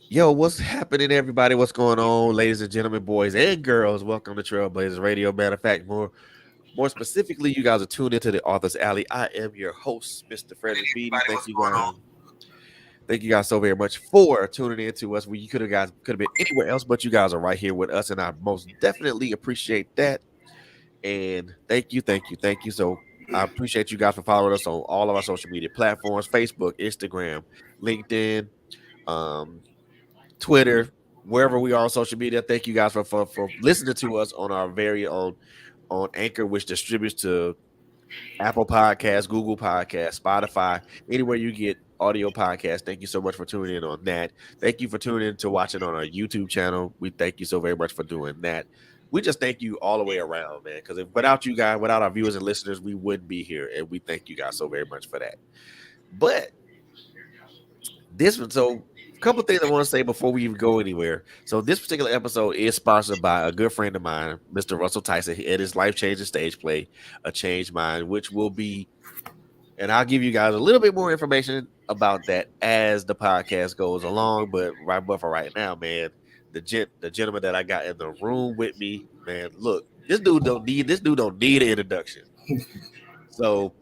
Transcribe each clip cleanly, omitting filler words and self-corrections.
Yo, what's happening, everybody? What's going on, ladies and gentlemen, boys and girls? Welcome to Trailblazers Radio. Matter of fact, more specifically, you guys are tuned into the Author's Alley. I am your host, Mr. Frederick Beatty. Thank you guys so very much for tuning in to us. You could have been anywhere else, but you guys are right here with us, and I most definitely appreciate that. And thank you. So I appreciate you guys for following us on all of our social media platforms: Facebook, Instagram, LinkedIn. Um, Twitter, wherever we are on social media. Thank you guys for listening to us on our very own on Anchor, which distributes to Apple Podcasts, Google Podcasts, Spotify, anywhere you get audio podcasts. Thank you so much for tuning in on that. Thank you for tuning in to watching on our YouTube channel. We thank you so very much for doing that. We just thank you all the way around, man. Because without you guys, without our viewers and listeners, we wouldn't be here. And we thank you guys so very much for that. But this one, so a couple things I want to say before we even go anywhere. So this particular episode is sponsored by a good friend of mine, Mr. Russell Tyson, and his life-changing stage play, A Changed Mind, which will be, and I'll give you guys a little bit more information about that as the podcast goes along. But for right now, man, the gentleman that I got in the room with me, man, look, this dude don't need an introduction. So,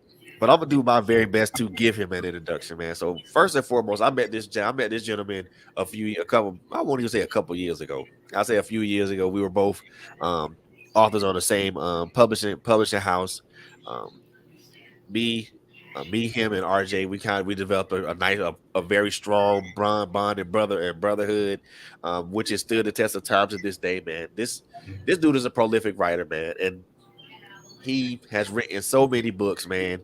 but I'm gonna do my very best to give him an introduction, man. So first and foremost, I met this gentleman a couple, I won't even say a couple years ago. I'll say a few years ago. We were both um, authors on the same publishing house. Um, me, him, and RJ. We developed a very strong bond and brotherhood, which is still the test of time to this day, man. This dude is a prolific writer, man, and he has written so many books, man.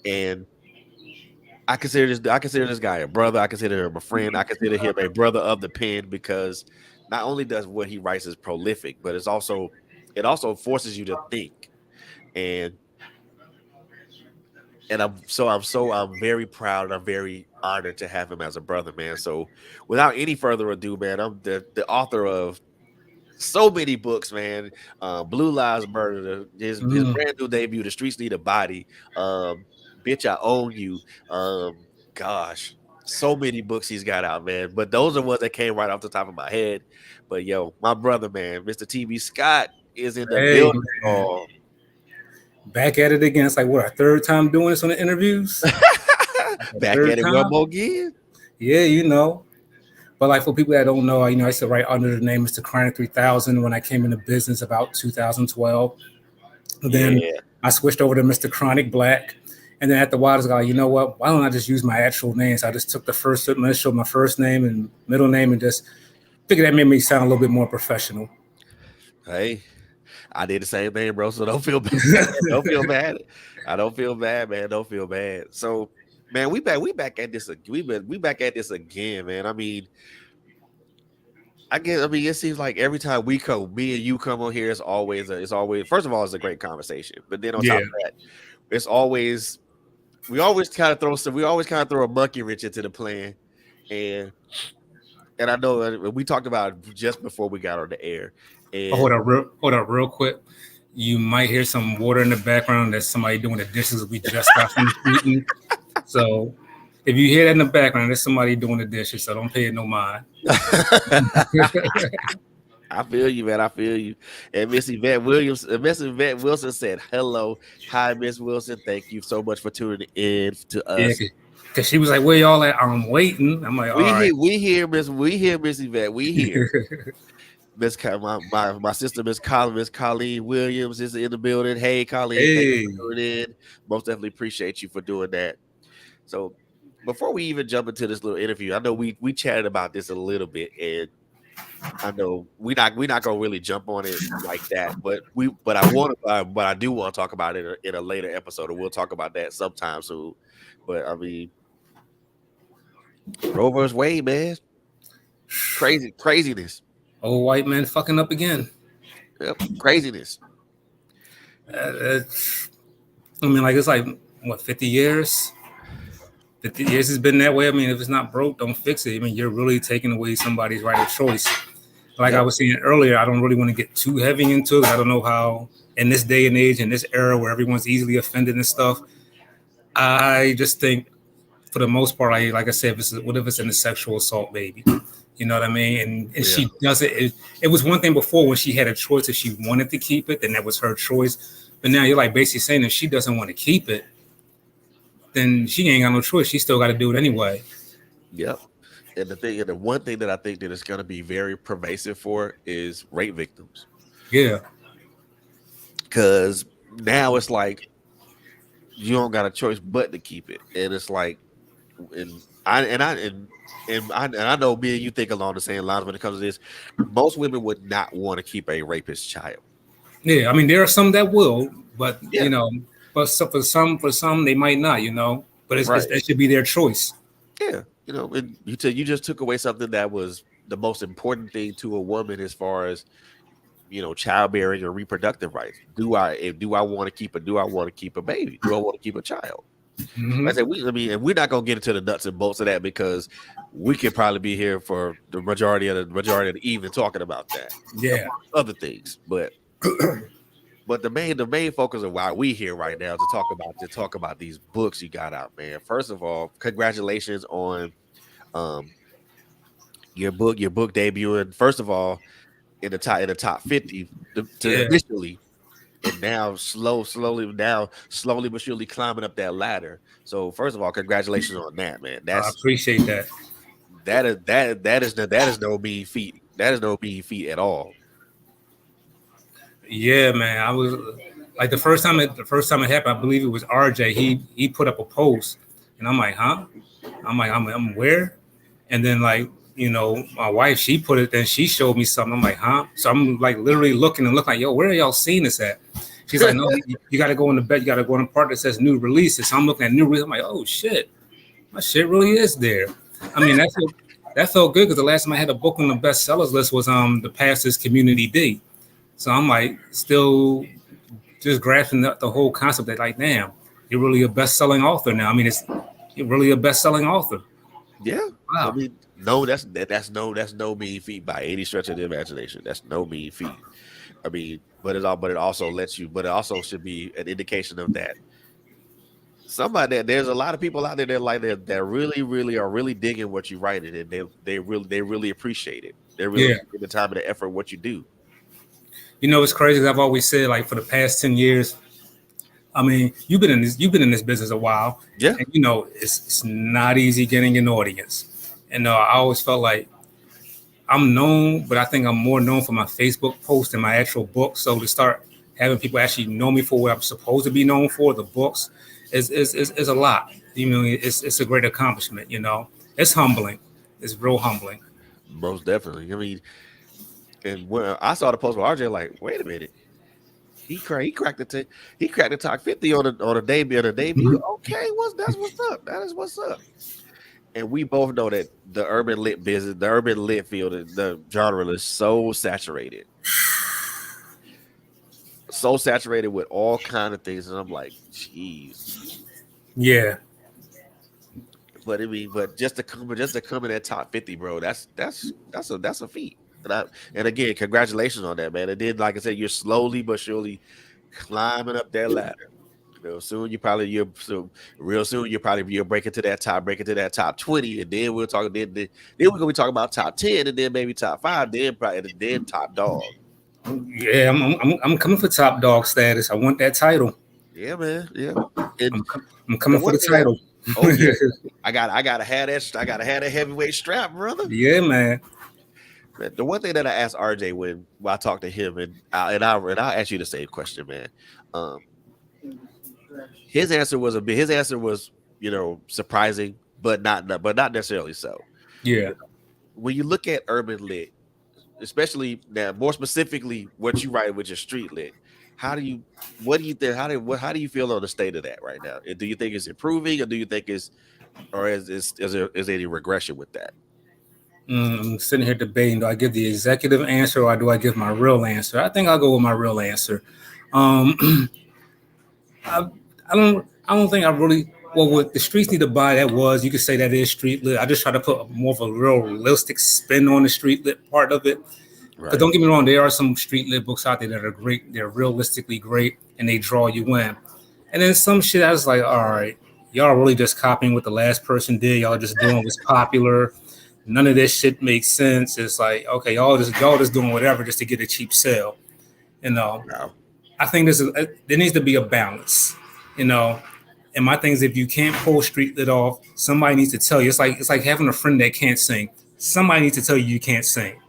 And I consider this guy a brother. I consider him a friend. I consider him a brother of the pen because not only does what he writes is prolific, but it also forces you to think. And I'm very proud and I'm very honored to have him as a brother, man. So without any further ado, man, I'm the author of so many books, man. Blue Lives Murder, his brand new debut, The Streets Need a Body, Bitch, I Own You. Gosh, so many books he's got out, man. But those are ones that came right off the top of my head. But yo, my brother, man, Mr. TV Scott is in the Hey, building. man. Oh, Back at it again. It's like, what, our third time doing this on the interviews? Like the back third at it one time? more again. Yeah, you know. But like for people that don't know, I used to write under the name Mr. Chronic 3000 when I came into business about 2012. And then Yeah, I switched over to Mr. Chronic Black. And then after a while, I was like, you know what? Why don't I just use my actual name? So I just took the first initial, my first name and middle name, and just figured that made me sound a little bit more professional. hey, I did the same thing, bro. So don't feel bad. Don't feel bad. I don't feel bad, man. Don't feel bad. So, man, we back at this. We back at this again, man. I mean, it seems like every time me and you come on here, it's always. First of all, it's a great conversation, but then on top Yeah. of that, it's always we always kind of throw a monkey wrench into the plan, and I know we talked about it just before we got on the air, Oh, and hold up, real quick. You might hear some water in the background. That's somebody doing the dishes we just got finished eating. So if you hear that in the background, there's somebody doing the dishes. So don't pay it no mind. I feel you, man. I feel you. And Miss Yvette Wilson said, "Hello, hi, Miss Wilson. Thank you so much for tuning in to Yeah, us. because she was like, "Where y'all at?" I'm waiting. I'm like, "All right." We hear Miss Yvette. We here. My sister, Miss Colleen Williams is in the building. Hey, Colleen, thank you Hey, for tuning in. Most definitely appreciate you for doing that. So, before we even jump into this little interview, I know we chatted about this a little bit, and I know we not gonna really jump on it like that, but I do want to talk about it in a later episode, and we'll talk about that sometime soon. But I mean, Roe vs. Wade, man, craziness, old white man fucking up again. yep, craziness. It's, I mean, like it's like what 50 years. 50 years has been that way. I mean, if it's not broke, don't fix it. I mean, you're really taking away somebody's right of choice. Like I Yep. was saying earlier, I don't really want to get too heavy into it. I don't know how in this day and age, in this era where everyone's easily offended and stuff. I just think, for the most part, like I said, what if it's in a sexual assault, baby? You know what I mean? And Yeah. she does it. It was one thing before when she had a choice if she wanted to keep it, then that was her choice. But now you're like basically saying if she doesn't want to keep it, then she ain't got no choice. She still got to do it anyway. Yep. And the one thing that I think that is going to be very pervasive for is rape victims, Yeah, because now it's like you don't got a choice but to keep it, and it's like, and I know me and you think along the same lines when it comes to this. Most women would not want to keep a rapist child. yeah. I mean, there are some that will, but Yeah. but for some they might not. But Right. that should be their choice. Yeah. And you just took away something that was the most important thing to a woman as far as childbearing or reproductive rights. Do I want to keep a baby? Do I want to keep a child? Hmm. Like I said, and we're not gonna get into the nuts and bolts of that because we could probably be here for the majority of the evening talking about that, Yeah, amongst other things. But the main focus of why we here right now to talk about these books you got out, man. First of all, congratulations on um your book debuting. First of all, in the top 50 to yeah. initially, and now slowly but surely climbing up that ladder. So first of all, congratulations on that, man. I That's appreciate that. that is no mean feat. That is no mean feat at all. Yeah, man. I was like the first time it happened. I believe it was RJ. He put up a post, and I'm like, huh? I'm where? And then like my wife, she put it. Then she showed me something. I'm like, huh? So I'm like literally looking and looking like, yo, where are y'all seeing this at? She's like, no, you got to go in the bed. You got to go in the part that says new releases. So I'm looking at new releases. I'm like, oh shit, my shit really is there. I mean, that felt good because the last time I had a book on the bestsellers list was the Pastor's Community D. So I'm like still just grasping the whole concept that like, damn, you're really a best-selling author now. I mean, you're really a best-selling author. Yeah, I Wow. mean, no, that's no mean feat by any stretch of the imagination. That's no mean feat. I mean, but it also should be an indication of that there's a lot of people out there that really, really are really digging what you're writing, and they really appreciate it. They're really Yeah. taking the time and the effort what you do. It's crazy. 'Cause I've always said like for the past 10 years, I mean, you've been in this business a while, Yeah. and it's not easy getting an audience. And I always felt like I'm known, but I think I'm more known for my Facebook post than my actual book. So to start having people actually know me for what I'm supposed to be known for, the books, is a lot. It's a great accomplishment. It's humbling. It's real humbling. Most definitely. I mean, and when I saw the post with RJ, like, wait a minute, he cracked the top 50 on a debut. Okay, what's up? That is what's up. And we both know that the urban lit field, the genre is so saturated with all kind of things, and I'm like, jeez. Yeah, But just to come in that top 50, bro, that's a feat. And again, congratulations on that, man. And then, like I said, you're slowly but surely climbing up that ladder. Soon real soon you'll break into that top 20, and then we're gonna be talking about top 10, and then maybe top 5, then probably and then top dog. yeah. I'm coming for top dog status. I want that title. Yeah, man. Yeah. And I'm the coming for one the thing I title. oh yeah, I gotta have that heavyweight strap, brother. Yeah, man. Man, the one thing that I asked RJ when I talked to him, and I'll ask you the same question, man. Um, his answer was surprising, but not necessarily so. Yeah. When you look at urban lit, especially now, more specifically, what you write with your street lit, how do you what do you think how do you feel on the state of that right now? Do you think it's improving, or do you think is there any regression with that? I'm sitting here debating: do I give the executive answer or do I give my real answer? I think I'll go with my real answer. Um, I, I don't think I really. Well, what the streets need to buy that was you could say that is street lit. I just try to put more of a realistic spin on the street lit part of it. Because Right. don't get me wrong, there are some street lit books out there that are great. They're realistically great and they draw you in. And then some shit I was like, all right, y'all are really just copying what the last person did. Y'all are just doing what's popular. None of this shit makes sense. It's like, okay, y'all just doing whatever just to get a cheap sale. You know, No. I think there needs to be a balance. You know, and my thing is, if you can't pull street lit off, somebody needs to tell you. It's like having a friend that can't sing. Somebody needs to tell you can't sing.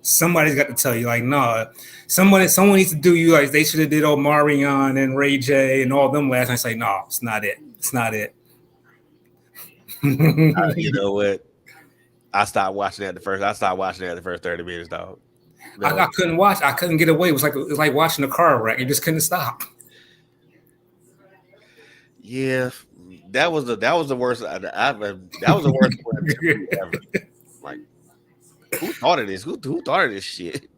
Somebody's got to tell you, like, nah. Someone needs to do you like they should have did Omarion and Ray J and all them last night. Say, no, it's not it. It's not it. You know what? I stopped watching that the first. I stopped watching that the first 30 minutes, dog. I No. couldn't watch. I couldn't get away. It was like watching a car wreck. You just couldn't stop. Yeah, that was the worst. That was the worst one ever. Like, who thought of this? Who thought of this shit?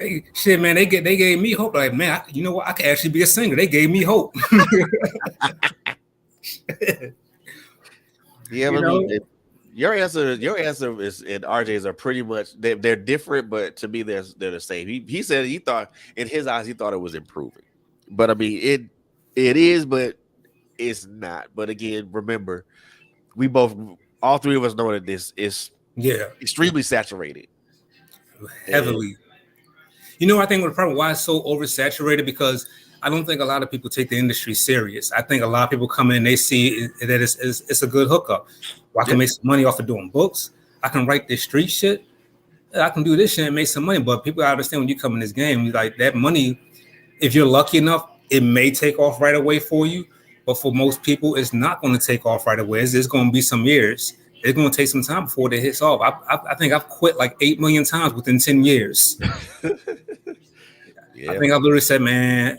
Hey, shit, man, they gave me hope. Like, man, you know what? I could actually be a singer. They gave me hope. Yeah, You I mean, know? your answer is and RJ's are pretty much they're different, but to me they're the same. He said he thought in his eyes he thought it was improving, but I mean it is, but it's not. But again, remember, we both all three of us know that this is Yeah, extremely saturated. And heavily. You know, I think the problem why it's so oversaturated because I don't think a lot of people take the industry serious. I think a lot of people come in, they see that it's a good hookup. Well, I yeah, can make some money off of doing books. I can write this street shit. I can do this shit and make some money. But people understand when you come in this game, like that money, if you're lucky enough, it may take off right away for you. But for most people, it's not going to take off right away. It's going to be some years. It's going to take some time before it hits off. I think I've quit like 8 million times within 10 years. I yeah. think I've literally said, man,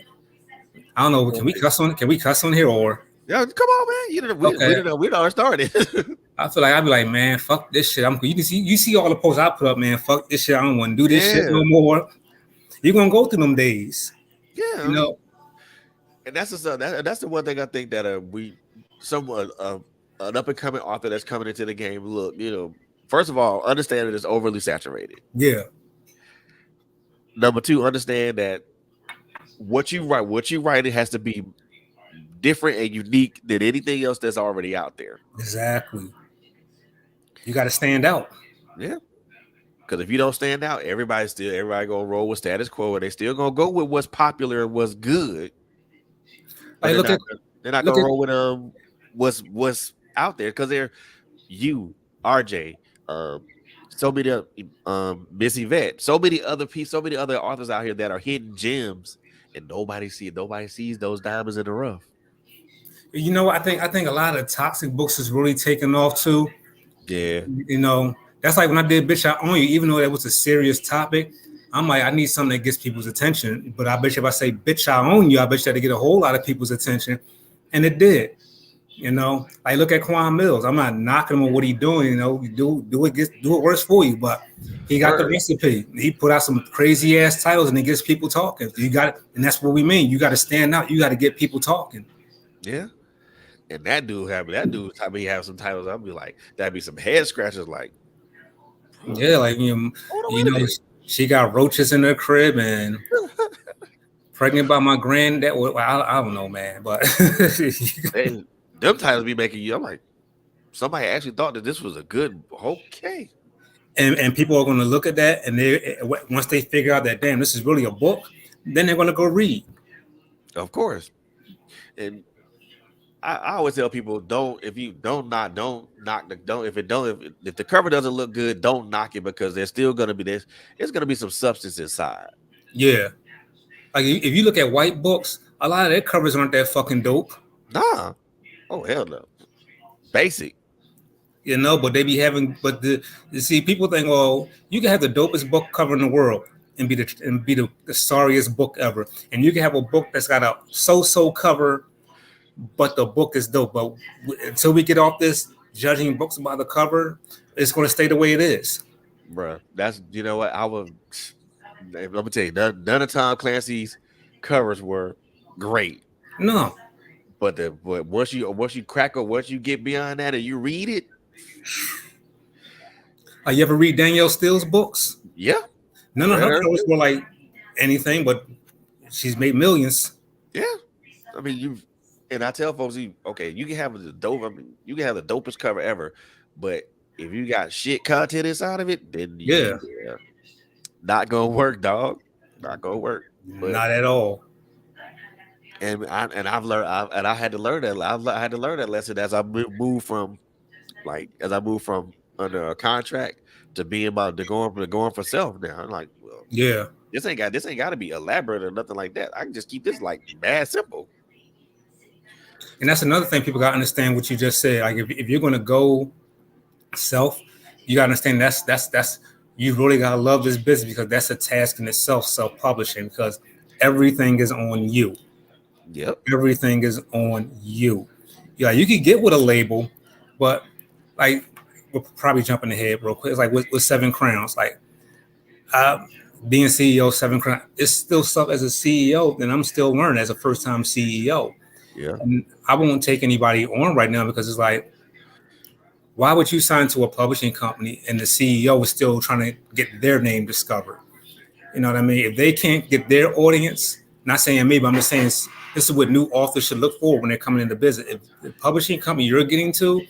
I don't know. Can we cuss on? Can we cuss on here or? Yeah, come on, man. You didn't we Okay. didn't we already started. I feel like I'd be like, man, fuck this shit. You see all the posts I put up, man. Fuck this shit. I don't want to do this shit Yeah, no more. You're gonna go through them days, yeah. I you mean, know. and that's the one thing I think that we someone an up and coming author that's coming into the game. Look, first of all, understand that it's overly saturated. Yeah, Number two, understand that what you write, it has to be different and unique than anything else that's already out there. exactly. You got to stand out. Yeah, because if you don't stand out, everybody gonna roll with status quo, and they still gonna go with what's popular and what's good, but Like they're look not at they're not look gonna at roll with what's out there because they're you, RJ, so many Miss Yvette, so many other authors out here that are hidden gems, and nobody sees those diamonds in the rough. you know. I think a lot of toxic books is really taking off too. Yeah, You know, that's like when I did "Bitch I Own You," even though that was a serious topic. I'm like, I need something that gets people's attention. But I bet you if I say "Bitch I Own You," I bet you that'll get a whole lot of people's attention, and it did. You know, like look at Quan Mills. I'm not knocking him on what he's doing. You know, do it worse for you. But he got the word. recipe. He put out some crazy ass titles, and it gets people talking. You got it, and that's what we mean. You got to stand out. You got to get people talking. Yeah. And that dude type he have some titles. I'll be like, that'd be some head scratchers. Like, Yeah, like hold on, you wait a know, minute. she got roaches in her crib and pregnant by my granddad. Well, I don't know, man, but Them titles be making you. I'm like, somebody actually thought that this was a good. Okay, and people are going to look at that, and they once they figure out that damn, this is really a book, then they're going to go read. of course. And I always tell people, don't if you don't knock the don't if it don't if the cover doesn't look good, don't knock it because there's still gonna be this. It's gonna be some substance inside. Yeah, like if you look at white books, a lot of their covers aren't that fucking dope. Nah. Oh hell no. Basic. You know, but they be having, but you see, people think, oh, you can have the dopest book cover in the world and be the sorriest book ever, and you can have a book that's got a so-so cover, but the book is dope. But until we get off this judging books by the cover, it's going to stay the way it is. Bruh. That's what I would. Let me tell you, none of Tom Clancy's covers were great, No, but once you get beyond that and you read it, you ever read Danielle Steele's books? yeah, None of read her her covers too. were like anything, but she's made millions. Yeah, I mean you. And I tell folks, okay, you can have the dope. I mean, you can have the dopest cover ever, but if you got shit content inside of it, then Yeah, yeah, not gonna work, dog. Not gonna work. But not at all. I've learned, and I had to learn that. I had to learn that lesson as I moved from as I moved from under a contract to being about to going for self. Now I'm like, well, Yeah. this ain't got to be elaborate or nothing like that. I can just keep this like bad simple. And that's another thing people got to understand what you just said. Like if you're going to go self, you got to understand that's you really got to love this business because that's a task in itself, self-publishing, because everything is on you. Yep. Everything is on you. Yeah, you could get with a label, but like we're probably jumping ahead real quick. It's like with Seven Crowns, like uh, being CEO of Seven Crowns, it's still stuff as a CEO, and I'm still learning as a first-time CEO. Yeah. And I won't take anybody on right now because it's like, why would you sign to a publishing company and the CEO is still trying to get their name discovered? You know what I mean? If they can't get their audience, not saying me, but I'm just saying this is what new authors should look for when they're coming into business. If the publishing company you're getting to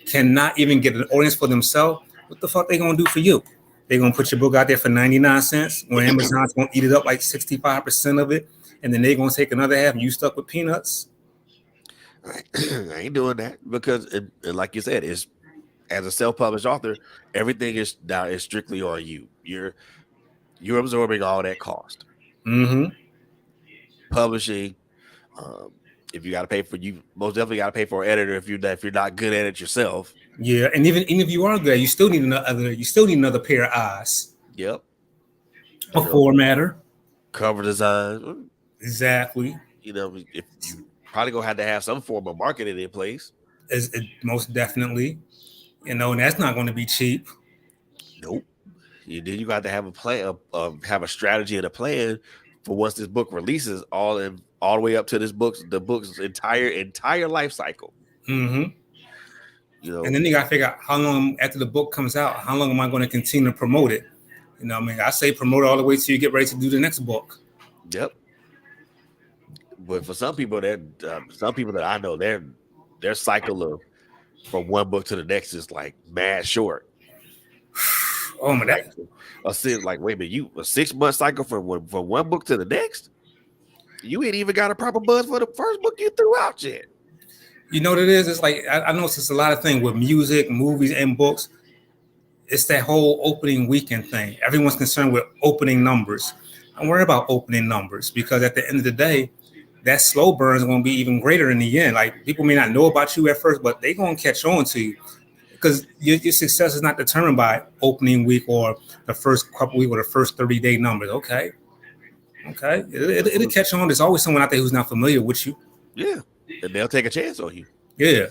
cannot even get an audience for themselves, what the fuck they gonna do for you? They're gonna put your book out there for 99 cents when Amazon's gonna eat it up like 65% of it, and then they're gonna take another half and you stuck with peanuts. I ain't doing that because, and like you said, it's as a self-published author, everything is now is strictly on you. You're absorbing all that cost. Mm-hmm. Publishing, um, if you got to pay for you, most definitely got to pay for an editor if you're not good at it yourself. Yeah, and even if you are good, you still need another pair of eyes. Yep, A you know, formatter. cover design. Exactly. You know, if you probably gonna have to have some form of marketing in place. Most definitely. And that's not going to be cheap. Nope. Then you got to have a plan, have a strategy and a plan for once this book releases, all the way up to the book's entire life cycle. Mm-hmm. You And know. then you got to figure out how long after the book comes out, how long am I going to continue to promote it? You know, what I mean, I say promote it all the way till you get ready to do the next book. Yep. But for some people that I know, their cycle of from one book to the next is like mad short. Oh my Like God. like wait a minute, you a 6 month cycle from one book to the next? You ain't even got a proper buzz for the first book you threw out yet. You know what it is? It's like I know it's a lot of things with music, movies, and books. It's that whole opening weekend thing. Everyone's concerned with opening numbers. Don't worry about opening numbers because at the end of the day, that slow burn is going to be even greater in the end. Like people may not know about you at first, but they're going to catch on to you because your success is not determined by opening week or the first couple week or the first 30-day numbers. Okay. Okay. It'll catch on. There's always someone out there who's not familiar with you. Yeah, and they'll take a chance on you. Yeah.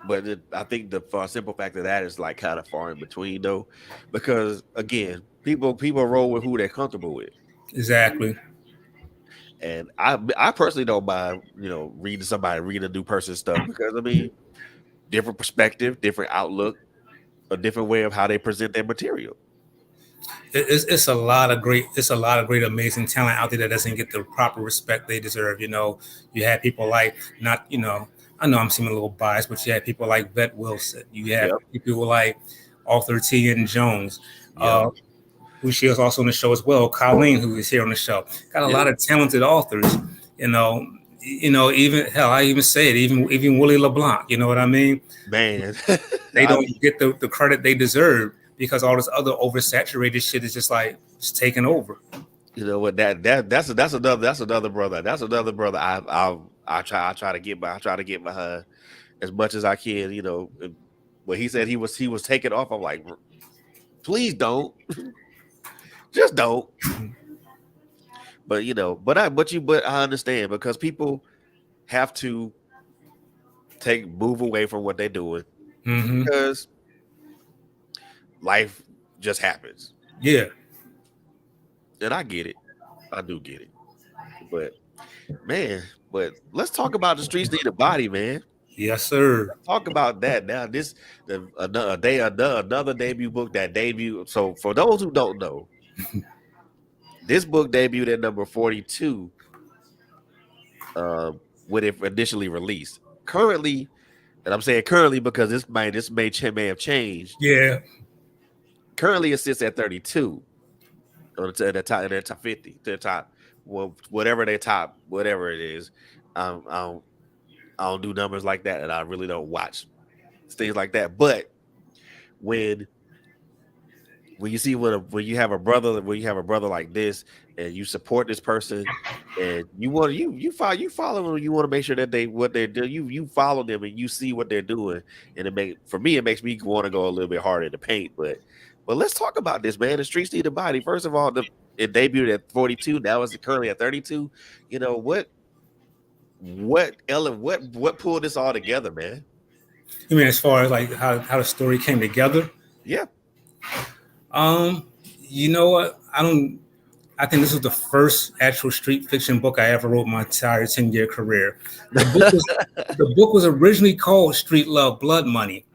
But I think the simple fact of that is like kind of far in between though, because again, people roll with who they're comfortable with. Exactly. And I personally don't mind, reading a new person's stuff because I mean, different perspective, different outlook, a different way of how they present their material. It's a lot of great amazing talent out there that doesn't get the proper respect they deserve. You have people like not I know I'm seeming a little biased, but you have people like Vet Wilson. You have Yep. people like Arthur T. and Jones. Yep. Who she is also on the show as well. Colleen, who is here on the show, got a Yep. lot of talented authors. Even hell, I even say it, even Willie LeBlanc. You know what I mean? Man. They don't get the credit they deserve because all this other oversaturated shit is just like it's taking over. You know what that's another brother. That's another brother I try to get behind as much as I can, when he said he was taking off, I'm like, please don't. Just don't. But but I understand because people have to move away from what they're doing Mm-hmm. because life just happens. Yeah. And I get it. I do get it. But man, let's talk about the streets need a body, man. Yes, sir. Let's talk about that now. Another debut book that debuted. So for those who don't know, this book debuted at number 42. when it initially released. Currently, and I'm saying currently because may have changed. Yeah. Currently, it sits at 32 to the top 50 to the top, well, whatever they top, whatever it is. Um, I don't I don't do numbers like that, and I really don't watch things like that. But when when you see when you have a brother like this, and you support this person, and you follow them, you want to make sure that they what they're doing, you follow them and you see what they're doing, and it makes me want to go a little bit harder in the paint. But let's talk about this, man. The streets need a body. First of all, it debuted at 42. Now it's currently at 32. You know what pulled this all together, man? You mean as far as like how the story came together? Yeah. Um, you know what? I think this was the first actual street fiction book I ever wrote in my entire 10-year career. The book was the book was originally called Street Love Blood Money,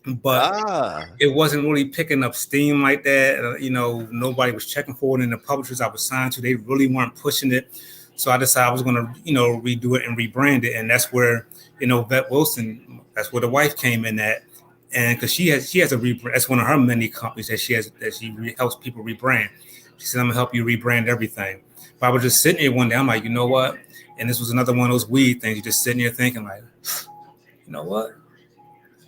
but Ah, it wasn't really picking up steam like that. Nobody was checking for it, and the publishers I was signed to, they really weren't pushing it. So I decided I was going to, redo it and rebrand it, and that's where, Vet Wilson, that's where the wife came in at, and because she has a rebrand, that's one of her many companies that helps people rebrand. She said, "I'm gonna help you rebrand everything." But I was just sitting here one day, I'm like, you know what? And this was another one of those weed things. You're just sitting there thinking, like, you know what?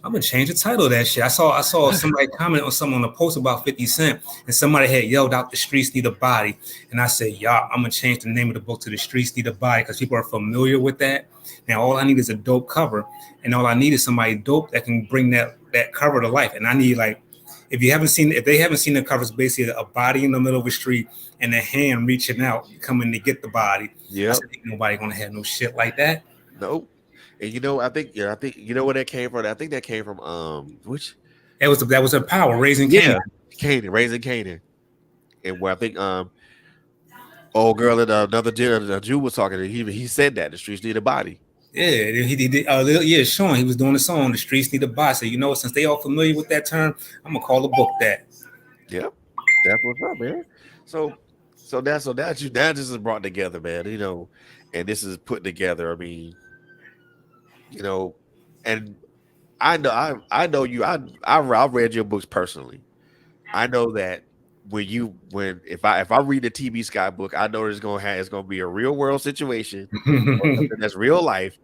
I'm gonna change the title of that shit. I saw somebody comment on something on a post about 50 Cent, and somebody had yelled out, "The streets need a body," and I said, "Yeah, I'm gonna change the name of the book to The Streets Need a Body," because people are familiar with that. Now all I need is a dope cover, and all I need is somebody dope that can bring that cover to life. And I need, like, if they haven't seen the covers, basically a body in the middle of a street and a hand reaching out, coming to get the body. I yep. said, ain't nobody gonna have no shit like that. Nope. And I think you know where that came from. I think that came from which That was a power raising Cain. yeah, Canaan, raising Canaan, and where I think old girl and Jew was talking. He said that the streets need a body. Yeah, he did. Yeah, Sean, he was doing a song. The streets need a boss. So since they all familiar with that term, I'm gonna call the book that. Yep, that's what's up, man. So that just is brought together, man. And this is put together. I mean, you know, and I know you. I've read your books personally. I know that when if I read the TB Sky book, I know it's gonna be a real world situation or something that's real life,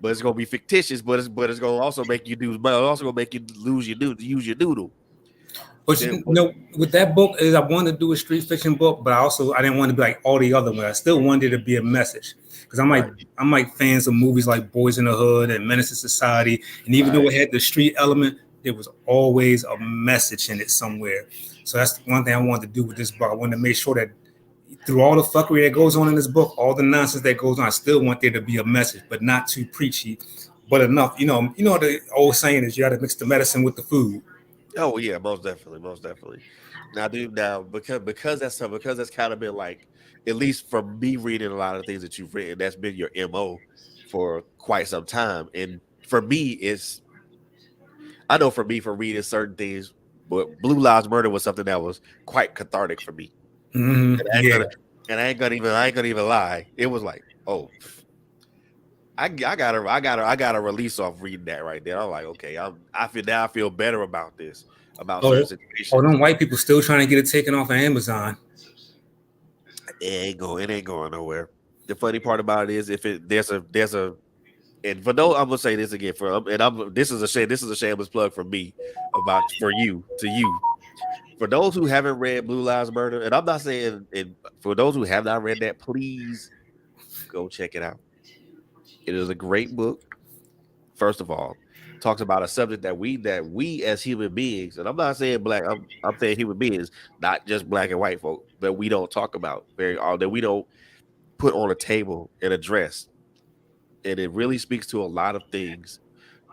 but it's gonna be fictitious. But it's gonna also make you do. But it's also gonna make you use your doodle. But with that book is I wanted to do a street fiction book, but I didn't want to be like all the other ones. I still wanted it to be a message because Right, I'm like fans of movies like Boys in the Hood and Menace to Society, and even though right. it had the street element, there was always a message in it somewhere. So that's one thing I wanted to do with this book. I wanted to make sure that through all the fuckery that goes on in this book, all the nonsense that goes on, I still want there to be a message, but not too preachy, but enough. The old saying is you got to mix the medicine with the food. Oh yeah, most definitely, most definitely. Now, dude, because that's kind of been like, at least from me reading a lot of things that you've written, that's been your MO for quite some time. And for me, I know for me for reading certain things, but Blue Lives Murder was something that was quite cathartic for me. And I ain't Yeah. gonna and I ain't gonna even lie. It was like, oh, I got a release off reading that right there. I'm like, okay, I feel better about this, about certain Oh, situations. them white people still trying to get it taken off of Amazon. It ain't going nowhere. The funny part about it is if it there's a and for those I'm gonna say this again for and I'm this is a shameless plug for me about for you to you. For those who haven't read Blue Lives Murder, and I'm not saying and for those who have not read that, please go check it out. It is a great book. First of all, talks about a subject that we as human beings, and I'm not saying black, I'm saying human beings, not just black and white folk, that we don't talk about very often, that we don't put on a table and address. And it really speaks to a lot of things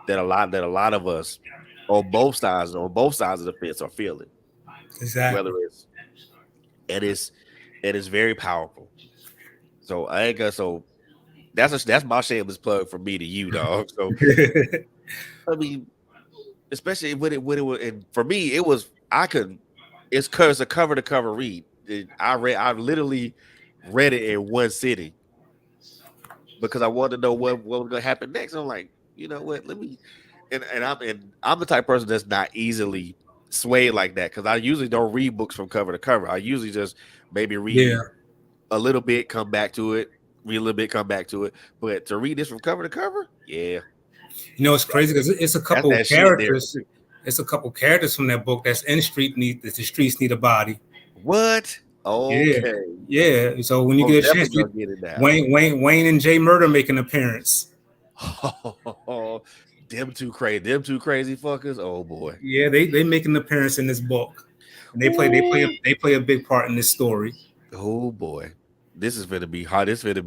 that a lot of us on both sides of the fence are feeling. Whether Exactly. it's and it's very powerful. So I ain't gonna so that's my shameless plug from me to you, dog. So I mean, especially when it was, and for me, it was I could it's a cover to cover read. I literally read it in one sitting. because I wanted to know what was gonna happen next. I'm like, you know what? Let me and I'm the type of person that's not easily swayed like that because I usually don't read books from cover to cover. I usually just maybe Yeah. read a little bit, come back to it, read a little bit, come back to it. But to read this from cover to cover, yeah, You know, it's that's crazy because it's a that's couple of that shit there. characters. It's a couple characters from that book that's in street need that the streets need a body. What? Yeah, Okay, yeah. So when you most get a definitely chance, gonna get it now. Wayne and Jay Murder make an appearance. Them two crazy, them two crazy fuckers. Oh boy. Yeah, they make an appearance in this book, and Ooh. they play a big part in this story. Oh boy. This is gonna be hot. This gonna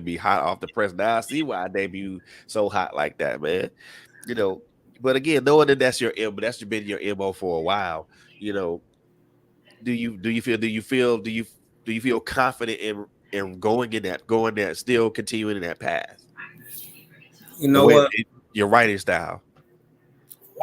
be hot off the press. Now I see why I debut so hot like that, man. You know, but again, knowing that that's your M, that's been your MO for a while, you know, do you feel confident in going that still continuing in that path? You The know way what? your writing style.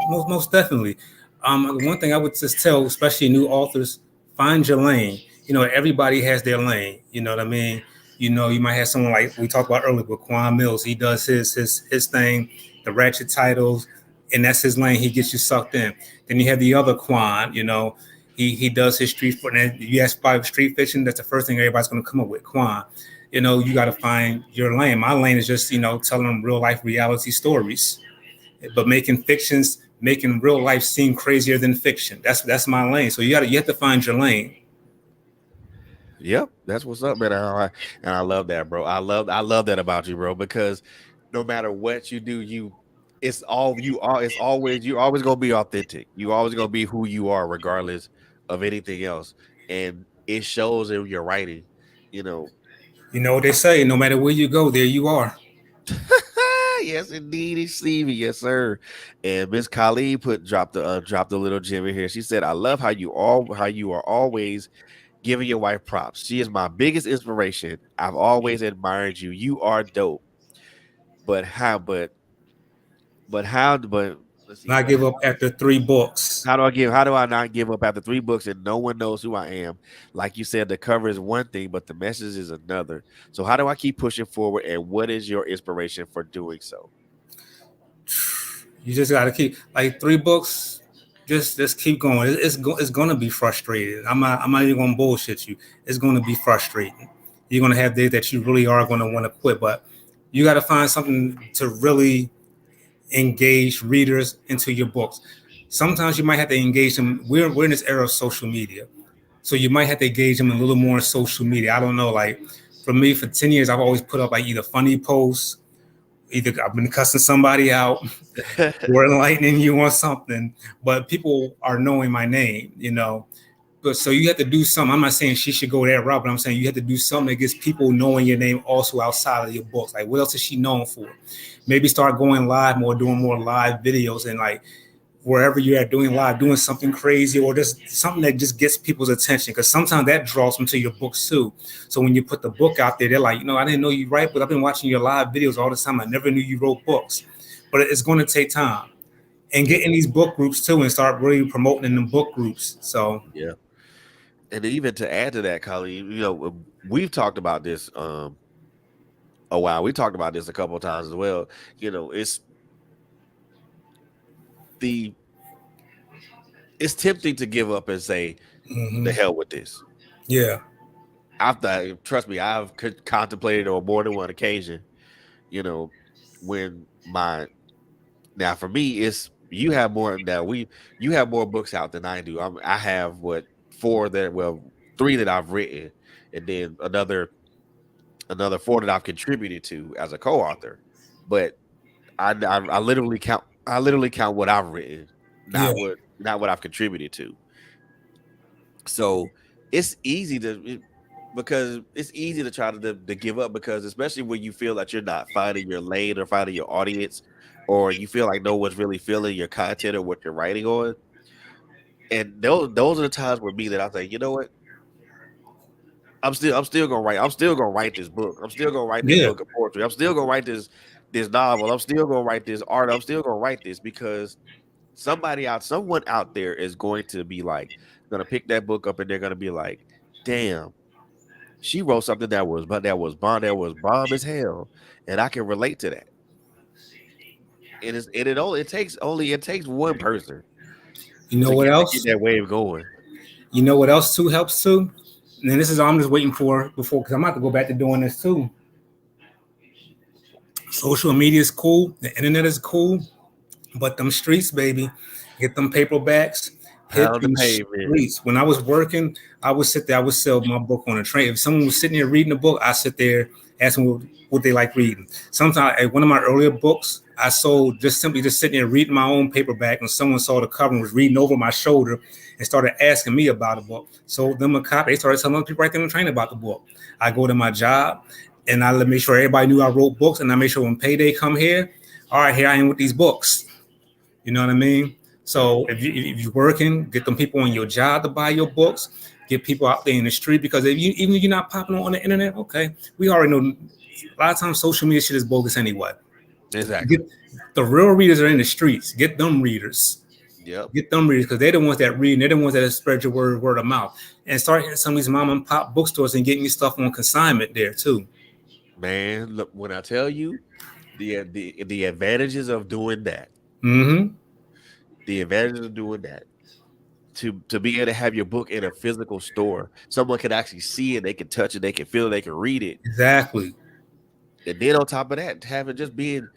Most definitely. The one thing I would just tell, especially new authors, find your lane. You know, everybody has their lane. You know what I mean? You know, you might have someone like we talked about earlier with Quan Mills. He does his thing, the ratchet titles, and that's his lane. He gets you sucked in. Then you have the other Quan. You know, he does his street. And you ask about street fiction. That's the first thing everybody's going to come up with. Quan. You know, you got to find your lane. My lane is just telling them real life reality stories, but making real life seem crazier than fiction. That's my lane. So you have to find your lane. Yep, that's what's up, man. And I love that, bro. I love that about you, bro, because no matter what you do, it's always you're always gonna be authentic. You always gonna be who you are, regardless of anything else. And it shows in your writing, you know. You know what they say, no matter where you go, there you are. Yes, indeed, it's Stevie, yes, sir. And Miss Khalid dropped a little gem in here. She said, "I love how you are always giving your wife props. She is my biggest inspiration. I've always admired you. You are dope. But how? But how? But let's see. Not But give up after 3 books. how do I give? How do I not give up after 3 books and no one knows who I am? Like you said, the cover is one thing, but the message is another. So how do I keep pushing forward? And what is your inspiration for doing so?" You just got to keep like 3 books. Just keep going. It's gonna be frustrating. I'm not even gonna bullshit you. It's gonna be frustrating. You're gonna have days that you really are gonna want to quit, but you got to find something to really engage readers into your books. Sometimes you might have to engage them. We're in this era of social media, so you might have to engage them a little more on social media. I don't know. Like for me, for 10 years, I've always put up like either funny posts, either I've been cussing somebody out, or enlightening you on something. But people are knowing my name, But so you have to do something. I'm not saying she should go that route, but I'm saying you have to do something that gets people knowing your name also outside of your books. Like, what else is she known for? Maybe start going live more, doing more live videos, and like wherever you're at doing live, doing something crazy or just something that just gets people's attention. Because sometimes that draws them to your books too. So when you put the book out there, they're like, I didn't know you write, but I've been watching your live videos all the time. I never knew you wrote books. But it's going to take time and Yeah, get in these book groups too and start really promoting in the book groups. So yeah. And even to add to that, Colleen, we've talked about this a while. We talked about this a couple of times as well. It's the it's tempting to give up and say the mhm. hell with this. Yeah. Trust me, I've contemplated on more than one occasion. You know, when my now for me, it's you have more books out than I do. I have what three that I've written, and then another four that I've contributed to as a co-author. But I literally count what I've written, Yeah. not what I've contributed to. So it's easy because it's easy to try to give up, because especially when you feel that you're not finding your lane or finding your audience, or you feel like no one's really feeling your content or what you're writing on. And those are the times with me that I think, you know what, I'm still gonna write. I'm still gonna write this book. I'm still gonna write this Yeah. book of poetry. I'm still gonna write this novel. I'm still gonna write this art. I'm still gonna write this because someone out there is going to be like, gonna pick that book up and they're gonna be like, damn, She wrote something that was but that was bomb as hell, and I can relate to that. It takes one person You know what to get else? that wave going. You know what else too helps too? And then this is all I'm just waiting for before because I'm about to go back to doing this too. Social media is cool, the internet is cool, but them streets, baby, get them paperbacks, hit Pound the them pavement. streets. When I was working, I would sit there, I would sell my book on a train. If someone was sitting there reading a book, I sit there, ask them what they like reading. Sometimes at one of my earlier books, I sold just simply just sitting there reading my own paperback, and someone saw the cover and was reading over my shoulder and started asking me about the book. Sold them a copy. They started telling other people right there on the train about the book. I go to my job and I make sure everybody knew I wrote books, and I make sure when payday come here, all right, here I am with these books. You know what I mean? Yep. So if you're working, get them people on your job to buy your books. Get people out there in the street because even if you're not popping on the internet, okay, we already know a lot of times social media shit is bogus anyway. Exactly. Get the real readers are in the streets. Get them readers. Yep. Get them readers because they're the ones that read. And they're the ones that spread your word of mouth. And start hitting some of these mom and pop bookstores and getting your stuff on consignment there too. Man, look, when I tell you the advantages of doing that, Mm-hmm. the advantages of doing that, to be able to have your book in a physical store, someone can actually see it, they can touch it, they can feel it, they can read it. Exactly. And then on top of that, having just being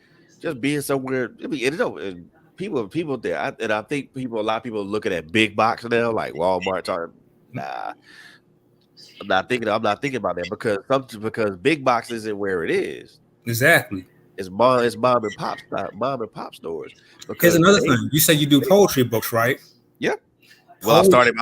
somewhere. I mean, and people there, and I think a lot of people are looking at big box now, like Walmart. Talking, nah, I'm not thinking about that because big box isn't where it is. Exactly. It's mom and pop stores Here's because another thing. You said you do they poetry books, right? yeah. Well, Poetry.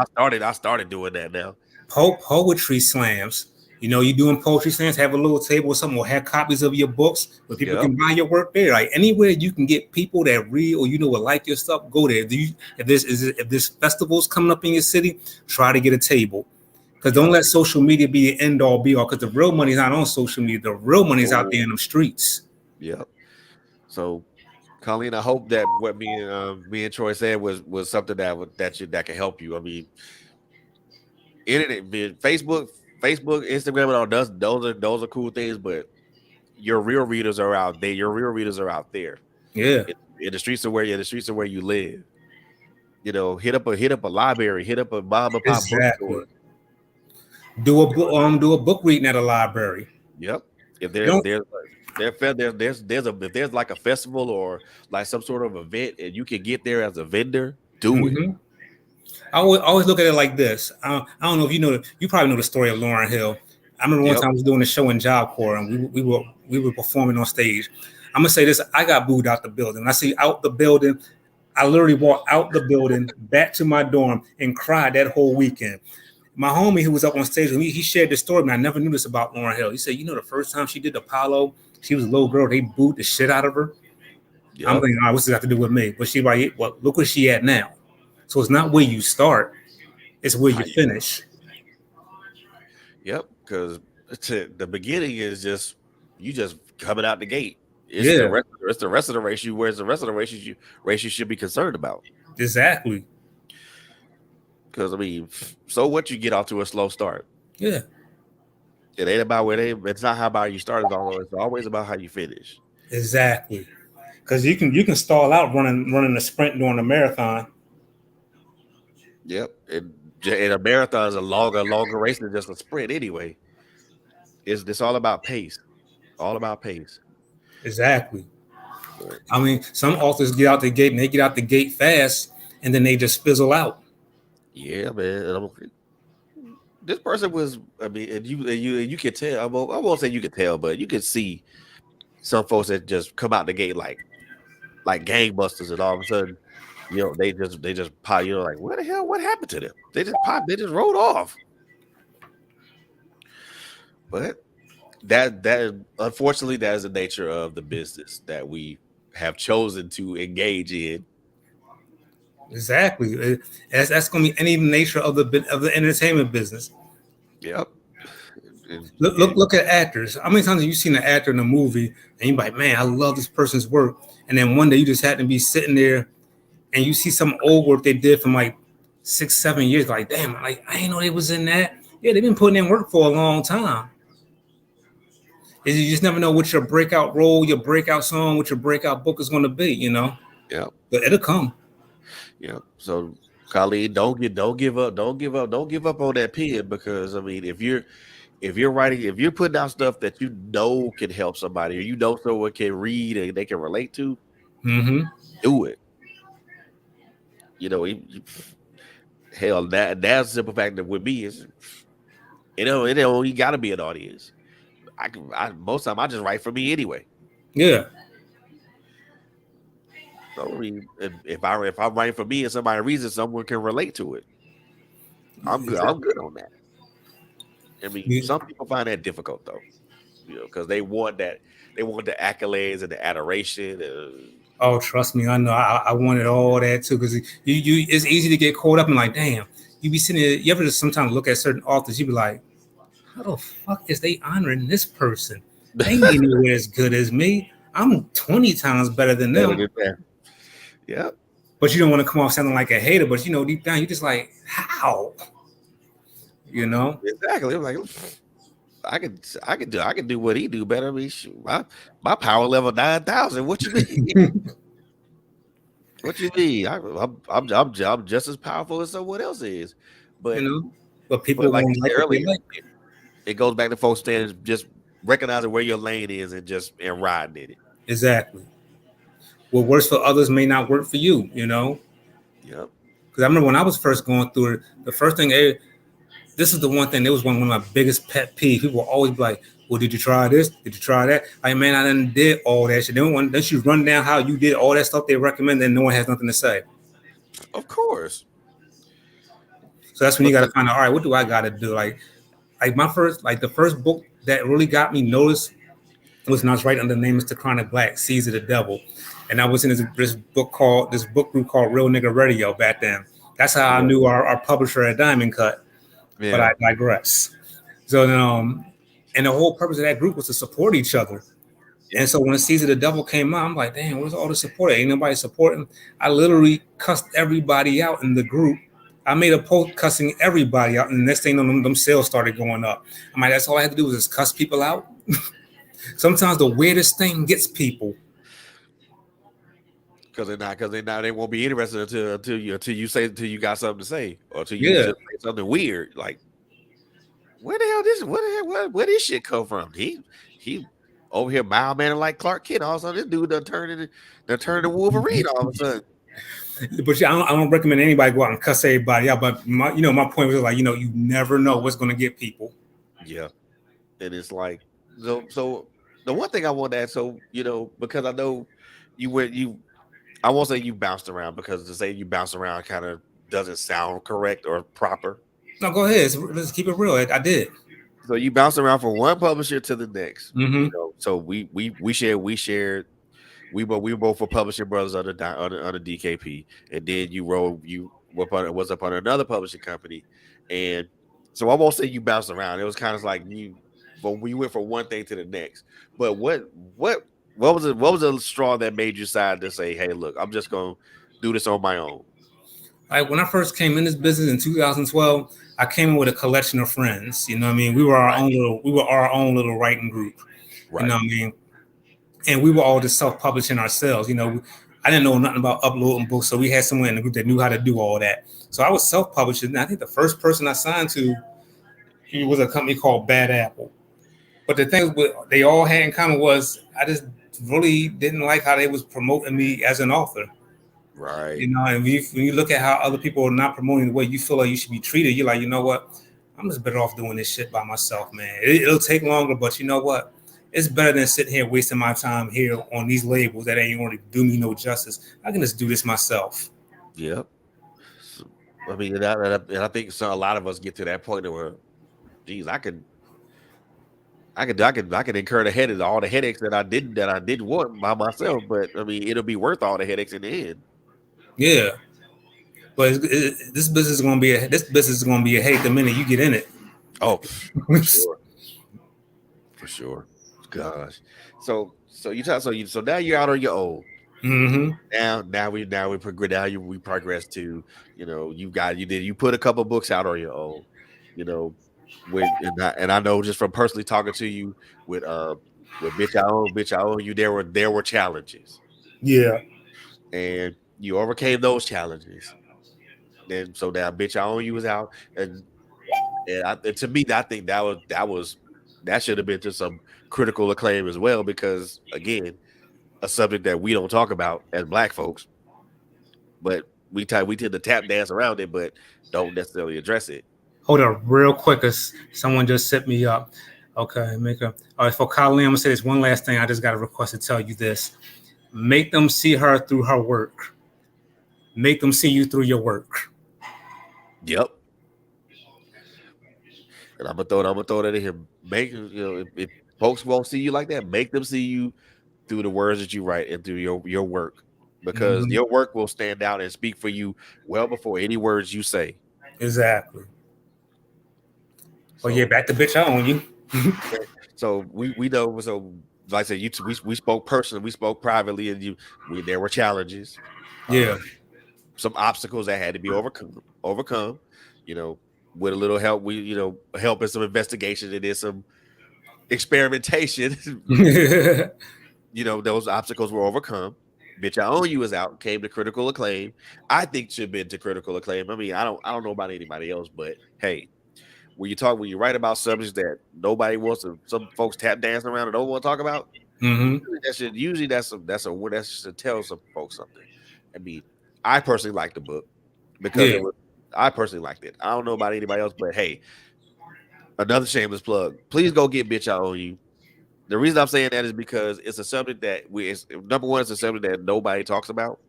I started doing that now. Poetry slams. You know, you doing poetry slams, have a little table or something, or have copies of your books where people Yep, can buy your work there. Like anywhere you can get people that read or will like your stuff, go there. If there's festivals coming up in your city, try to get a table. Because don't yep, let social media be the end all be all. Because the real money's not on social media. The real money's out there no, in the streets. yep. So, Colleen, I hope that what me and Troy said was something that can help you. I mean, internet, Instagram, and all those are cool things, but your real readers are out there. Your real readers are out there Yeah, in the streets of where you live. You know, hit up a library, hit up a mom and pop exactly. bookstore. You know, Do a book reading at a library. yep. If You know, if there's like a festival or like some sort of event and you can get there as a vendor, do it. mhm. I always look at it like this. I don't know if you know. You probably know the story of Lauren Hill. I remember one Yep. time I was doing a show in Job Corps, and we were performing on stage. I'm gonna say this: I got booed out the building. When I see out the building, I literally walked out the building back to my dorm and cried that whole weekend. My homie who was up on stage, he shared this story, and I never knew this about Lauren Hill. He said, you know, the first time she did Apollo, she was a little girl. They booed the shit out of her. I'm Yep. thinking, all right, what's this got to do with me? But she like, well, look where she at now. So it's not where you start; it's where How you you finish. Yep. Because the beginning is just you just coming out the gate. Yeah, It's the rest of the race you where's the rest of the race you should be concerned about. exactly. Because I mean, so what you get off to a slow start. Yeah, It ain't about it's not how about you start, it's always about how you finish. exactly. Because you can stall out running a sprint during a marathon. Yep. And a marathon is a longer race than just a sprint anyway. It's all about pace. All about pace. Exactly. But I mean, some authors get out the gate and they get out the gate fast, and then they just fizzle out. yeah, man. This person was, I mean, and you can tell. I won't say you can tell, but you can see some folks that just come out the gate like gangbusters, and all of a sudden, they just pop. Like what the hell? What happened to them? They just pop. They just rolled off. But that unfortunately that is the nature of the business that we have chosen to engage in. Exactly. That's going to be any nature of the entertainment business. Yep. And, Look at actors. How many times have you seen an actor in a movie and you're like, man, I love this person's work, and then one day you just happen to be sitting there and you see some old work they did from like 6, 7 years, like, damn, like I didn't know they was in that. Yeah, they've been putting in work for a long time. Is you just never know what your breakout role, your breakout song, what your breakout book is going to be, you know. Yeah, But it'll come. yeah. So, Colleen, don't give up, don't give up on that pen, because I mean, if you're writing, if you're putting out stuff that you know can help somebody, or you know someone can read and they can relate to, Mm-hmm. do it. You know, hell, that's the simple fact that with me is, it don't you got to be an audience. Most of the time I just write for me anyway. Yeah, So I mean, if I'm writing for me and somebody reads it, someone can relate to it. I'm good. I'm exactly. good on that. I mean, some people find that difficult though, because they want the accolades and the adoration. Oh, trust me, I know. I wanted all that too, because it's easy to get caught up in like, damn. You be sitting there. You ever just sometimes look at certain authors, you be like, how the fuck is they honoring this person? They ain't nowhere as good as me. I'm 20 times better than Better them. than that. Yeah, But you don't want to come off sounding like a hater. But you know, deep down, you just like, how? You know? exactly. I'm like, I can do what he do better. I mean, shoot, my power level 9,000. What you mean? What you mean? I'm just as powerful as someone else is, You but know? But but people like you won't said like what they earlier, like. it goes back to folks standing, just recognizing where your lane is and just riding in it. Exactly. What works for others may not work for you, you know? Yep. Because I remember when I was first going through it, the first thing, this is the one thing, that was one of my biggest pet peeves. People will always be like, well, did you try this? Did you try that? Like, man, I done did all that shit. Then you run down how you did all that stuff they recommend, and no one has nothing to say. Of course. So that's when you got to Because find out, all right, what do I got to do? Like the first book that really got me noticed was when I was writing under the name Mr. Chronic Black, Seeds of the Devil. And I was in this book group called Real Nigga Radio back then. That's how I yeah, knew our publisher at Diamond Cut. But I yeah, digress. So and the whole purpose of that group was to support each other. And yep. so when the Season of the Devil came out, I'm like, damn, where's all the support? Ain't nobody supporting. I literally cussed everybody out in the group. I made a post cussing everybody out, and the next thing you know, them sales started going up. I'm like, that's all I had to do was just cuss people out. Sometimes the weirdest thing gets people. Because they won't be interested until you got something to say, or until you Yeah, just say something weird. Like, where the hell where this shit come from? He over here mild man like Clark Kent. All of a sudden, this dude done turned to Wolverine all of a sudden. but yeah, I don't recommend anybody go out and cuss everybody out. But my point was like, you never know what's going to get people. Yeah. And it's like, so the one thing I want to ask, so because I know you I won't say you bounced around, because to say you bounced around kind of doesn't sound correct or proper. No, go ahead. Let's keep it real. I did. So you bounced around from one publisher to the next. Mm-hmm. So we were both were publishing brothers under DKP, and then you was up on another publishing company, and so I won't say you bounced around. It was kind of like we went from one thing to the next. But what was it? What was the straw that made you decide to say, "Hey, look, I'm just gonna do this on my own"? Like when I first came in this business in 2012, I came in with a collection of friends. You know what I mean? Right, We were our own little writing group. You know right. what I mean? And we were all just self-publishing ourselves. I didn't know nothing about uploading books, so we had someone in the group that knew how to do all that. So I was self-publishing. And I think the first person I signed to, he was a company called Bad Apple. But the thing they all had in common was I just really didn't like how they was promoting me as an author. Right. And when you look at how other people are not promoting the way you feel like you should be treated, you're like, you know what? I'm just better off doing this shit by myself, man. It'll take longer, but you know what? It's better than sitting here wasting my time here on these labels that ain't going to do me no justice. I can just do this myself. Yep. So, I mean, and I think so. A lot of us get to that point where, geez, I could incur the headache, all the headaches that I didn't want by myself. But I mean, it'll be worth all the headaches in the end. Yeah, but this business is going to be a hate the minute you get in it. Oh, for sure, for sure. Gosh. So now you're out on your own. Mm-hmm. Now we progress. We progress to you put a couple books out on your own. You know And I know just from personally talking to you with bitch I own you, there were challenges, Yeah. and you overcame those challenges. Then so now bitch I own you was out, and to me I think that should have been to some critical acclaim as well, because again, a subject that we don't talk about as black folks, but we tend to tap dance around it, but don't necessarily address it. Hold up, real quick, cause someone just set me up. Okay, make a. All right, for Colleen, I'm gonna say this one last thing. I just got a request to tell you this. Make them see her through her work. Make them see you through your work. Yep. And I'm gonna throw that in here. Make if folks won't see you like that, make them see you through the words that you write and through your work, because Mm-hmm. your work will stand out and speak for you well before any words you say. Exactly. Well, yeah, So back to bitch. I own you. we know. So like I said, we spoke personally, we spoke privately, and there were challenges, Yeah. some obstacles that had to be overcome. You know, with a little help, help and some investigation and then some experimentation. Those obstacles were overcome. Bitch, I own you is out, came to critical acclaim. I think should have been to critical acclaim. I mean, I don't know about anybody else, but hey, when you write about subjects that nobody wants to, some folks tap dancing around and don't want to talk about, Mm-hmm. usually that should tell some folks something. I mean, I personally like the book because Yeah. I personally liked it. I don't know about anybody else, but hey, another shameless plug. Please go get Bitch I Own You. The reason I'm saying that is because it's a subject number one, it's a subject that nobody talks about.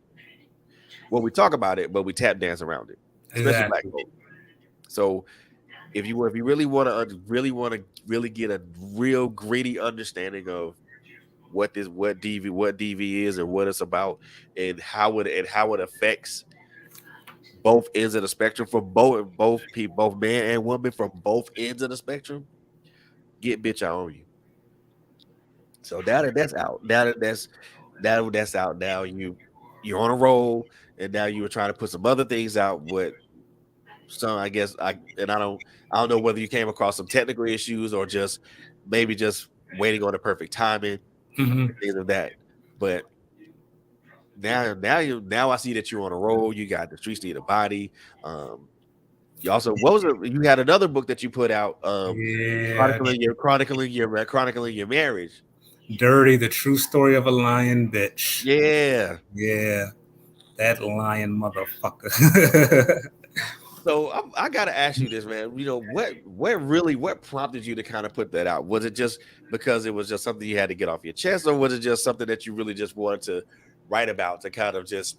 Well, we talk about it, but we tap dance around it, especially black Exactly. folks. So if you really get a real gritty understanding of what DV is and what it's about, and how it affects both ends of the spectrum, for both people, both man and woman, from both ends of the spectrum, get Bitch I Own You. So that's out. That's out now. You're on a roll, and now you were trying to put some other things out. What some I guess I don't know whether you came across some technical issues or just maybe just waiting on the perfect timing Mm-hmm. and things of that. But now I see that you're on a roll. You got The Streets Need a Body. Um, you also what was it? You had another book that you put out, Yeah. chronicling your marriage. Dirty, the true story of a lion bitch. Yeah. Yeah. That lion motherfucker. So I gotta ask you this, man. What prompted you to kind of put that out? Was it just because it was just something you had to get off your chest, or was it just something that you really just wanted to write about to kind of just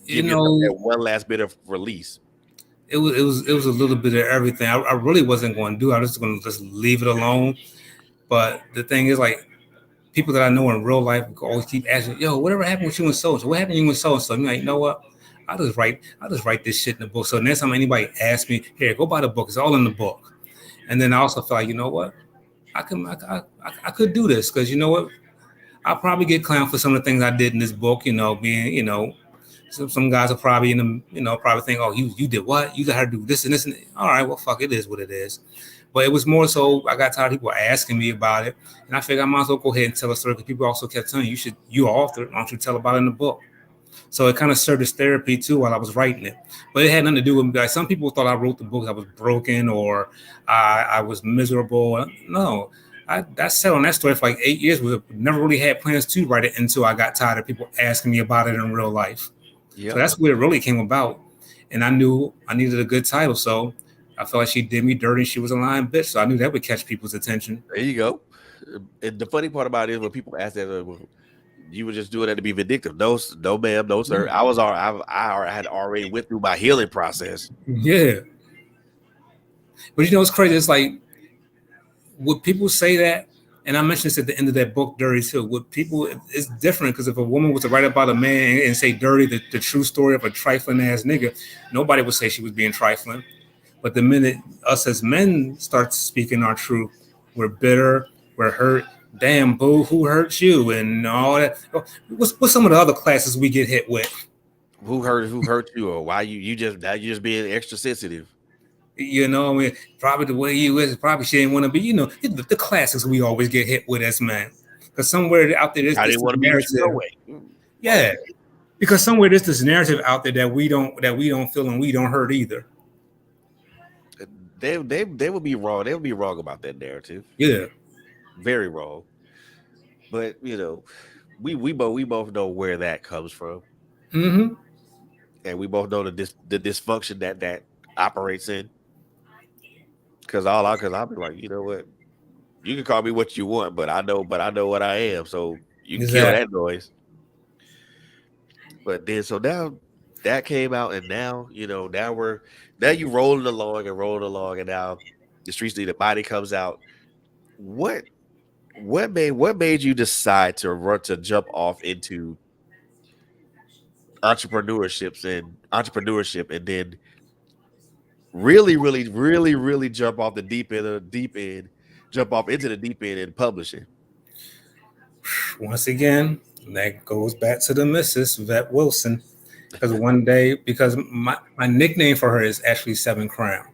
you give yourself that know, one last bit of release? it was a little bit of everything. I really wasn't going to do. I was just going to just leave it alone. But the thing is, like, people that I know in real life always keep asking, "Yo, whatever happened with you and so and so? What happened to you and so and so?" I'm like, you know what? I just write this shit in the book. So next time anybody asks me, "Here, go buy the book. It's all in the book." And then I also feel like, you know what? I could do this because you know what? I'll probably get clowned for some of the things I did in this book. Being some guys are probably in the probably think, "Oh, you did what? You let her do this and this and that." All right, well, fuck, it is what it is. But it was more so I got tired of people asking me about it, and I figured I might as well go ahead and tell a story because people also kept telling you author, why don't you tell about it in the book? So it kind of served as therapy too while I was writing it. But it had nothing to do with like some people thought I wrote the book I was broken or I was miserable. No, I sat on that story for like 8 years. We never really had plans to write it until I got tired of people asking me about it in real life. So Yep. that's where it really came about. And I knew I needed a good title. So I felt like she did me dirty. She was a lying bitch. So I knew that would catch people's attention. There you go. And the funny part about it is when people ask that, well, you were just doing that to be vindictive. No, no, ma'am, no, sir. I had already went through my healing process. Yeah. But it's crazy. It's like, would people say that? And I mentioned this at the end of that book, Dirty too. Would people? It's different because if a woman was to write about a man and say dirty, the true story of a trifling ass nigga, nobody would say she was being trifling. But the minute us as men start speaking our truth, we're bitter, we're hurt. Damn, boo, who hurt you? And all that. What's some of the other classes we get hit with? Who hurt you, or why you just being extra sensitive? I mean, probably the way you is, probably she didn't want to be, the classics we always get hit with as men. Because somewhere out there, there's I this didn't want to be with you no narrative. way. Yeah, because somewhere there's this narrative out there that we don't feel and we don't hurt either. They would be wrong. They would be wrong about that narrative. Yeah. Very wrong. But we both know where that comes from, Mm-hmm. and we both know the dysfunction that operates in. Because I'll be like, you know what, you can call me what you want, but I know what I am, so you can kill Exactly. that noise. But then so now that came out, and now now you rolling along, and now the streets need a body comes out. What what made you decide to run to jump off into entrepreneurship, and then really jump off the deep end, jump off into the deep end in publishing? Once again, that goes back to the Mrs. Vet Wilson. Because one day, because my nickname for her is actually Seven Crown.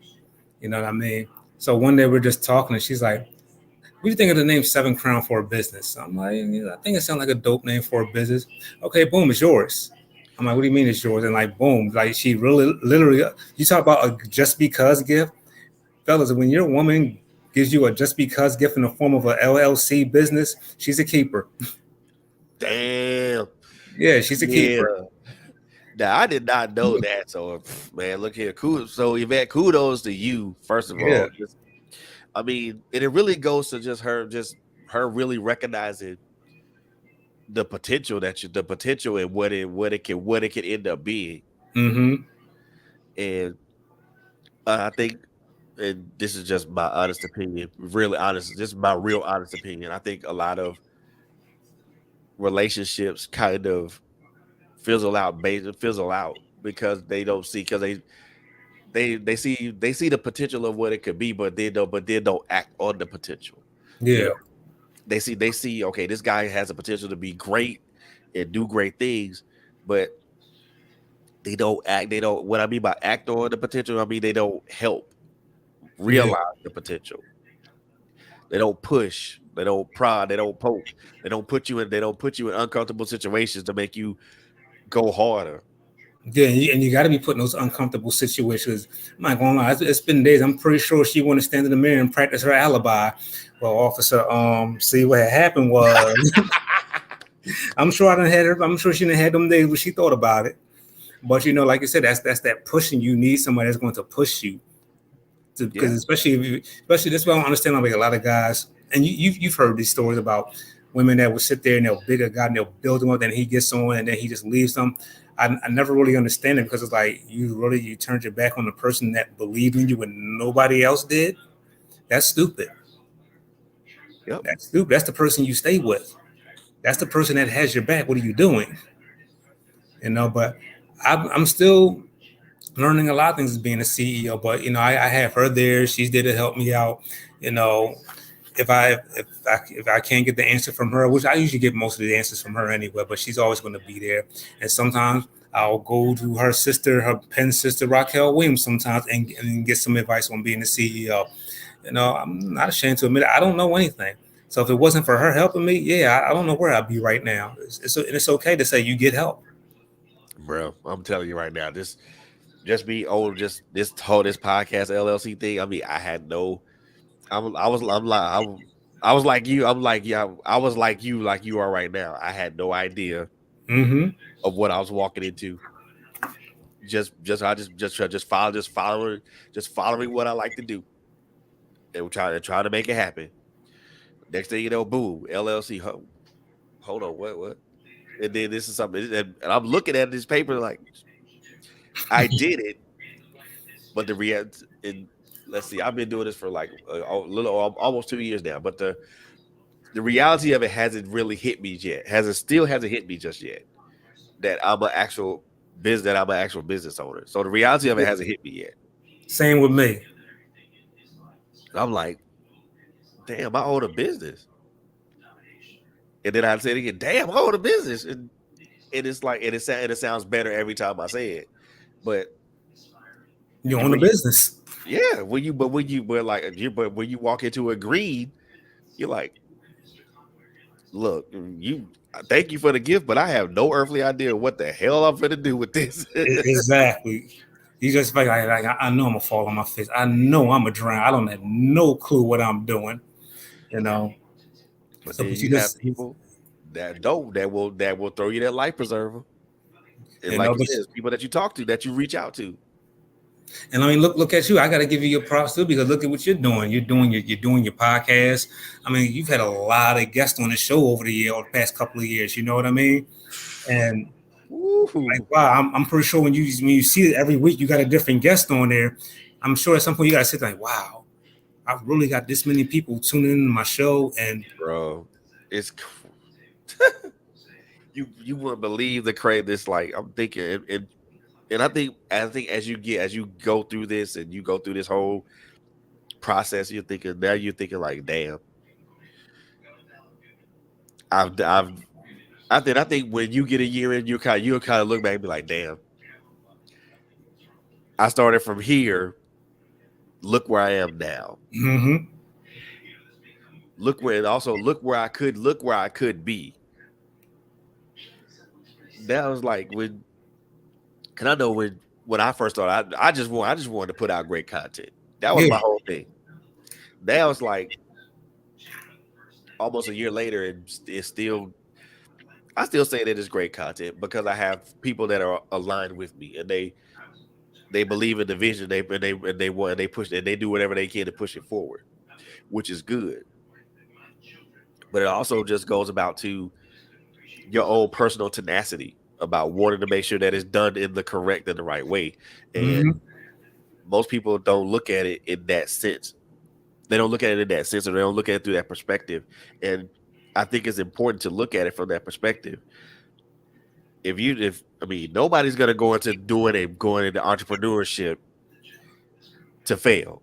You know what I mean? So one day we're just talking, and she's like, "What do you think of the name Seven Crown for a business?" I'm like, "Yeah, I think it sounds like a dope name for a business." Okay, boom, it's yours. I'm like, "What do you mean it's yours?" And like, boom, like she really, literally, you talk about a just because gift, fellas. When your woman gives you a just because gift in the form of a LLC business, she's a keeper. Damn. Yeah, she's a keeper. Yeah. Now I did not know that. So man, look here. Kudos. So Yvette, kudos to you, first of Yeah. all. I mean, and it really goes to just her really recognizing the potential and what it can end up being. Mm-hmm. And I think, and this is just my honest opinion, really honest, this is my real honest opinion. I think a lot of relationships kind of fizzle out because they don't see, because they see the potential of what it could be, but they don't act on the potential. You Yeah. know, they see okay, this guy has a potential to be great and do great things, but they don't act. They don't. What I mean by act on the potential, I mean they don't help Yeah. realize the potential. They don't push. They don't prod. They don't poke. They don't put you in uncomfortable situations to make you go harder. Yeah, and you got to be put in those uncomfortable situations. I'm not gonna lie, it's been days. I'm pretty sure she want to stand in the mirror and practice her alibi. Well, officer, see what had happened was, I'm sure I done had her. I'm sure she done had them days where she thought about it. But like you said, that's that pushing. You need somebody that's going to push you, because Yeah. especially that's why I don't understand. Like a lot of guys, and you've heard these stories about women that will sit there and they'll big a guy and they'll build him up, then he gets on and then he just leaves them. I never really understand it, because it's like you turned your back on the person that believed in you when nobody else did. That's stupid. Yep. That's stupid. That's the person you stay with. That's the person that has your back. What are you doing? But I'm still learning a lot of things as being a CEO. But I have her there. She's there to help me out. You know, if I can't get the answer from her, which I usually get most of the answers from her anyway, but she's always going to be there. And sometimes I'll go to her pen sister Raquel Williams sometimes and get some advice on being the CEO. I'm not ashamed to admit it. I don't know anything. So if it wasn't for her helping me, yeah, I don't know where I'd be right now. It's okay to say you get help. Bro, I'm telling you right now, just be old, just this podcast LLC thing. I mean, I had no. I was like you. I'm like, yeah. I was like you are right now. I had no idea Mm-hmm. of what I was walking into. Just following what I like to do, and trying to make it happen. Next thing you know, boom, LLC. Hold on, what? And then this is something, and I'm looking at this paper like I did it, but the reality. And let's see, I've been doing this for like a little, almost 2 years now, but the reality of it hasn't really hit me yet. Hasn't hit me just yet. That I'm an actual business owner. So the reality of it hasn't hit me yet. Same with me. I'm like, damn, I own a business. And then I say it again, damn, I own a business. And it's like, and it sounds better every time I say it. But You own a when you business. Yeah, but when you walk into a green, you're like, look, thank you for the gift, but I have no earthly idea what the hell I'm gonna do with this. Exactly. You just like I know I'm gonna fall on my face. I know I'm gonna drown. I don't have no clue what I'm doing. You know. But So, then but you you have just people that don't that will throw you that life preserver. And you like know, you but said, it's people that you talk to that you reach out to. and I mean, look at you. I got to give you your props too because look at what you're doing. You're doing your podcast. I mean, you've had a lot of guests on the show over the past couple of years. You know what I mean? And like, Woo. wow, I'm pretty sure when you see it every week, you got a different guest on there. I'm sure at some point you got to sit like, wow, I've really got this many people tuning in to my show, and Bro, it's you wouldn't believe the crave this like I'm thinking and I think as you go through this and you go through this whole process, you're thinking like, damn, I've I think when you get a year in, you'll kind of look back and be like, damn, I started from here. Look where I am now. mm-hmm, Look where I could be. That was like cause I know when I first started, I just wanted to put out great content. That was yeah, my whole thing. That was like almost a year later, and it's still I still say that it's great content because I have people that are aligned with me and they believe in the vision. They want and they push and they do whatever they can to push it forward, which is good. But it also just goes about to your own personal tenacity about wanting to make sure that it's done in the correct and the right way. And mm-hmm, most people don't look at it in that sense. They don't look at it in that sense, or they don't look at it through that perspective. And I think it's important to look at it from that perspective. If I mean nobody's gonna go into going into entrepreneurship to fail.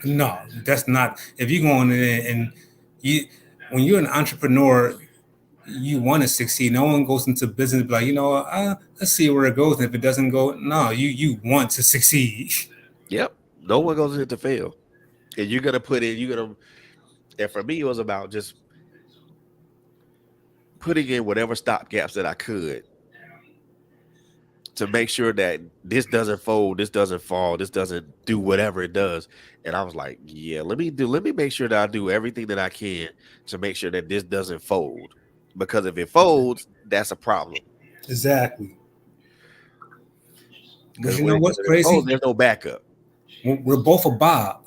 no, that's not. If you go on in and you, when you're an entrepreneur, you want to succeed. No one goes into business like, let's see where it goes. And if it doesn't go, no, you want to succeed. Yep. No one goes in to fail. And you're gonna and for me it was about just putting in whatever stop gaps that I could to make sure that this doesn't fold, this doesn't fall, this doesn't do whatever it does. And I was like, yeah, let me make sure that I do everything that I can to make sure that this doesn't fold. Because if it folds, that's a problem. Exactly. But Because you know when what's it folds, crazy? there's no backup. We're both a Bob.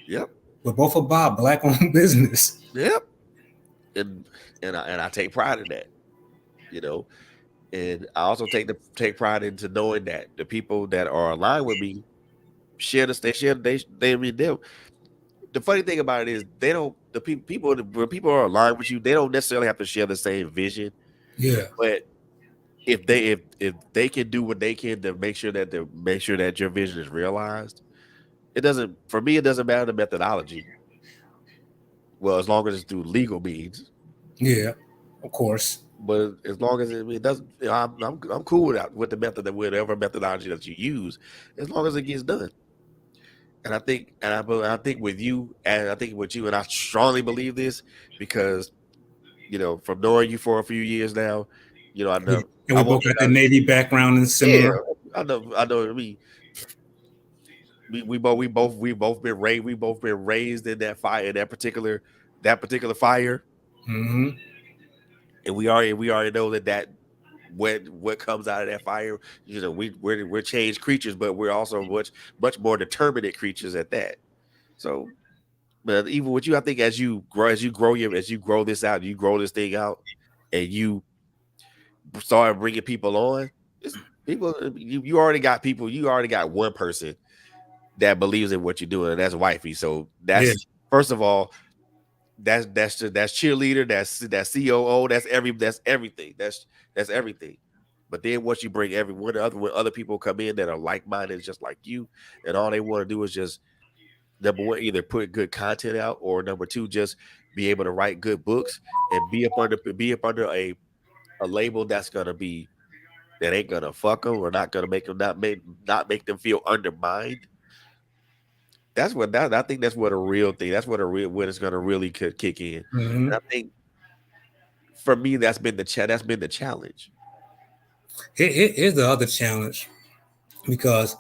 Yep. We're both a Bob, black owned business. Yep. And and I take pride in that, you know. And I also take pride into knowing that the people that are aligned with me they I mean they the funny thing about it is they don't the people when people are aligned with you, they don't necessarily have to share the same vision. Yeah, But if they can do what they can to make sure that your vision is realized, it doesn't for me it doesn't matter the methodology. Well, as long as it's through legal means. yeah, of course. But as long as it doesn't, I'm cool with the method that whatever methodology that you use, as long as it gets done. And I think with you, and I think with you, and I strongly believe this because from knowing you for a few years now, I Yeah. know And I we won't both say got the that. Navy background and Yeah, similar. I know. I mean, we both been raised. We both been raised in that fire, in that particular fire, Hmm. and we already know that what comes out of that fire. We're changed creatures, but we're also much more determinate creatures at that. So, but even with you, I think as you grow this out, you grow this thing out, and you start bringing people on. It's people. You already got people. You already got one person that believes in what you're doing, and that's wifey. So Yeah, that's first of all, that's cheerleader. That's COO. That's everything. That's everything. But then once you bring when other people come in that are like minded, just like you, and all they want to do is just number one, either put good content out, or number two, just be able to write good books and be up under a label that ain't gonna fuck them or not gonna make them not make them feel undermined. that's what that I think that's what a real thing. That's what a real when it's gonna really could kick in. Hmm. And I think for me that's been the challenge. Here's the other challenge because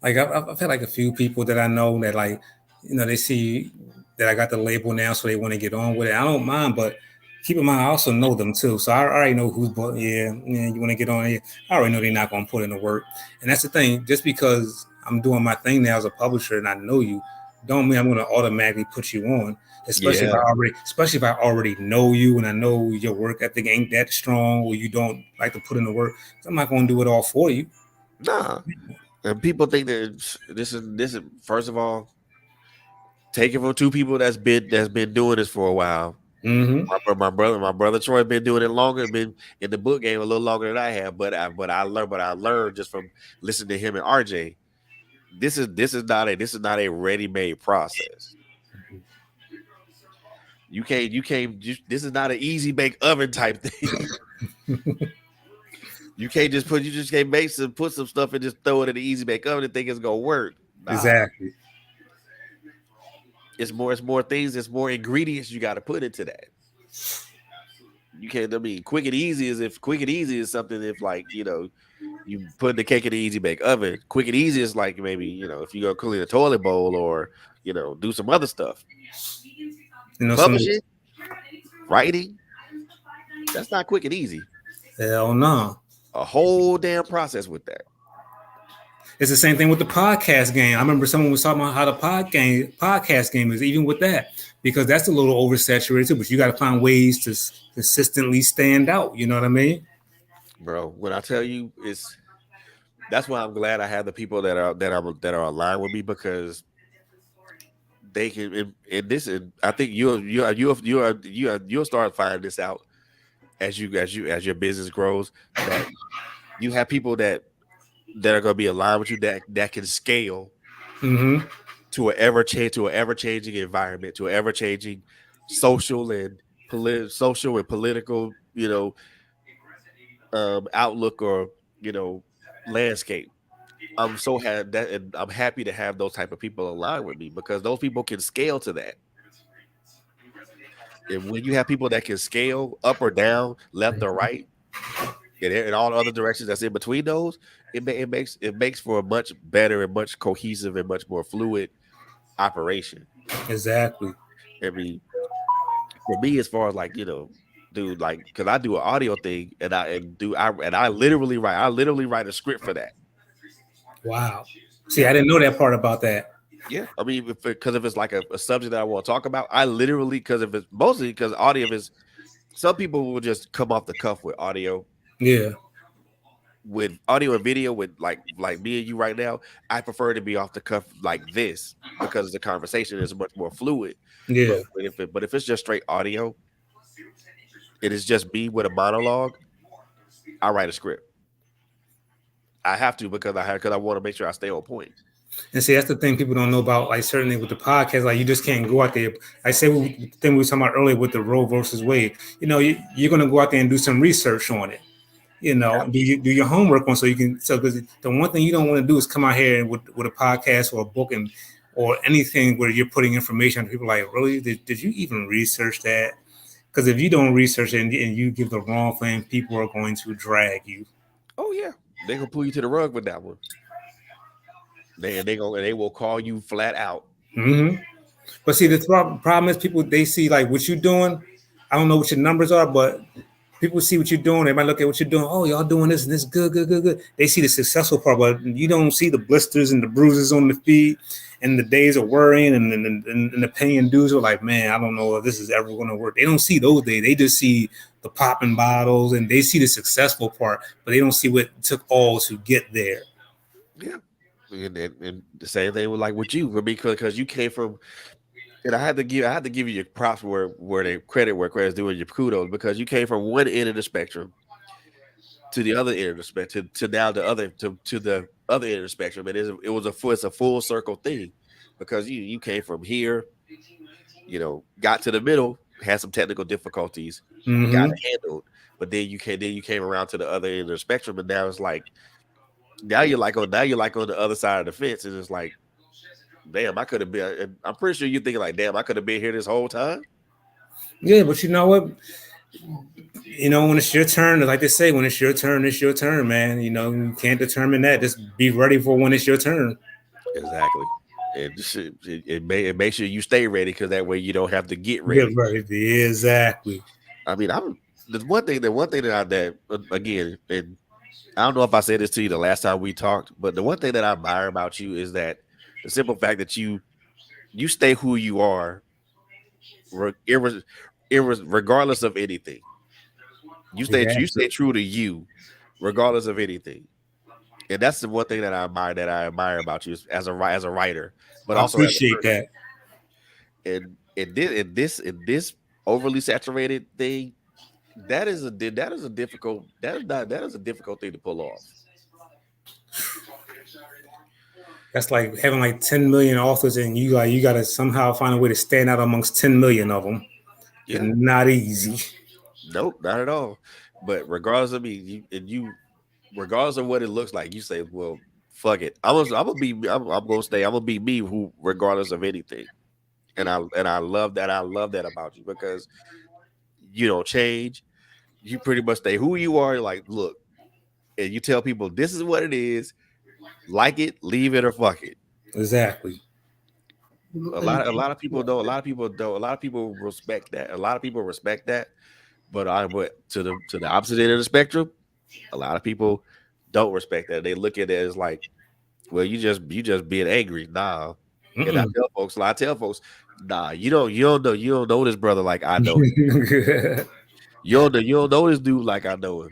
like I've had like a few people that I know that like they see that I got the label now, so they want to get on with it. I don't mind, but keep in mind I also know them too, so I already know who's yeah you want to get on here. I already know they're not going to put in the work, and that's the thing. Just because I'm doing my thing now as a publisher and I know you, don't mean I'm going to automatically put you on. Yeah. Especially if I already know you and I know your work ethic ain't that strong, or you don't like to put in the work. So I'm not going to do it all for you. Nah. And people think that this is first of all, take it from two people that's been doing this for a while. Mm-hmm. My brother Troy been doing it longer, been in the book game a little longer than I have, but I learned just from listening to him and RJ. This is not a ready-made process. This is not an easy bake oven type thing. You just can't put some stuff and just throw it in the easy bake oven and think it's gonna work. Nah. Exactly. It's more things, it's more ingredients you gotta put into that. You can't I mean quick and easy is something if like, you put the cake in the easy bake oven. Quick and easy is like maybe, if you go clean a toilet bowl or, do some other stuff. Some Publishing, writing, that's not quick and easy. hell no. A whole damn process with that. It's the same thing with the podcast game. I remember someone was talking about how the podcast game is, even with that, because that's a little oversaturated too. But you got to find ways to consistently stand out. You know what I mean? Bro, when I tell you that's why I'm glad I have the people that are aligned with me because they can in this and I think you'll start finding this out as your business grows that you have people that are going to be aligned with you that can scale Mm-hmm. to an ever changing environment, to an ever changing social and social and political, outlook or you know landscape. I'm so had that, and I'm happy to have those type of people aligned with me because those people can scale to that. And when you have people that can scale up or down, left or right, and in all the other directions that's in between those, it makes for a much better and much cohesive and much more fluid operation. Exactly. I mean, for me, as far as like dude, like because I do an audio thing and I literally write a script for that. Wow. See, Yeah, I didn't know that part about that. yeah. I mean, because if it's like a subject that I want to talk about, I literally because if it's mostly because audio is some people will just come off the cuff Yeah. with audio and video with like me and you right now. I prefer to be off the cuff like this because the conversation is much more fluid. Yeah. But if it's just straight audio, it is just me with a monologue. I write a script. I have to because I want to make sure I stay on point. And see, that's the thing people don't know about, like, certainly with the podcast, like, you just can't go out there. I say the thing we were talking about earlier with the Roe versus Wade. You're going to go out there and do some research on it. Do your homework on so you can. So, because the one thing you don't want to do is come out here with a podcast or a book or anything where you're putting information on people like, really, did you even research that? Because if you don't research it and you give the wrong thing, people are going to drag you. Oh yeah, they gonna pull you to the rug with that one. They will call you flat out. Mm-hmm. But see, the problem is people they see like what you're doing. I don't know what your numbers are, but people see what you're doing. They might look at what you're doing. Oh, y'all doing this and this good, good, good, good. They see the successful part, but you don't see the blisters and the bruises on the feet and the days of worrying and the paying dues are like, man, I don't know if this is ever going to work. They don't see those days. They just see the popping bottles and they see the successful part, but they don't see what it took all to get there. Yeah, and the same thing with like with you, because you came from. And I had to give you your props where they where credit's due and your kudos because you came from one end of the spectrum to the other end of the spectrum to now to the other end of the spectrum. It's a full circle thing because you came from here, got to the middle, had some technical difficulties, got Mm-hmm. it handled, but then you came around to the other end of the spectrum, and now it's like now you're like on the other side of the fence, and it's like damn, I could have been. I'm pretty sure you're thinking like, damn, I could have been here this whole time. Yeah, but you know what? When it's your turn, like they say, when it's your turn, man. You can't determine that. Just be ready for when it's your turn. Exactly. It makes sure you stay ready because that way you don't have to get Yeah, ready. right. Exactly. I mean, I'm the one thing that again, and I don't know if I said this to you the last time we talked, but the one thing that I admire about you is that the simple fact that you stay who you are, re- irre- regardless of anything. You stay Exactly. true to you, regardless of anything, and that's the one thing that I admire about you as a writer, but I also as a appreciate person. that. And in this overly saturated thing, that is a difficult thing to pull off. That's like having like 10 million authors, and you gotta somehow find a way to stand out amongst 10 million of them. It's Yeah, not easy. nope, not at all. But regardless of me, regardless of what it looks like, you say, well, fuck it. I'm gonna stay. I'm gonna be me, who regardless of anything. And I love that. I love that about you because you don't change. You pretty much stay who you are. Like, look, and you tell people this is what it is. Like it, leave it, or fuck it. Exactly. A lot of people don't. A lot of people don't. A lot of people respect that. A lot of people respect that. But to the opposite end of the spectrum, a lot of people don't respect that. They look at it as like, well, you just being angry. Nah. And Mm-mm. I tell folks, nah, you don't know this brother like I know him. You don't know this dude like I know him.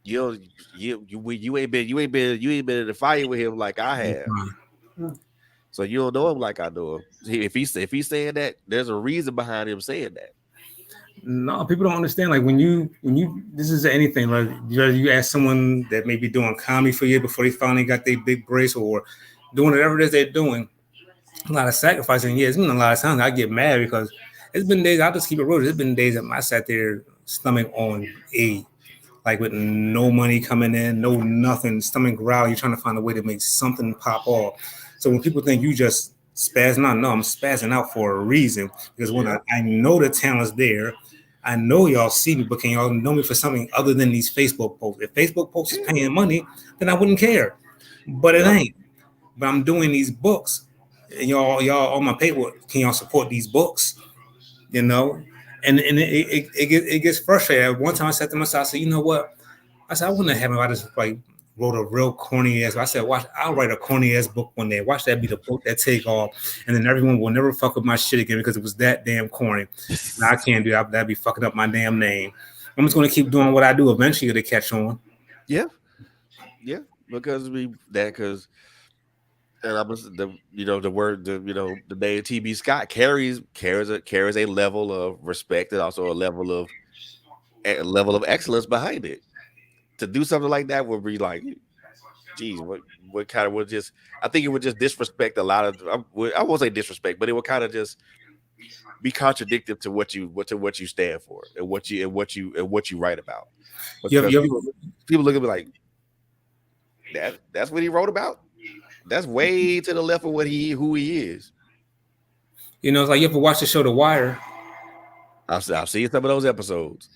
You don't you ain't been in the fire with him like I have. So you don't know him like I know him. If he's saying that, there's a reason behind him saying that. No, people don't understand. Like when you this is anything. Like you ask someone that may be doing comedy for you before they finally got their big brace or doing whatever it is they're doing. A lot of sacrificing. Yeah, it's been a lot of times I get mad because it's been days. I'll just keep it real. There's been days that I sat there stomach on A, like with no money coming in, no nothing, stomach growling. You're trying to find a way to make something pop off. So when people think you just spazzing out, no, I'm spazzing out for a reason because when Yeah. I know the talent's there. I know y'all see me, but can y'all know me for something other than these Facebook posts? If Facebook posts is Yeah. paying money, then I wouldn't care. But it Yep. ain't. But I'm doing these books, and y'all on my paper. Can y'all support these books? You know, and it gets frustrating. One time I said to myself, I said, you know what? I said I wouldn't have him if I just like wrote a real corny ass. I said, watch, I'll write a corny ass book one day. Watch that be the book that take off, and then everyone will never fuck with my shit again because it was that damn corny. Now I can't do that. That'd be fucking up my damn name. I'm just gonna keep doing what I do. Eventually, it'll catch on. Yeah. Yeah. Because and I was the word the name TB Scott carries a level of respect and also a level of excellence behind it. To do something like that would be like, geez, what kind of would just I think it would just disrespect a lot of I won't say disrespect, but it would kind of just be contradictory to what you stand for and what you write about. You have, Because you people look at me like that's what he wrote about. That's way to the left of who he is. it's like you ever watch the show The Wire? I've seen some of those episodes.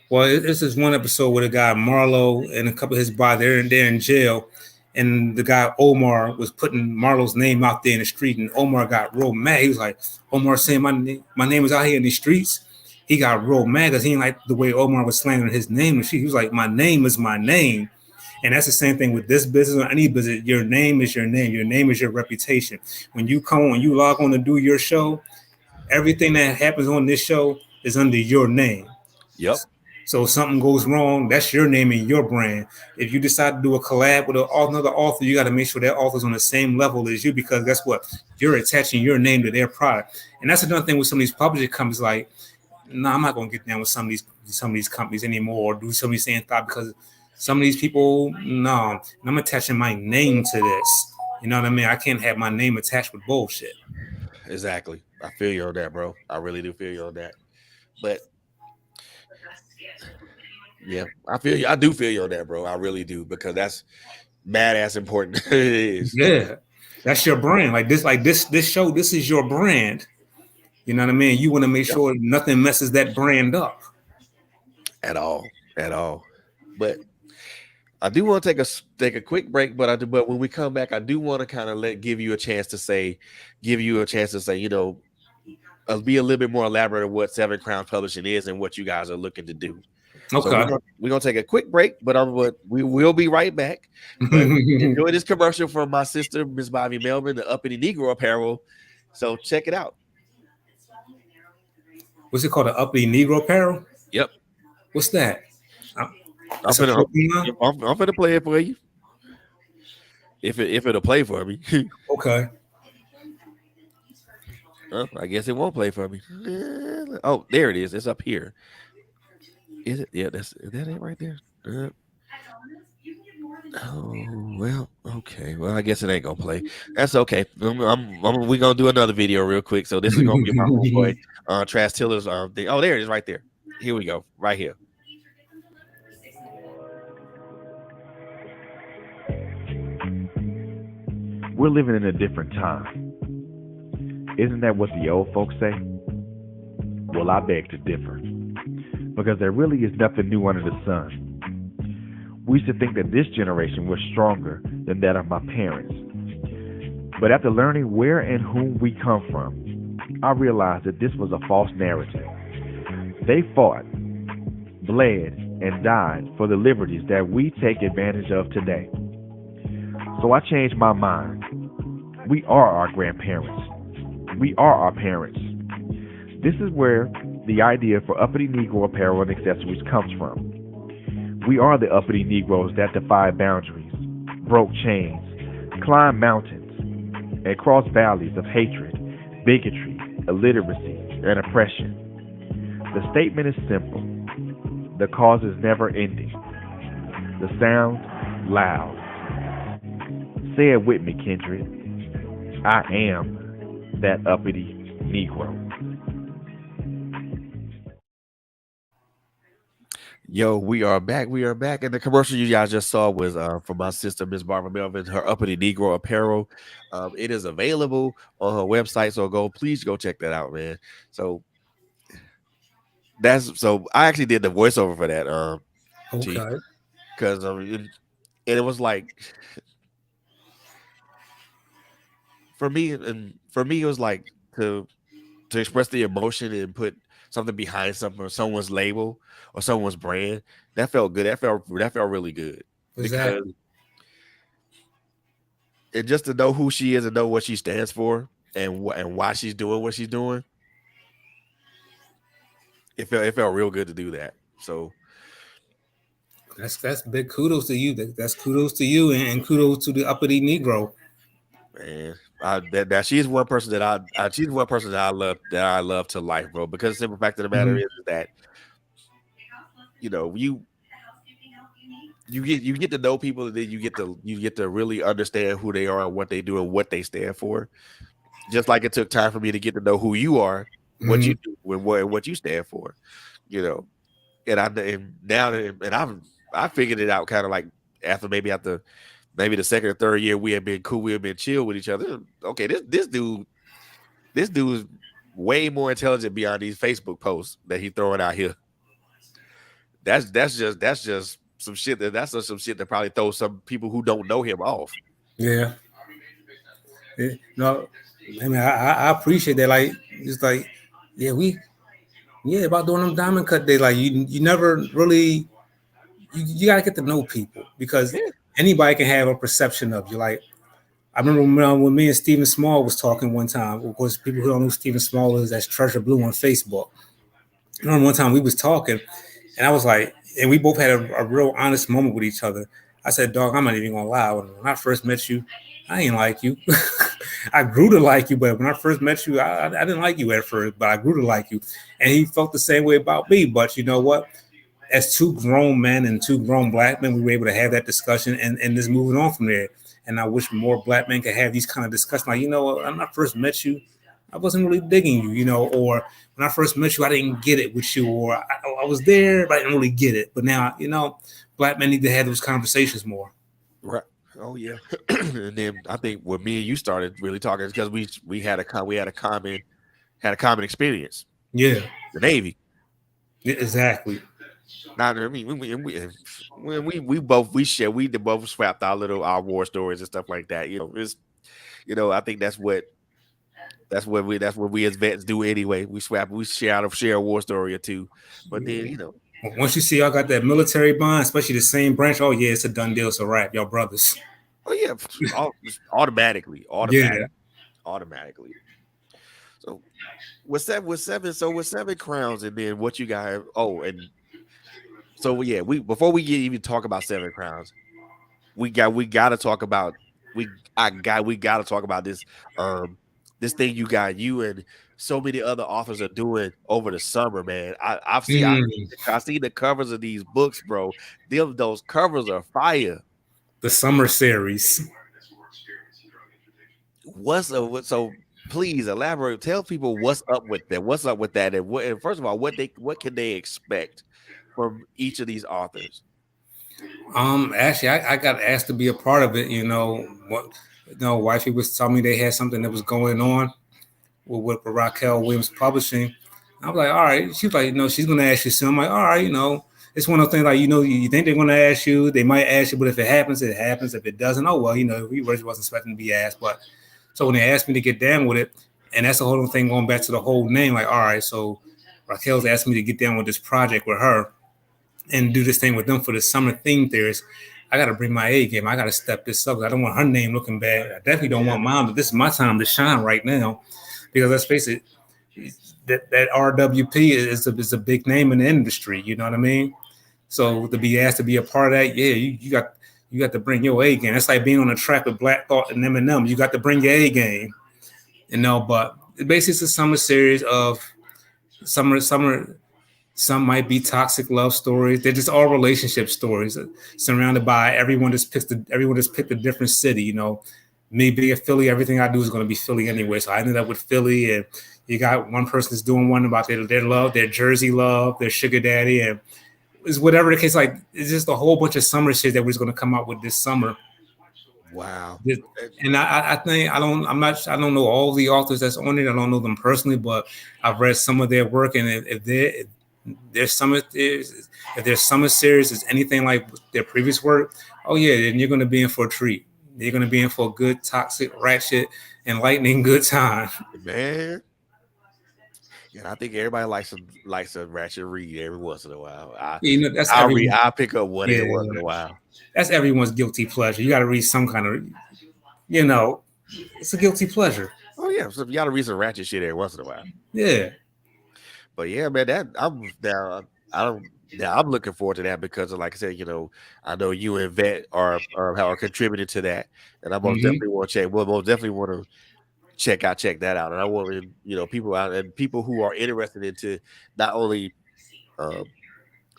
Well, this is one episode where the guy Marlo and a couple of his boys they're in jail, and the guy Omar was putting Marlo's name out there in the street, and Omar got real mad. He was like, Omar saying my name is out here in the streets. He got real mad because he didn't like the way Omar was slandering his name. And he was like, my name is my name. And that's the same thing with this business or any business. Your name is your name. Your name is your reputation. When you log on to do your show, everything that happens on this show is under your name. Yep. So if something goes wrong, that's your name and your brand. If you decide to do a collab with another author, you got to make sure that author's on the same level as you because guess what? You're attaching your name to their product. And that's another thing with some of these publishing companies like, no, I'm not going to get down with some of these companies anymore or do some of these saying thought because some of these people, no, I'm attaching my name to this. You know what I mean? I can't have my name attached with bullshit. Exactly. I feel you on that, bro. I really do feel you on that. But yeah, I feel you. I do feel you on that, bro. I really do because that's badass important. It is. Yeah. That's your brand. This show, this is your brand. You know what I mean? You want to make Yep. sure nothing messes that brand up. At all, at all. But I do want to take a quick break, but when we come back, I do want to kind of give you a chance to say, be a little bit more elaborate of what Seven Crowns Publishing is and what you guys are looking to do. So Okay. we're gonna take a quick break, but we will be right back. But enjoy this commercial from my sister, Miss Bobby Melvin, the Uppity Negro Apparel. So check it out. What's it called? The uppity Negro apparel? Yep, What's that? Uh, I'm That's a finna clothing line? I'm finna play it for you if it'll play for me. Okay. I guess it won't play for me. Oh, there it is. It's up here. Is it? Yeah, is that it right there? Oh well, okay. Well, I guess it ain't gonna play. That's okay. We gonna do another video real quick. So this is gonna be my homeboy, Trash Tiller's thing. Oh, there it is, right there. Here we go, right here. We're living in a different time. Isn't that what the old folks say? Well, I beg to differ. Because there really is nothing new under the sun. We used to think that this generation was stronger than that of my parents. But after learning where and whom we come from, I realized that this was a false narrative. They fought, bled, and died for the liberties that we take advantage of today. So I changed my mind. We are our grandparents. We are our parents. This is where the idea for uppity Negro apparel and accessories comes from. We are the uppity Negroes that defy boundaries, broke chains, climbed mountains, and crossed valleys of hatred, bigotry, illiteracy, and oppression. The statement is simple. The cause is never ending. The sound, loud. Say it with me, Kindred. I am that uppity Negro. Yo, we are back. We are back. And the commercial you guys just saw was from my sister, Miss Barbara Melvin, her Uppity Negro Apparel. It is available on her website. So please go check that out, man. So I actually did the voiceover for that, Chief, Okay. because and it was like for me it was like to express the emotion and put something behind something or someone's label or someone's brand. That felt good. That felt really good because Exactly. and just to know who she is and know what she stands for and why she's doing what she's doing. It felt real good to do that. So That's big kudos to you. That's kudos to you and kudos to the uppity Negro. man, that she's one person she's one person that I love to life, bro. Because the simple fact of the matter Mhm. is that you know you get to know people and then you get to really understand who they are and what they do and what they stand for. Just like it took time for me to get to know who you are, what you Mhm. do, and what you stand for. You know, and now and I figured it out kind of like after maybe the second or third year we had been cool, we had been chill with each other. Okay, this dude is way more intelligent beyond these Facebook posts that he's throwing out here. That's just some shit that's just some shit that probably throws some people who don't know him off. Yeah. No, I mean, I appreciate that. Like, it's like, yeah, yeah, about doing them diamond cut days. Like, you never really, you got to get to know people because Yeah, anybody can have a perception of you. Like, I remember when me and Stephen Small was talking one time. Of course, people who don't know who Stephen Small is, that's Treasure Blue on Facebook. I remember one time we was talking, and I was like, and we both had a real honest moment with each other. I said, "Dog, I'm not even gonna lie. When I first met you, I ain't like you. I grew to like you, but when I first met you, I didn't like you at first, but I grew to like you." And he felt the same way about me. But you know what? As two grown men and two grown black men, we were able to have that discussion and just moving on from there. And I wish more black men could have these kind of discussions. Like, when I first met you, I wasn't really digging you, or when I first met you, I didn't get it with you, or I was there, but I didn't really get it. But now, black men need to have those conversations more. right. Oh yeah. And then I think when me and you started really talking is because we had a common experience, Yeah, the Navy. exactly. Not I mean we both swapped our war stories and stuff like that. It's I think that's what we as vets do anyway. We share a war story or two. But then, Once you see y'all got that military bond, especially the same branch, oh yeah, it's a done deal. It's a wrap, y'all brothers. oh yeah, just automatically, Yeah. automatically. So with seven crowns, and then what you got? Oh, and so yeah, we before we even talk about seven crowns, we got to talk about we got to talk about this thing you and so many other authors are doing over the summer, man. Mm, I see the covers of these books, bro. Those covers are fire. the summer series. So please elaborate. Tell people what's up with that. What's up with that? And first of all, what can they expect from each of these authors? Actually, I got asked to be a part of it. Wifey was telling me they had something that was going on with Raquel Williams Publishing. I was like, all right. She was like, she's gonna ask you soon. I'm like, all right, it's one of those things like, you think they're gonna ask you, they might ask you, but if it happens, it happens. If it doesn't, oh well, we really wasn't expecting to be asked. But so when they asked me to get down with it, and that's the whole thing going back to the whole name, like, all right, so Raquel's asked me to get down with this project with her and do this thing with them for the summer theme theories. I got to bring my A game. I got to step this up. I don't want her name looking bad. I definitely don't want mine, but this is my time to shine right now. Because let's face it, that RWP is a big name in the industry. You know what I mean? So to be asked to be a part of that, yeah, you got to bring your A game. It's like being on a track with Black Thought and Eminem. You got to bring your A game. But basically it's a summer series of summer. Some might be toxic love stories. They're just all relationship stories surrounded by everyone just picked a different city. Me being a Philly, everything I do is going to be Philly anyway. So I ended up with Philly, and you got one person that's doing one about their love, their Jersey love, their sugar daddy, and it's whatever the case. Like it's just a whole bunch of summer shit that we're going to come out with this summer. Wow. And I think I don't know all the authors that's on it. I don't know them personally, but I've read some of their work, and if their summer series is anything like their previous work, oh yeah, then you're going to be in for a treat. You're going to be in for a good, toxic, ratchet, enlightening good time. Man. Yeah, I think everybody likes a ratchet read every once in a while. That's everyone. I'll pick up one Yeah, every once in a while. that's everyone's guilty pleasure. You got to read some kind of, you know, it's a guilty pleasure. Oh yeah, so you gotta read some ratchet shit every once in a while. Yeah. But yeah, man, that I'm now I don't now I'm looking forward to that because like I said, I know you and Vet are contributing to that. And I most Hmm. definitely want to check. Well, most definitely want to check that out. And I want people out and people who are interested into not only uh,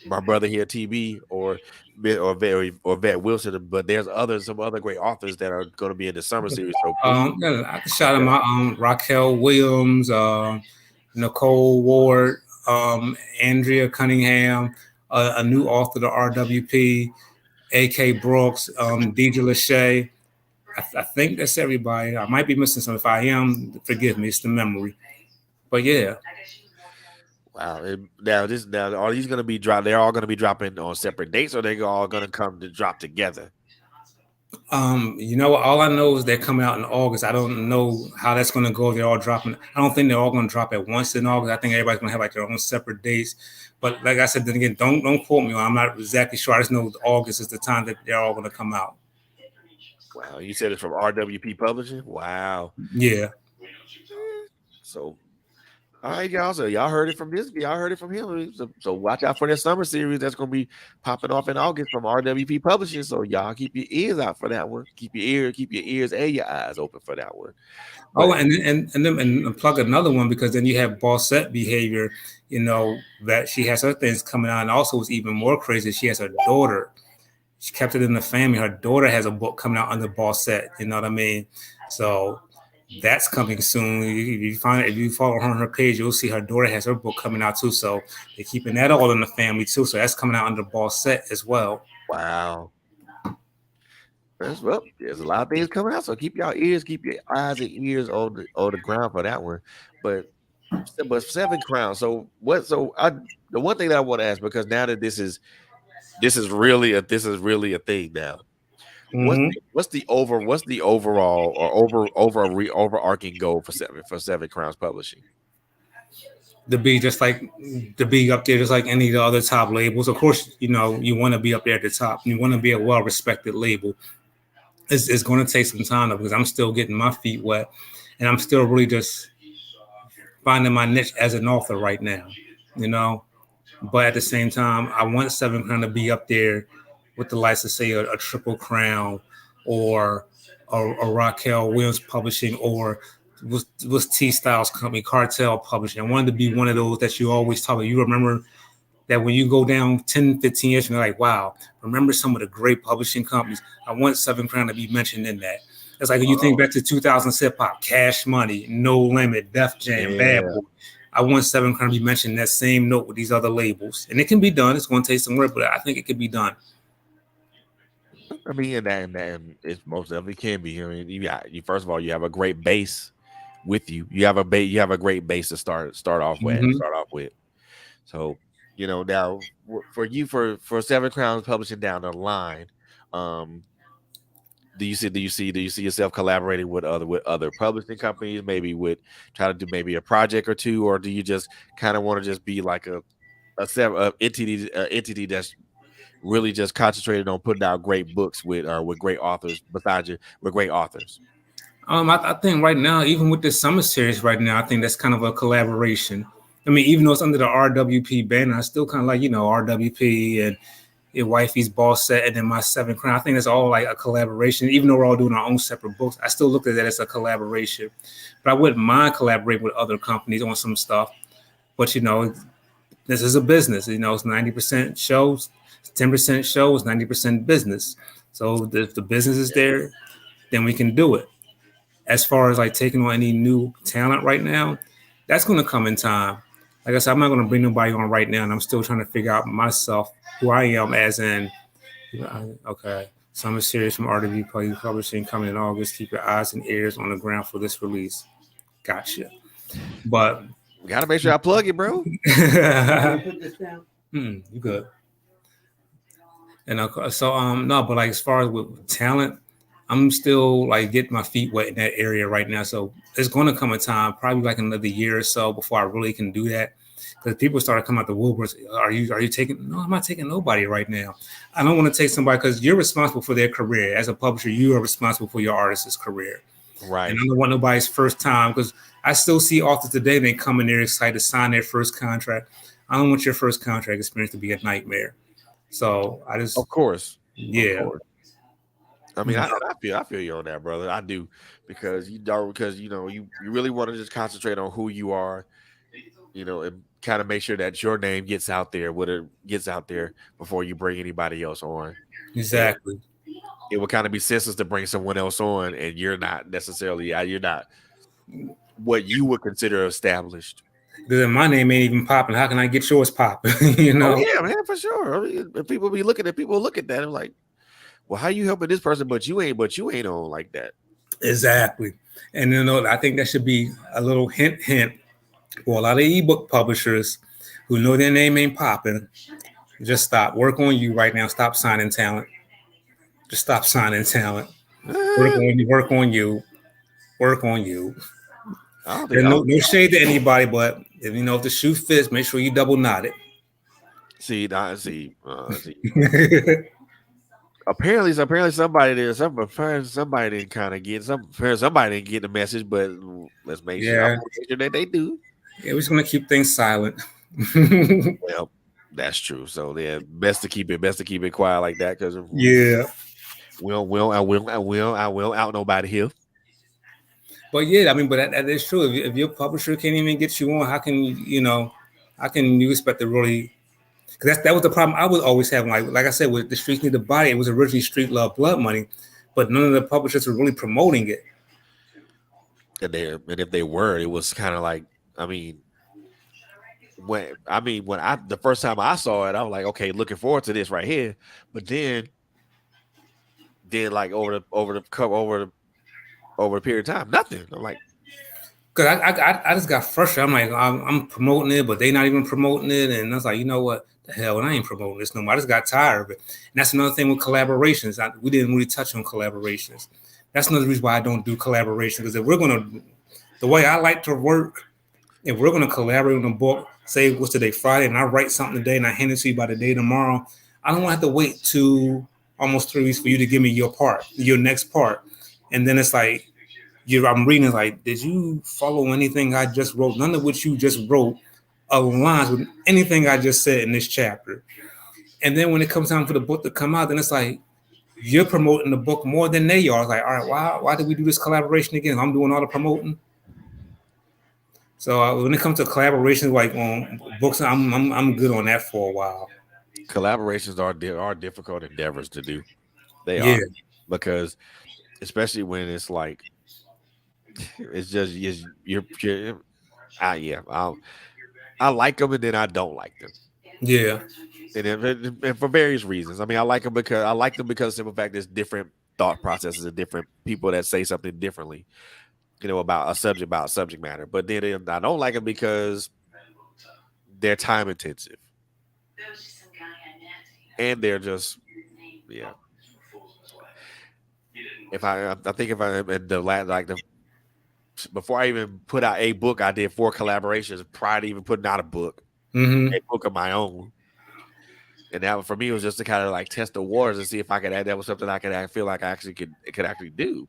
my brother here, TB, or Vet Wilson, but there's some other great authors that are going to be in the summer series. So please, Yeah, I can shout them out. Raquel Williams, Nicole Ward, Andrea Cunningham, a new author to RWP, A.K. Brooks, Deidre Lachey. I think that's everybody. I might be missing some. If I am, forgive me. It's the memory. But yeah. wow. And now are these going to be dropped? They're all going to be dropping on separate dates, or they're all going to come to drop together? All I know is they're coming out in August. I don't know how that's going to go. They're all dropping. I don't think they're all going to drop at once in August. I think everybody's going to have like their own separate dates. But like I said, then again, don't quote me. I'm not exactly sure. I just know August is the time that they're all going to come out. Wow, you said it's from RWP Publishing. Wow. Yeah. So all right, y'all. So y'all heard it from this. Y'all heard it from him. So watch out for that summer series that's going to be popping off in August from RWP Publishing. So y'all keep your ears out for that one. Keep your ears and your eyes open for that one. But, Oh, and plug another one because then you have bossette behavior. That she has her things coming out, and also what's even more crazy. She has her daughter. She kept it in the family. Her daughter has a book coming out under bossette. You know what I mean? So that's coming soon. If you follow her on her page, you'll see her daughter has her book coming out too. So they're keeping that all in the family too. So that's coming out under bossette as well. wow. Well, there's a lot of things coming out, so keep your ears, keep your eyes and ears on the ground for that one. But but 7 crowns. So what? So the one thing that I want to ask, because now that this is really a thing now. Hmm. What's the overall or overarching goal for seven crowns publishing? To be just like to be up there, just like any of the other top labels. Of course, you want to be up there at the top. You want to be a well-respected label. It's going to take some time though, because I'm still getting my feet wet, and I'm still really just finding my niche as an author right now. You know, but at the same time, I want Seven Crown to be up there with the likes of say a Triple Crown or a Raquel Williams Publishing or was T Styles Company Cartel Publishing. I wanted to be one of those that you always talk about. You remember that when you go down 10, 15 years, you're like, wow, remember some of the great publishing companies. I want Seven Crown to be mentioned in that. It's like when you think Oh, back to 2000 hip hop, Cash Money, No Limit, Def Jam, Bad yeah. Boy. I want Seven Crown to be mentioned in that same note with these other labels. And it can be done. It's going to take some work, but I think it can be done. I mean, and it most definitely can be. I mean, you first of all, you have a great base with you. You have a great base to start off with. Mm-hmm. Start off with. So now for you for 7 crowns publishing down the line, um, do you see yourself collaborating with other publishing companies, maybe with try to do maybe a project or two, or do you just kind of want to just be like a entity that's really just concentrated on putting out great books with great authors besides you with great authors? I think right now, even with this summer series right now, I think that's kind of a collaboration. I mean, even though it's under the RWP banner, I still kind of like, RWP and your wifey's boss set and then my Seven Crown. I think it's all like a collaboration. Even though we're all doing our own separate books, I still look at that as a collaboration. But I wouldn't mind collaborating with other companies on some stuff. But this is a business. It's 90% shows, 10% shows, 90% business. So if the business is there, then we can do it. As far as like taking on any new talent right now, that's going to come in time. Like I said, I'm not going to bring nobody on right now, and I'm still trying to figure out myself, who I am, as in, okay, summer series from RW Publishing coming in August. Keep your eyes and ears on the ground for this release. Gotcha. But Gotta make sure I plug it, bro. you good. And so no, but like as far as with talent, I'm still like getting my feet wet in that area right now. So it's going to come a time, probably like another year or so, before I really can do that. Because people started coming out the woodworks. Are you taking? No, I'm not taking nobody right now. I don't want to take somebody because you're responsible for their career as a publisher. You are responsible for your artist's career, and Right. I don't want nobody's first time because I still see authors today. They come in there excited to sign their first contract. I don't want your first contract experience to be a nightmare. So I just Of course. Of yeah. course. I mean, I feel you on that, brother. I do because you really want to just concentrate on who you are, and kind of make sure that your name gets out there, what it gets out there before you bring anybody else on. And Exactly. it would kind of be senseless to bring someone else on, and you're not what you would consider established. Because my name ain't even popping. How can I get yours popping? Oh yeah, man, for sure. I mean, if people look at that and like, well, how you helping this person, but you ain't on like that. Exactly. And I think that should be a little hint for a lot of ebook publishers who know their name ain't popping. Just stop. Work on you right now. Stop signing talent. Just stop signing talent. Work on you. Work on you. Work on you. I don't think There's I no don't no shade to anybody, but if the shoe fits, make sure you double knot it. see. See. Apparently somebody didn't kind of get somebody didn't get the message, but let's make sure. I Yeah. want to make sure that they do. Yeah, we're just gonna keep things silent. Well, that's true. So yeah, best to keep it quiet like that because Yeah. I will out nobody here. But yeah, I mean, but that is true. If your publisher can't even get you on, how can you expect to really? Because that was the problem I was always having. Like I said, with the Streets Need the Body, it was originally Street Love Blood Money, but none of the publishers were really promoting it. And if they were, it was kind of like when I the first time I saw it, I was like, okay, looking forward to this right here. But then then like over the period of time, nothing. I'm like, Cause I just got frustrated. I'm like, I'm promoting it, but they not even promoting it. And I was like, you know what? The hell, I ain't promoting this no more. I just got tired of it. And that's another thing with collaborations. We didn't really touch on collaborations. That's another reason why I don't do collaboration. Because if we're gonna, the way I like to work, if we're gonna collaborate on a book, say what's today, Friday, and I write something today and I hand it to you by the day tomorrow, I don't want to have to wait to almost 3 weeks for you to give me your part, your next part, and then it's like I'm reading it like, did you follow anything I just wrote? None of what you just wrote aligns with anything I just said in this chapter. And then when it comes time for the book to come out, then it's like you're promoting the book more than they are. It's like, all right, why did we do this collaboration again? I'm doing all the promoting. So when it comes to collaborations, like on books, I'm good on that for a while. collaborations are difficult endeavors to do. They Yeah, are, because especially when it's like it's just you're yeah, I like them and then I don't like them. yeah, And for various reasons. I mean, I like them because of the simple fact there's different thought processes and different people that say something differently, about a subject matter. But then I don't like them because they're time intensive and they're just yeah. If I think if I in the like the before I even put out a book, I did 4 collaborations prior to even putting out mm-hmm. a book of my own. And that for me was just to kind of like test the waters and see if I could add that was something I feel like I actually could actually do.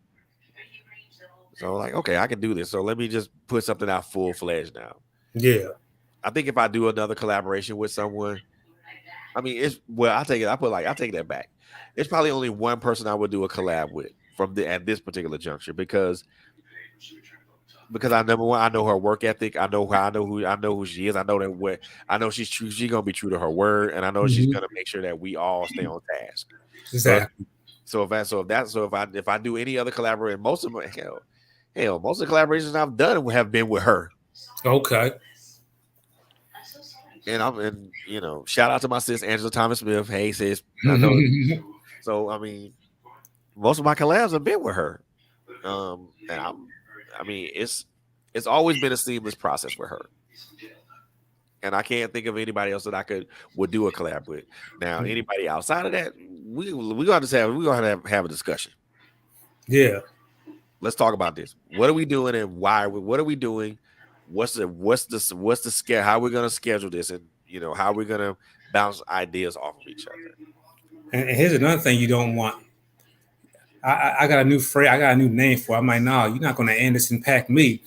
So like, okay, I can do this. So let me just put something out full fledged now. Yeah, I think if I do another collaboration with someone, I mean, I take that back. It's probably only one person I would do a collab with at this particular juncture because number one, I know her work ethic. I know who she is. I know I know she's true. She's gonna be true to her word, and I know she's mm-hmm. gonna make sure that we all stay on task. Exactly. If I do any other collaboration, most of my most of the collaborations I've done have been with her. Okay. And shout out to my sis Angela Thomas Smith. Hey sis, I know. So I mean, most of my collabs have been with her. And I mean, it's always been a seamless process with her. And I can't think of anybody else that would do a collab with. Now, anybody outside of that, we're gonna have a discussion. Yeah. Let's talk about this. What are we doing and why? What are we doing? What's the scale? How we're gonna schedule this, and how we're gonna bounce ideas off of each other. And here's another thing you don't want. I got a new phrase. I got a new name for it. I'm like, no, you're not going to Anderson pack me.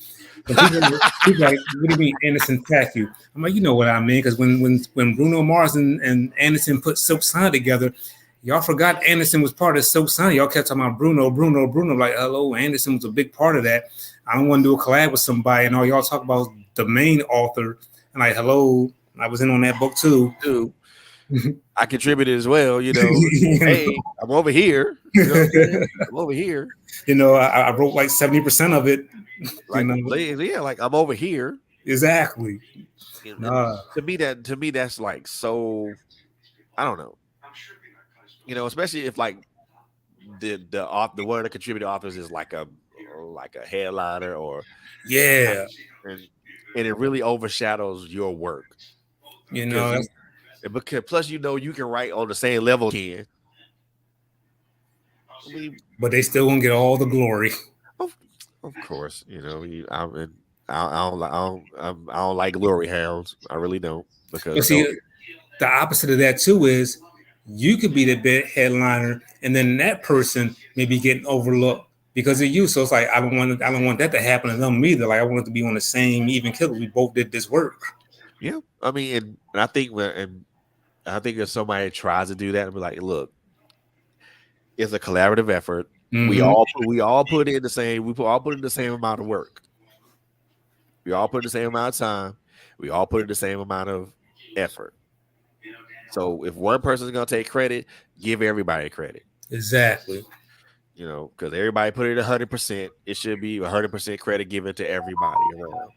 But people like, what do you mean Anderson pack you? I'm like, you know what I mean? Because when Bruno Mars and Anderson put Silk Sonic together, y'all forgot Anderson was part of Silk Sonic. Y'all kept talking about Bruno. Like, hello, Anderson was a big part of that. I don't want to do a collab with somebody, and all y'all talk about the main author. And like, hello, I was in on that book too. I contributed as well, Hey, I'm over here. I'm over here. I wrote like 70% of it. Like, like I'm over here. Exactly. And to me, that's like so. I don't know. Especially if like the one of the contributing authors is like a headliner or and it really overshadows your work. Because plus you can write on the same level again. But they still won't get all the glory. Of course, I don't like glory hounds. I really don't. Because the opposite of that too is you could be the big headliner, and then that person may be getting overlooked because of you. So it's like I don't want that to happen to them either. Like I want it to be on the same even keel. We both did this work. Yeah, I mean, and I think if somebody tries to do that and be like, look, it's a collaborative effort. Mm-hmm. We all put in the same amount of work. We all put in the same amount of time. We all put in the same amount of effort. So if one person is going to take credit, give everybody credit. Exactly. Because everybody put it 100%. It should be 100% credit given to everybody around.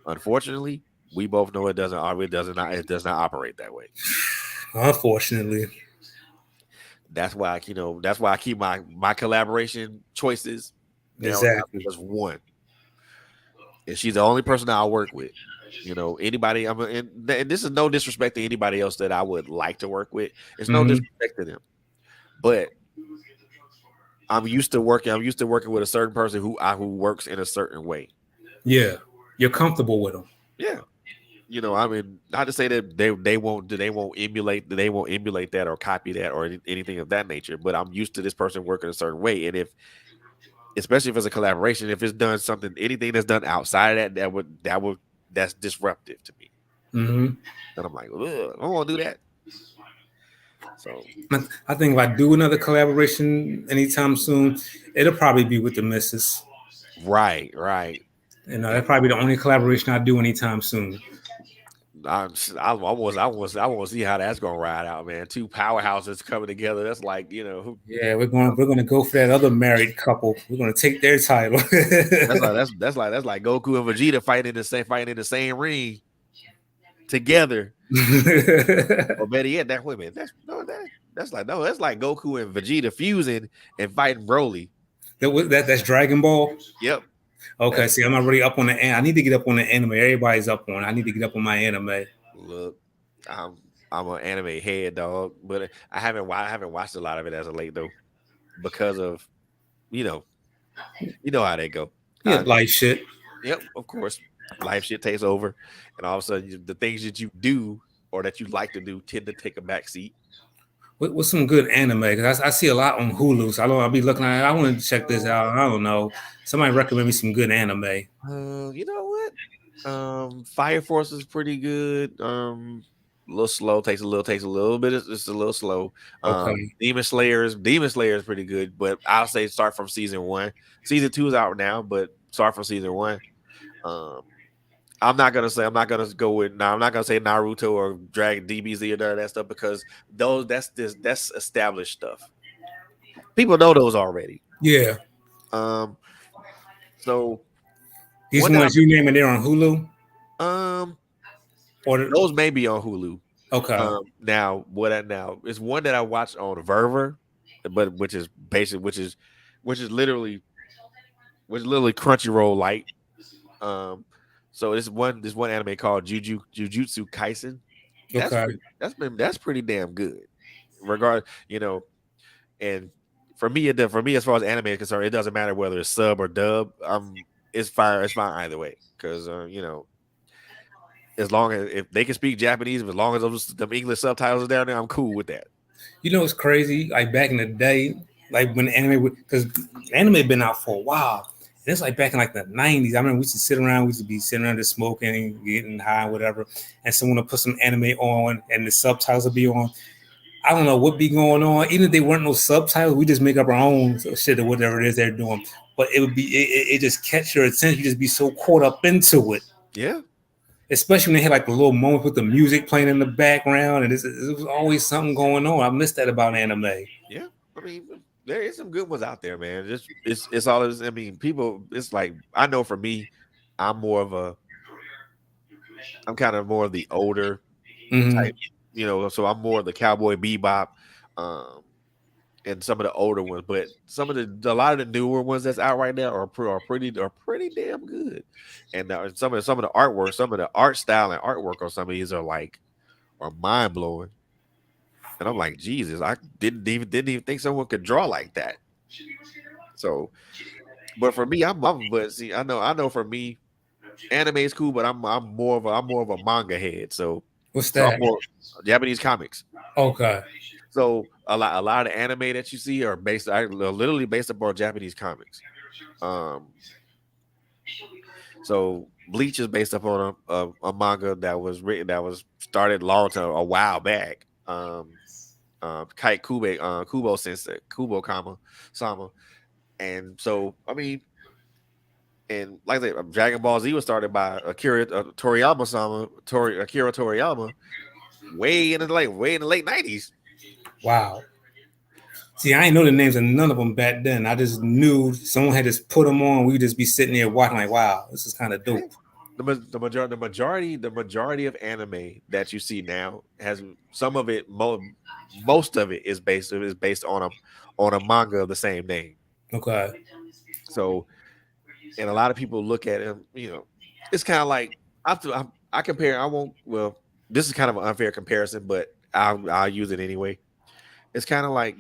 Unfortunately, we both know it does not operate that way. Unfortunately. That's why that's why I keep my collaboration choices narrowed down to Exactly. just one, and she's the only person I'll work with. Anybody. And this is no disrespect to anybody else that I would like to work with. It's no Hmm. disrespect to them, but I'm used to working with a certain person who works in a certain way. Yeah, you're comfortable with them. Yeah. Not to say that they won't emulate that or copy that or anything of that nature, but I'm used to this person working a certain way. And if especially if it's a collaboration, if it's done something anything that's done outside of that, that's disruptive to me. Hmm. And I'm like, ugh, I don't want to do that. So I think if I do another collaboration anytime soon, it'll probably be with the missus. right, right. That's probably the only collaboration I do anytime soon. I want to see how that's gonna ride out, man. Two powerhouses coming together. That's like, Yeah, we're gonna go for that other married couple. We're gonna take their title. that's like Goku and Vegeta fighting in the same ring together. Or better yet, that wait a minute, that's like Goku and Vegeta fusing and fighting Broly. That's Dragon Ball. Yep. Okay, That's see, I'm not really up on I need to get up on the anime. Everybody's up on it. I need to get up on my anime. look, I'm I'm an anime head dog, but I haven't watched a lot of it as of late though, because of you know how they go. Yeah, Uh, life shit. yep, of course, life shit takes over, and all of a sudden the things that you do or that you like to do tend to take a back seat. What's some good anime? Because I see a lot on Hulu. So I'll be looking at it. I want to check this out. I don't know. Somebody recommend me some good anime. You know what? Fire Force is pretty good. A little slow, takes a little bit. It's a little slow. Okay. Demon Slayer is pretty good, but I'll say start from season one. Season two is out now, but start from season one. Um, I'm not gonna go with now. I'm not gonna say Naruto or Dragon DBZ or none of that stuff because that's established stuff. People know those already. Yeah. Um, so These one that ones you naming there on Hulu? um Or those may be on Hulu. okay. Now it's one that I watched on Verver, but which is literally Crunchyroll light. Um, so this one anime called Jujutsu Kaisen. Okay. That's pretty damn good. Regard and for me as far as anime is concerned, it doesn't matter whether it's sub or dub. It's fine either way because as long as if they can speak Japanese, as long as them English subtitles are down there, I'm cool with that. You know what's crazy? Like back in the day, like when anime, because anime had been out for a while. And it's like back in like the 90s. I remember we used to sit around, we used to be sitting around just smoking, getting high, whatever. And someone would put some anime on and the subtitles would be on. I don't know what be going on. Even if they weren't no subtitles, we just make up our own shit or whatever it is they're doing. But it would be it just catch your attention. You just be so caught up into it. Yeah, Especially when they had like the little moments with the music playing in the background, and it was always something going on. I miss that about anime. yeah. I mean, there is some good ones out there, man. It's all. I mean, people. It's like I know for me, I'm more of a. I'm kind of more of the older Hmm. type, So I'm more of the Cowboy Bebop, um, and some of the older ones. But a lot of the newer ones that's out right now are pretty damn good. And some of the artwork, some of the art style and artwork on some of these are mind blowing. And I'm like, Jesus, I didn't even think someone could draw like that. So, but for me, but see, I know for me, anime is cool, but I'm more of a manga head. So, What's so I'm that? more Japanese comics. Okay, So a lot of anime that you see are literally based upon Japanese comics. Um, so Bleach is based upon a manga that was started long time a while back. Kite Kubo Sensei Kubo Kama Sama, and so I mean, and like I said, Dragon Ball Z was started by Akira Toriyama way in the late 90s. wow. See, I ain't know the names of none of them back then. I just knew someone had just put them on. We'd just be sitting there watching, like, wow, this is kind of dope. the majority of anime that you see now has some of it. Most of it is based on a manga of the same name. Okay. So, and a lot of people look at him. It's kind of like I compare. I won't. Well, this is kind of an unfair comparison, but I'll use it anyway. It's kind of like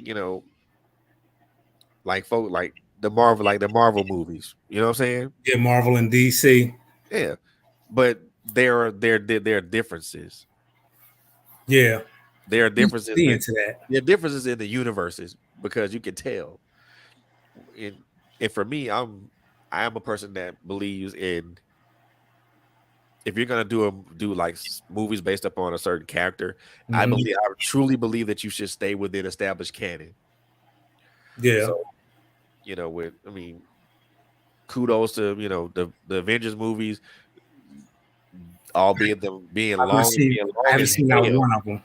like the Marvel movies. You know what I'm saying? Yeah, Marvel and DC. Yeah, but there are differences. Yeah, There are used to differences be in into that. there are differences in the universes because you can tell. And for me, I am a person that believes in, if you're gonna do like movies based upon a certain character, Hmm. I truly believe that you should stay within established canon. Yeah, So, with I mean, kudos to the Avengers movies, albeit them I haven't seen. being I long haven't as seen out hell. one of them.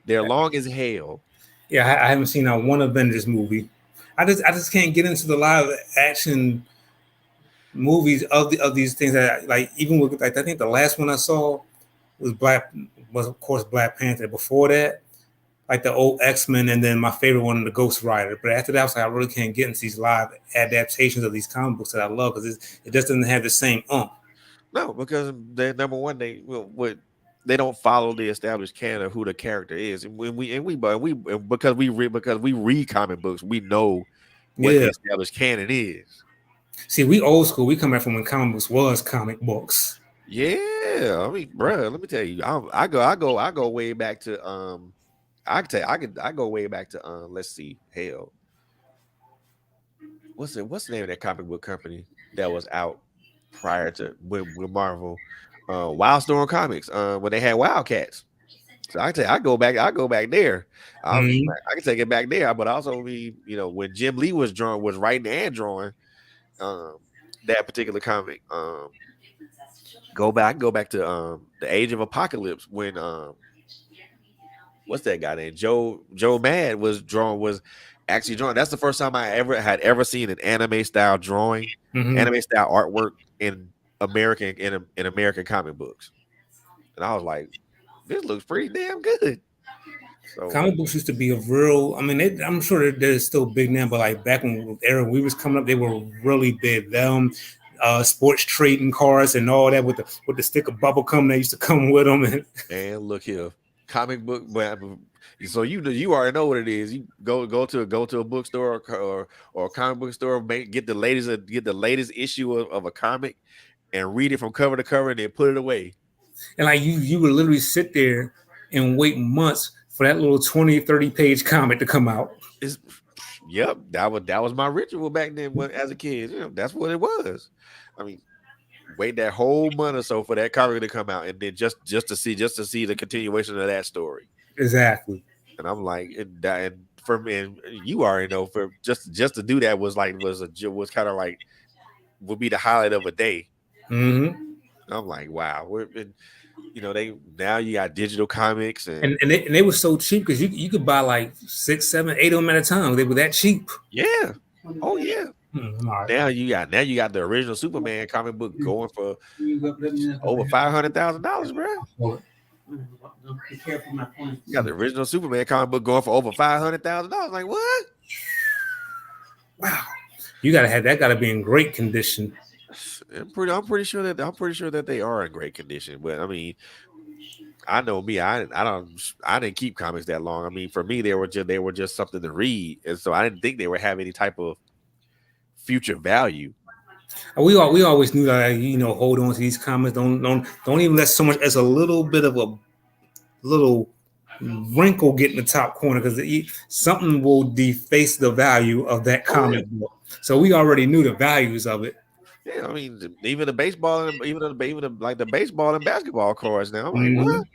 They're long as hell. Yeah, I haven't seen out one Avengers movie. I just can't get into the live action movies of these things that like even with like I think the last one I saw was of course Black Panther. Before that, like the old X-Men, and then my favorite one, the Ghost Rider. But after that, I was like, I really can't get into these live adaptations of these comic books that I love because it just doesn't have the same No, because they number one, they don't follow the established canon of who the character is, and because we read comic books, we know what the Yeah. established canon is. See, we old school. We come back from when comic books was comic books. Yeah, I mean, bruh, let me tell you, I go way back to I can tell you, I go way back to let's see, hell, what's the name of that comic book company that was out prior to with Marvel, Wildstorm Comics, when they had Wildcats. So I can tell you, I go back there. Mhm. I can take it back there, but also when Jim Lee was writing and drawing um that particular comic, go back to the Age of Apocalypse when what's that guy named Joe Mad was actually drawing. That's the first time I ever seen an Mhm. anime style artwork in American comic books, and I was like, this looks pretty damn good. So Comic books used to be a real. I mean, I'm sure they're still big now, but like back when Aaron we was coming up, they were really big. Them, sports trading cards and all that with the stick of bubble gum that used to come with them. And man, look here, comic book. So you already know what it is. You go to a bookstore or a comic book store, get the latest issue of a comic and read it from cover to cover and then put it away. and like you would literally sit there and wait months for that little 20-30 page comic to come out. It's, yep, that was my ritual back then as a kid. That's what it was. I mean, wait that whole month or so for that comic to come out, and then just to see the continuation of that story. Exactly. And I'm like, and for me, and you already know, for just to do that was kind of like would be the highlight of a day. Hmm. And I'm like, wow, they now you got digital comics and And they were so cheap because you could buy like 6, 7, 8 of them at a time. They were that cheap. yeah, oh yeah. All right. Now you got the original Superman comic book going for over $500,000, bro. Well, You got the original Superman comic book going for over $500,000. Like what? wow. You gotta have that. Gotta be in great condition. I'm pretty sure that they are in great condition. But I mean, I know me. I didn't keep comics that long. I mean, for me, they were just something to read, and so I didn't think they would have any type of future value. We always knew that hold on to these comments. Don't even let so much as a little bit of a little wrinkle get in the top corner because something will deface the value of that Oh yeah, comic book. So we already knew the values of it. yeah. I mean, even the baseball and like the baseball and basketball cards. Now I'm like, Mhm. what?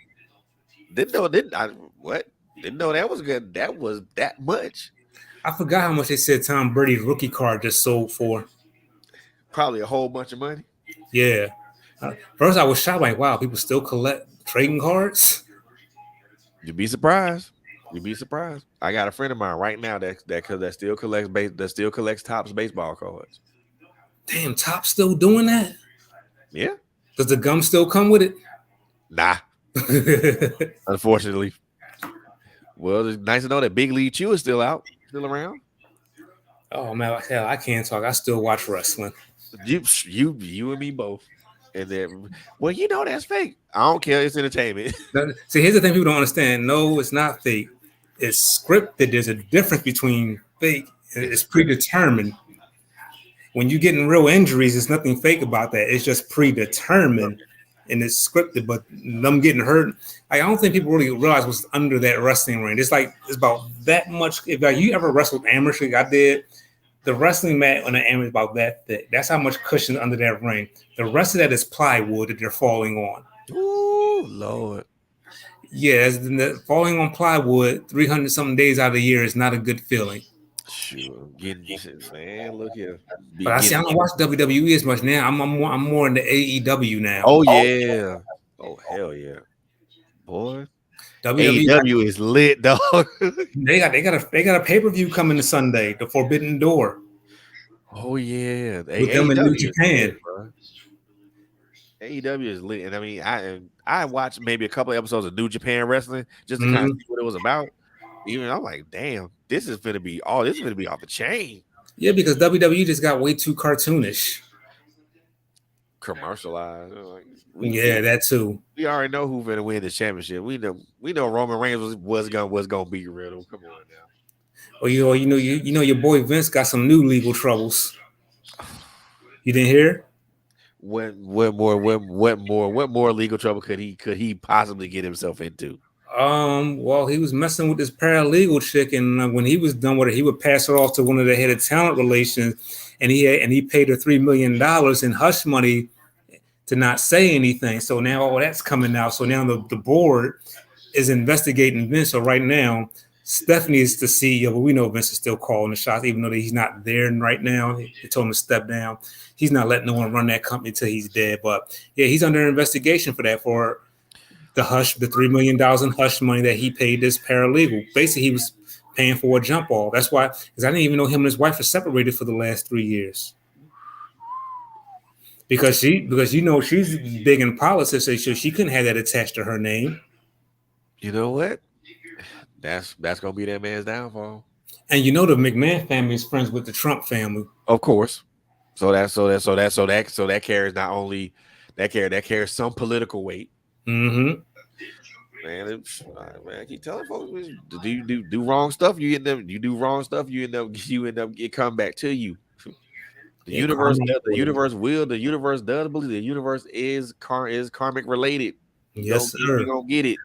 Didn't know that was good. That was that much. I forgot how much they said Tom Brady's rookie card just sold for. Probably a whole bunch of money. Yeah. First, I was shocked, like, wow, people still collect trading cards. You'd be surprised. You'd be surprised. I got a friend of mine right now that still collects Topps baseball cards. Damn, Top still doing that? Yeah. Does the gum still come with it? Nah. Unfortunately. Well, it's nice to know that Big League Chew is still out, still around. Oh man, hell, I can't talk. I still watch wrestling. You and me both. And then, well, that's fake. I don't care. It's entertainment. See, here's the thing people don't understand. No, it's not fake. It's scripted. There's a difference between fake and It's it's scripted. predetermined. When you're getting real injuries, there's nothing fake about that. It's just predetermined and it's scripted. But them getting hurt, I don't think people really realize what's under that wrestling ring. It's about that much. If like, you ever wrestled amateur, like I did, the wrestling mat on the amateur is about that thick. That's how much cushion under that ring. The rest of that is plywood that they're falling on. Ooh, Lord. Yeah, falling on plywood 300 something days out of the year is not a good feeling. Sure. Man, look here. But I see, I don't watch WWE as much now. I'm more into AEW now. Oh, yeah. Oh, hell yeah. Boy. WWE, AEW is lit, dog. they got a pay-per-view coming this Sunday, The Forbidden Door. Oh, yeah. With them in New Japan. AEW is lit. And I mean, I watched maybe a couple of episodes of New Japan Wrestling just to kind of see what it was about. Even I'm like, damn, this is gonna be off the chain. Yeah, because WWE just got way too cartoonish. Commercialized. That too. We already know who's gonna win the championship. We know Roman Reigns was gonna beat Riddle. Come on now. Or you know your boy Vince got some new legal troubles. You didn't hear? What more legal trouble could he possibly get himself into? Well, he was messing with this paralegal chick, and when he was done with it, he would pass her off to one of the head of talent relations, and he paid her $3 million in hush money to not say anything. So now all that's coming out. So now the board is investigating Vince. So right now, Stephanie is the CEO, but we know Vince is still calling the shots, even though he's not there right now. They told him to step down. He's not letting no one run that company until he's dead. But yeah, he's under investigation for that, for the $3 million in hush money that he paid this paralegal. Basically, he was paying for a jump ball. That's why, because I didn't even know him and his wife were separated for the last 3 years. Because she's big in politics, so she couldn't have that attached to her name. You know what? That's gonna be that man's downfall. And the McMahon family is friends with the Trump family, of course. So that carries not only that carries some political weight. Mm-hmm. Man, I keep telling folks, do you do wrong stuff? You do wrong stuff. You end up it come back to you. The universe does believe the universe is karmic related. Yes, sir. You gonna get it.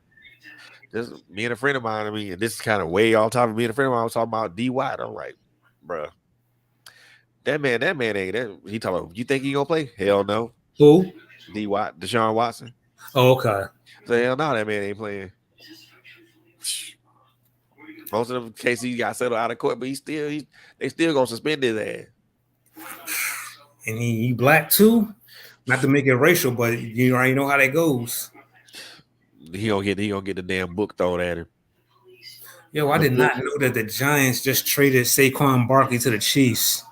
Just me and a friend of mine. I mean, and this is kind of way off topic. Me and a friend of mine was talking about D. White. I'm like, bruh, that man ain't that. He talking about, you think he gonna play? Hell no. Who? D. White, Deshaun Watson. Oh, okay. So hell no, that man ain't playing. Most of them cases he got settled out of court, but they still gonna suspend his ass. And he black too. Not to make it racial, but you already know how that goes. He gonna get the damn book thrown at him. Yo, I did not know that the Giants just traded Saquon Barkley to the Chiefs.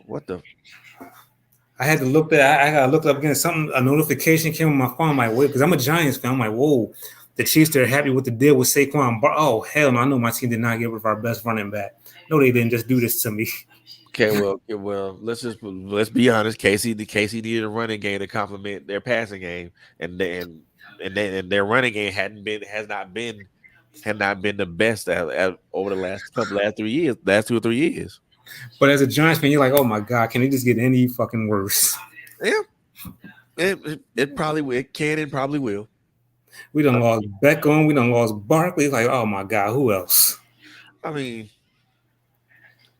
What the? I had to look that. I gotta look up again. A notification came on my phone. I'm like, wait, because I'm a Giants fan. I'm like, whoa, the Chiefs, they're happy with the deal with Saquon. Oh, hell no, I know my team did not get rid of our best running back. No, they didn't just do this to me. Okay, well, let's be honest. KC needed a running game to complement their passing game, and their running game has not been the best over the last 2 or 3 years. But as a Giants fan, you're like, oh my God, can it just get any fucking worse? Yeah, it can and probably will. We done lost Beckham, we done lost Barkley. Like, oh my God, who else? I mean,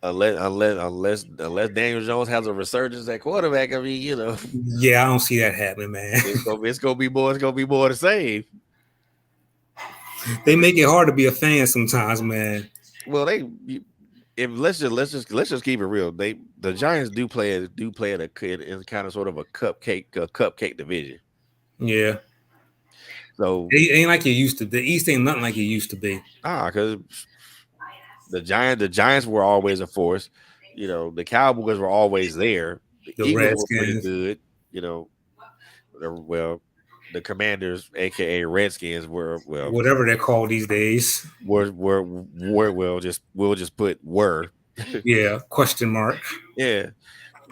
unless Daniel Jones has a resurgence at quarterback, I mean, Yeah, I don't see that happening, man. It's gonna be more the same. They make it hard to be a fan sometimes, man. Well, let's just keep it real. The Giants do play in kind of sort of a cupcake division. Yeah. So it ain't like it used to. The East ain't nothing like it used to be. Because the Giants were always a force. The Cowboys were always there. The The Eagles were pretty Redskins, good. You know, well, the Commanders, aka Redskins, were well whatever they're called these days. were well just we'll just put were. Yeah, question mark. Yeah.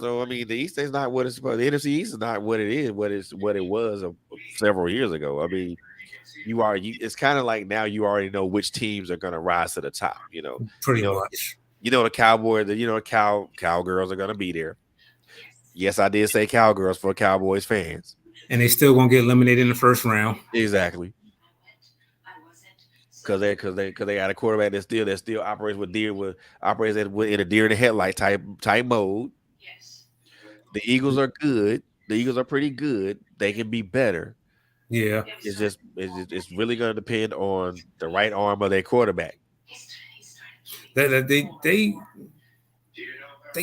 So I mean, the East is not what it's supposed. The NFC East is not what it is. What it was several years ago. I mean, It's kind of like now you already know which teams are going to rise to the top. You Pretty know, much. the Cowboys. Cowgirls are going to be there. Yes, I did say Cowgirls for Cowboys fans. And they still gonna get eliminated in the first round. Exactly. Because they got a quarterback that still operates in a deer in the headlight type mode. The Eagles are good. The Eagles are pretty good. They can be better. Yeah. It's really going to depend on the right arm of their quarterback. They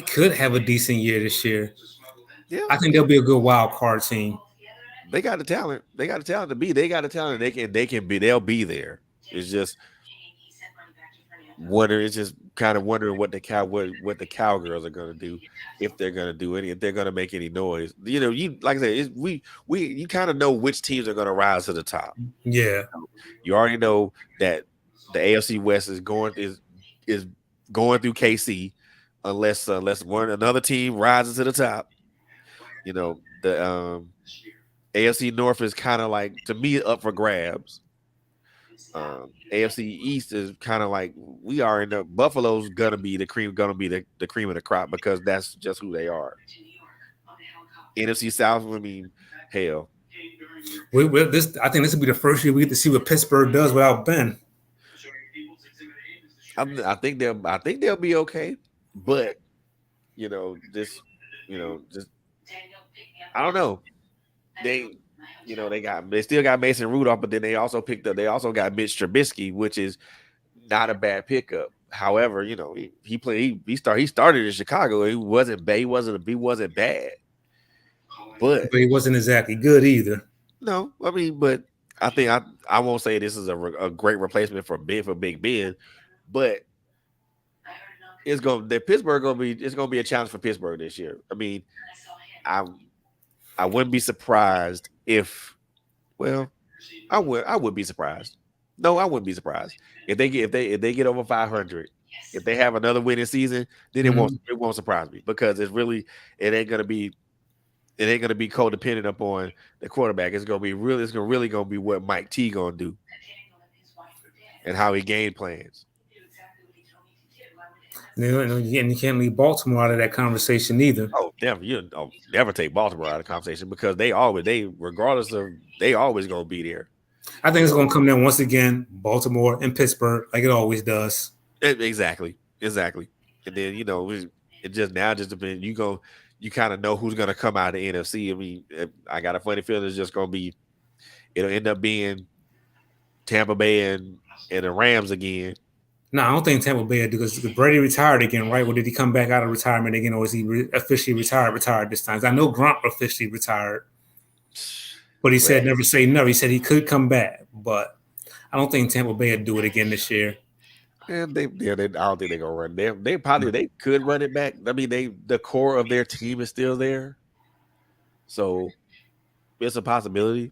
could have a decent year this year. Yeah, I think they'll be a good wild card team. they got the talent. They got the talent to be. They got the talent. They can be. They'll be there. It's just wonder. It's just kind of wondering what the Cowgirls are going to do, if they're going to do any, if they're going to make any noise. You like I said, you kind of know which teams are going to rise to the top. Yeah. You already know that the AFC West is going through KC, unless another team rises to the top. The AFC North is kind of like, to me, up for grabs. AFC East is kind of like, we are in the Buffalo's gonna be the cream of the crop, because that's just who they are. NFC South, I mean, hell, I think this will be the first year we get to see what Pittsburgh does without Ben. I think they'll be okay, but just I don't know. They still got Mason Rudolph, but then they also got Mitch Trubisky, which is not a bad pickup. However, he started in Chicago. He wasn't bad, but he wasn't exactly good either. No, I mean, but I think I won't say this is a great replacement for Big Ben, but it's gonna be a challenge for Pittsburgh this year. I mean, I wouldn't be surprised if, well, I would be surprised. No, I wouldn't be surprised if they get over 500. If they have another winning season, then it won't surprise me, because it ain't gonna be codependent upon the quarterback. It's gonna be what Mike T gonna do and how he game plans. And you can't leave Baltimore out of that conversation either. Oh, never. Never take Baltimore out of the conversation, because they always gonna be there. I think it's gonna come down once again, Baltimore and Pittsburgh, like it always does. Exactly. And then it just depends. You kind of know who's gonna come out of the NFC. I mean, I got a funny feeling it's just gonna be. It'll end up being Tampa Bay and the Rams again. No, I don't think Tampa Bay will do, because Brady retired again, right? Or did he come back out of retirement again, or is he officially retired this time? I know Gronk officially retired, but he said never say never. He said he could come back, but I don't think Tampa Bay will do it again this year. And I don't think they're gonna run. They could run it back. I mean, the core of their team is still there, so it's a possibility.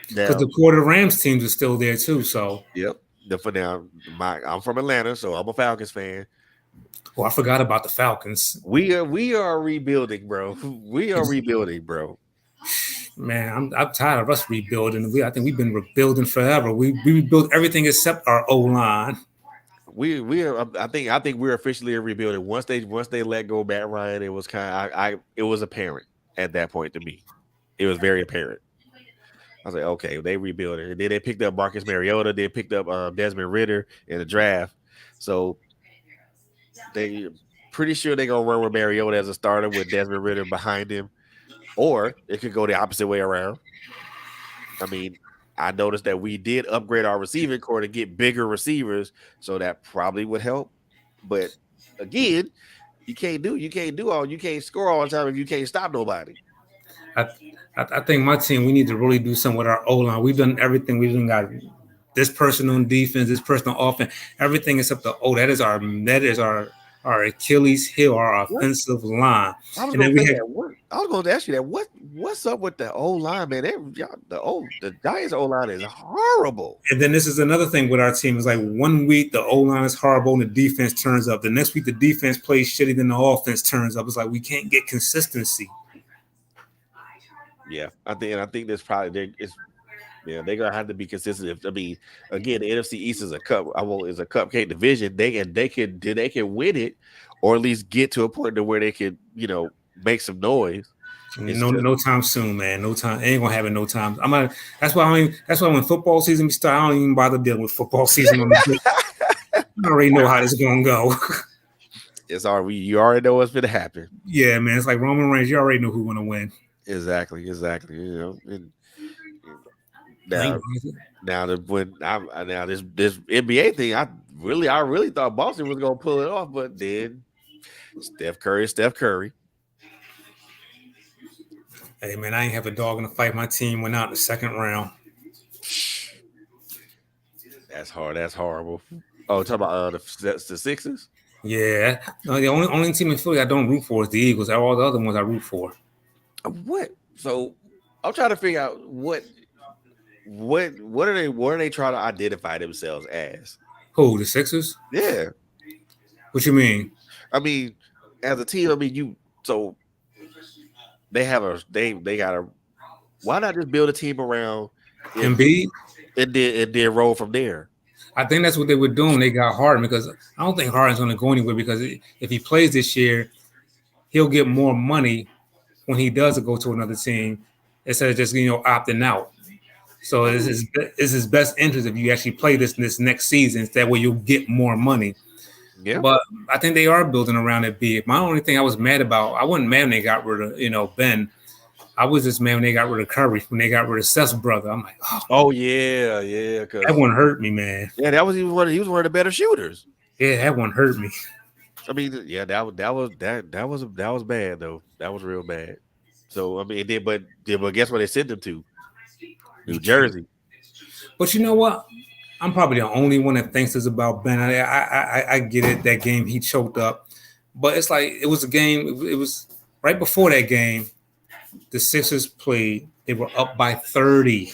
Because the core of the Rams teams are still there too. So yep. For now, I'm from Atlanta, so I'm a Falcons fan. Oh, I forgot about the Falcons. We are rebuilding, bro. We are rebuilding, bro. Man, I'm tired of us rebuilding. I think we've been rebuilding forever. We rebuilt everything except our O line. We are. I think we're officially rebuilding. Once they let go Matt Ryan, it was it was apparent at that point to me. It was very apparent. I was like, okay, they rebuilding, and then they picked up Marcus Mariota. They picked up Desmond Ridder in the draft, so they pretty sure they're gonna run with Mariota as a starter with Desmond Ridder behind him, or it could go the opposite way around. I mean, I noticed that we did upgrade our receiving core to get bigger receivers, so that probably would help. But again, you can't score all the time if you can't stop nobody. I think my team, we need to really do something with our O-line. We've done everything. We've done got this person on defense, this person on offense, everything except the O. That is our our Achilles heel, our What? offensive line. I was And gonna then say we had that. What I was gonna ask you that. What's up with the O line, man? The Giants O line is horrible. and then this is another thing with our team is like 1 week the O line is horrible and the defense turns up. The next week the defense plays shitty, then the offense turns up. It's like we can't get consistency. Yeah, I think that's probably it's yeah, they're gonna have to be consistent. I mean, again, the NFC East is a is a cupcake division. They can win it, or at least get to a point to where they can make some noise. It's No, just no time soon, man. No time. Ain't gonna have it no time. I'm not. That's why I mean. That's why when football season be start, I don't even bother dealing with football season on the day. I already know how this is gonna go. it's already you already know what's gonna happen. Yeah, man. It's like Roman Reigns. You already know who's gonna win. Exactly. And now Like, now the when I now this NBA thing, I really thought Boston was gonna pull it off, but then Steph Curry. hey, man, I ain't have a dog in the fight. My team went out in the second round. That's hard. That's horrible. Oh, talk about the Sixers. Yeah. No, the only team in Philly I don't root for is the Eagles. All the other ones I root for. What? So I'm trying to figure out what are they trying to identify themselves as? Who? The Sixers? Yeah, What you mean? I mean, as a team, I mean so they got a why not just build a team around Embiid? and then roll from there? I think that's what they were doing. They got Harden because I don't think Harden's going to go anywhere because if he plays this year, he'll get more money when he does go to another team instead of just opting out. So it's his best interest if you actually play this next season. That way you'll get more money. Yeah, But I think they are building around it big. My only thing I was mad about, I wasn't mad when they got rid of Ben. I was just mad when they got rid of Curry, when they got rid of Seth's brother. I'm like, oh yeah, because that one hurt me, man. yeah, that was even he was one of the better shooters. Yeah, that one hurt me. I mean, yeah, that was bad though. That was real bad. So I mean, but guess where they sent them to? New Jersey. But you know what? I'm probably the only one that thinks this about Ben. I get it. That game he choked up, but it's like it was a game. It was right before that game. The Sixers played. They were up by 30,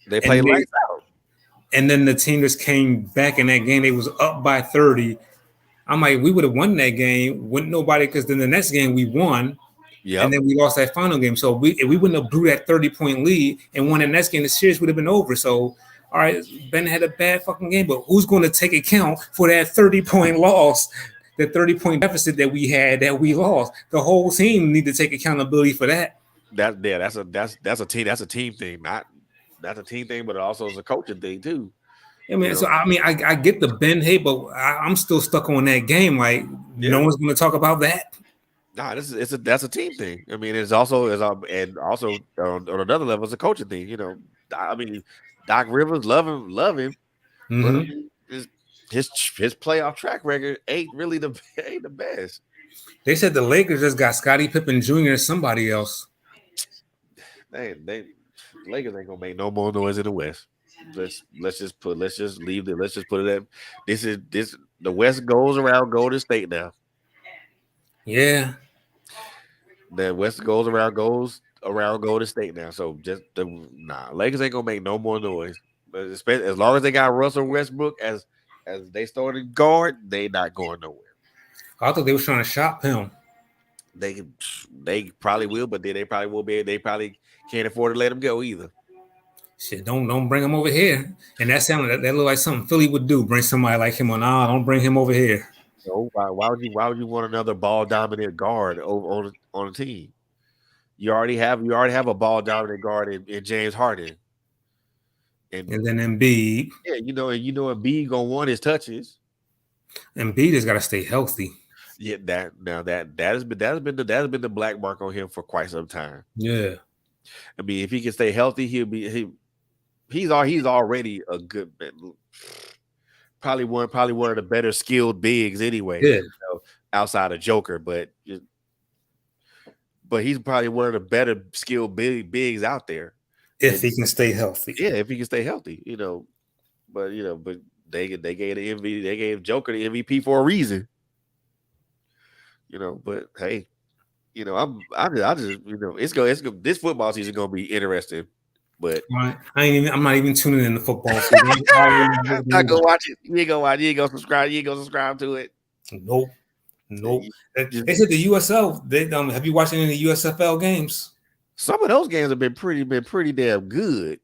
They and played lights out. and then the team just came back in that game. They was up by 30. I'm like, we would have won that game. Wouldn't nobody? Because then the next game we won. Yep. And then we lost that final game. So if we wouldn't have blew that 30-point lead and won the next game, the series would have been over. So, all right, Ben had a bad fucking game, but who's going to take account for that 30-point loss, the 30-point deficit that we had that we lost? The whole team need to take accountability for that. That's a team thing. That's a team thing, but it also is a coaching thing too. I mean, I get the Ben hate, but I'm still stuck on that game. Like, no one's going to talk about that. Nah, that's a team thing. I mean, it's also and also on another level, it's a coaching thing. I mean, Doc Rivers love him, but I mean, his playoff track record ain't really ain't the best. They said the Lakers just got Scottie Pippen Jr. and somebody else. The Lakers ain't gonna make no more noise in the West. Let's just put it at this. The West goes around Golden State now. Yeah. The West goes around Golden State now. So Lakers ain't gonna make no more noise. But especially as long as they got Russell Westbrook as they starting guard, they not going nowhere. I thought they was trying to shop him. They probably will, but then they probably will be. They probably can't afford to let him go either. Shit, don't bring him over here. And that sounded that looked like something Philly would do. Bring somebody like him on. Nah, don't bring him over here. So why would you want another ball dominant guard over on a team? You already have a ball dominant guard in James Harden. And then Embiid. Yeah, Embiid gonna want his touches. Embiid has got to stay healthy. Yeah, that has been the black mark on him for quite some time. Yeah. I mean, if he can stay healthy, he's already a good probably one of the better skilled bigs anyway. Yeah. Outside of Joker, but he's probably one of the better skilled bigs out there. If he can stay healthy. Yeah, if he can stay healthy, but they gave Joker the MVP for a reason. But hey, I just it's go this football season gonna be interesting, but Right. I'm not even tuning in the football season. I already know what's not going gonna on. watch it. You ain't gonna watch. You ain't gonna subscribe. You ain't gonna subscribe to it. Nope. Nope. You just They said the USL. They have you watched any of the USFL games? some of those games have been pretty damn good.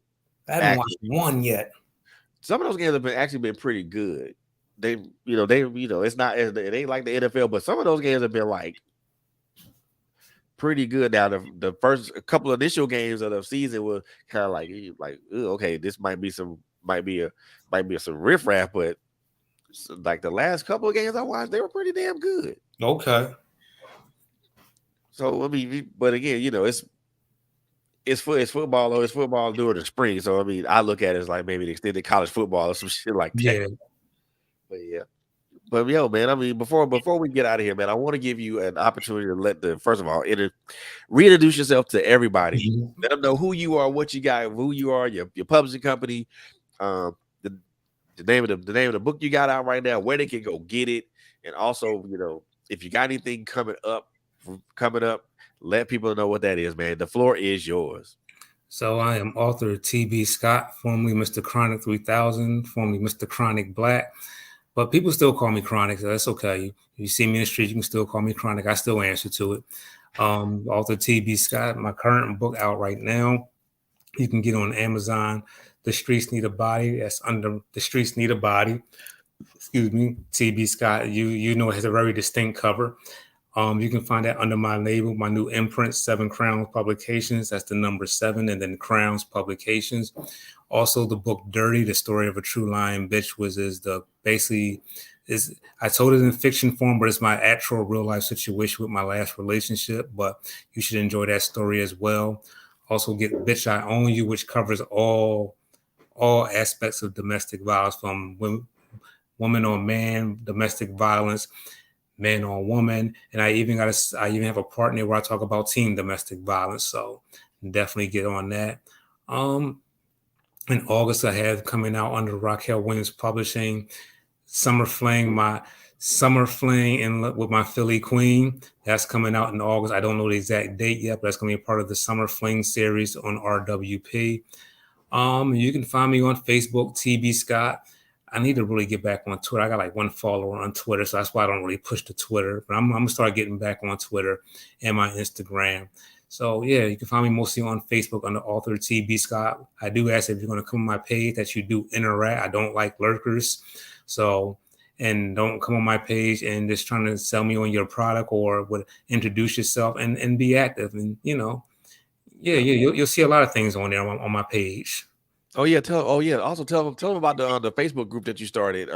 I haven't Actually, watched one yet. some of those games have been pretty good. It's not it ain't like the NFL, but some of those games have been like pretty good. Now the first couple of initial games of the season were kind of like okay, this might be some riffraff, but like the last couple of games I watched, they were pretty damn good. Okay. So I mean, but again, it's football or it's football during the spring. So I mean, I look at it as like maybe the extended college football or some shit like that. Yeah. But yeah. But yo, man, I mean, before we get out of here, man, I want to give you an opportunity to let the first of all reintroduce yourself to everybody. Mhm. Let them know who you are, what you got, who you are, your publishing company, um, the, the name of the book you got out right now, where they can go get it, and also if you got anything coming up, let people know what that is, man. The floor is yours. So I am author T.B. Scott, formerly Mr. Chronic 3000, formerly Mr. Chronic Black. But people still call me Chronic, so that's okay. If you see me in the street, you can still call me Chronic. I still answer to it. Author T.B. Scott, my current book out right now. You can get on Amazon. The Streets Need a Body. That's under The Streets Need a Body. Excuse me, T.B. Scott. You know it has a very distinct cover. You can find that under my label, my new imprint, 7 Crowns Publications. That's the number 7, and then Crowns Publications. Also, the book Dirty, the story of a true lying bitch, I told it in fiction form, but it's my actual real life situation with my last relationship. But you should enjoy that story as well. Also, get Bitch I Own You, which covers all aspects of domestic violence, from woman on man, domestic violence, man on woman, and I even have a partner where I talk about teen domestic violence. So definitely get on that. In August, I have coming out under Raquel Williams Publishing, Summer Fling, with my Philly Queen. That's coming out in August. I don't know the exact date yet, but that's going to be a part of the Summer Fling series on RWP. You can find me on Facebook, TB Scott. I need to really get back on Twitter. I got like 1 follower on Twitter, so that's why I don't really push the Twitter. But I'm gonna start getting back on Twitter and my Instagram. So yeah, you can find me mostly on Facebook under author TB Scott. I do ask if you're gonna come on my page that you do interact. I don't like lurkers, and don't come on my page and just trying to sell me on your product or would introduce yourself and be active. And you'll see a lot of things on there on my page. Oh yeah, also tell them about the Facebook group that you started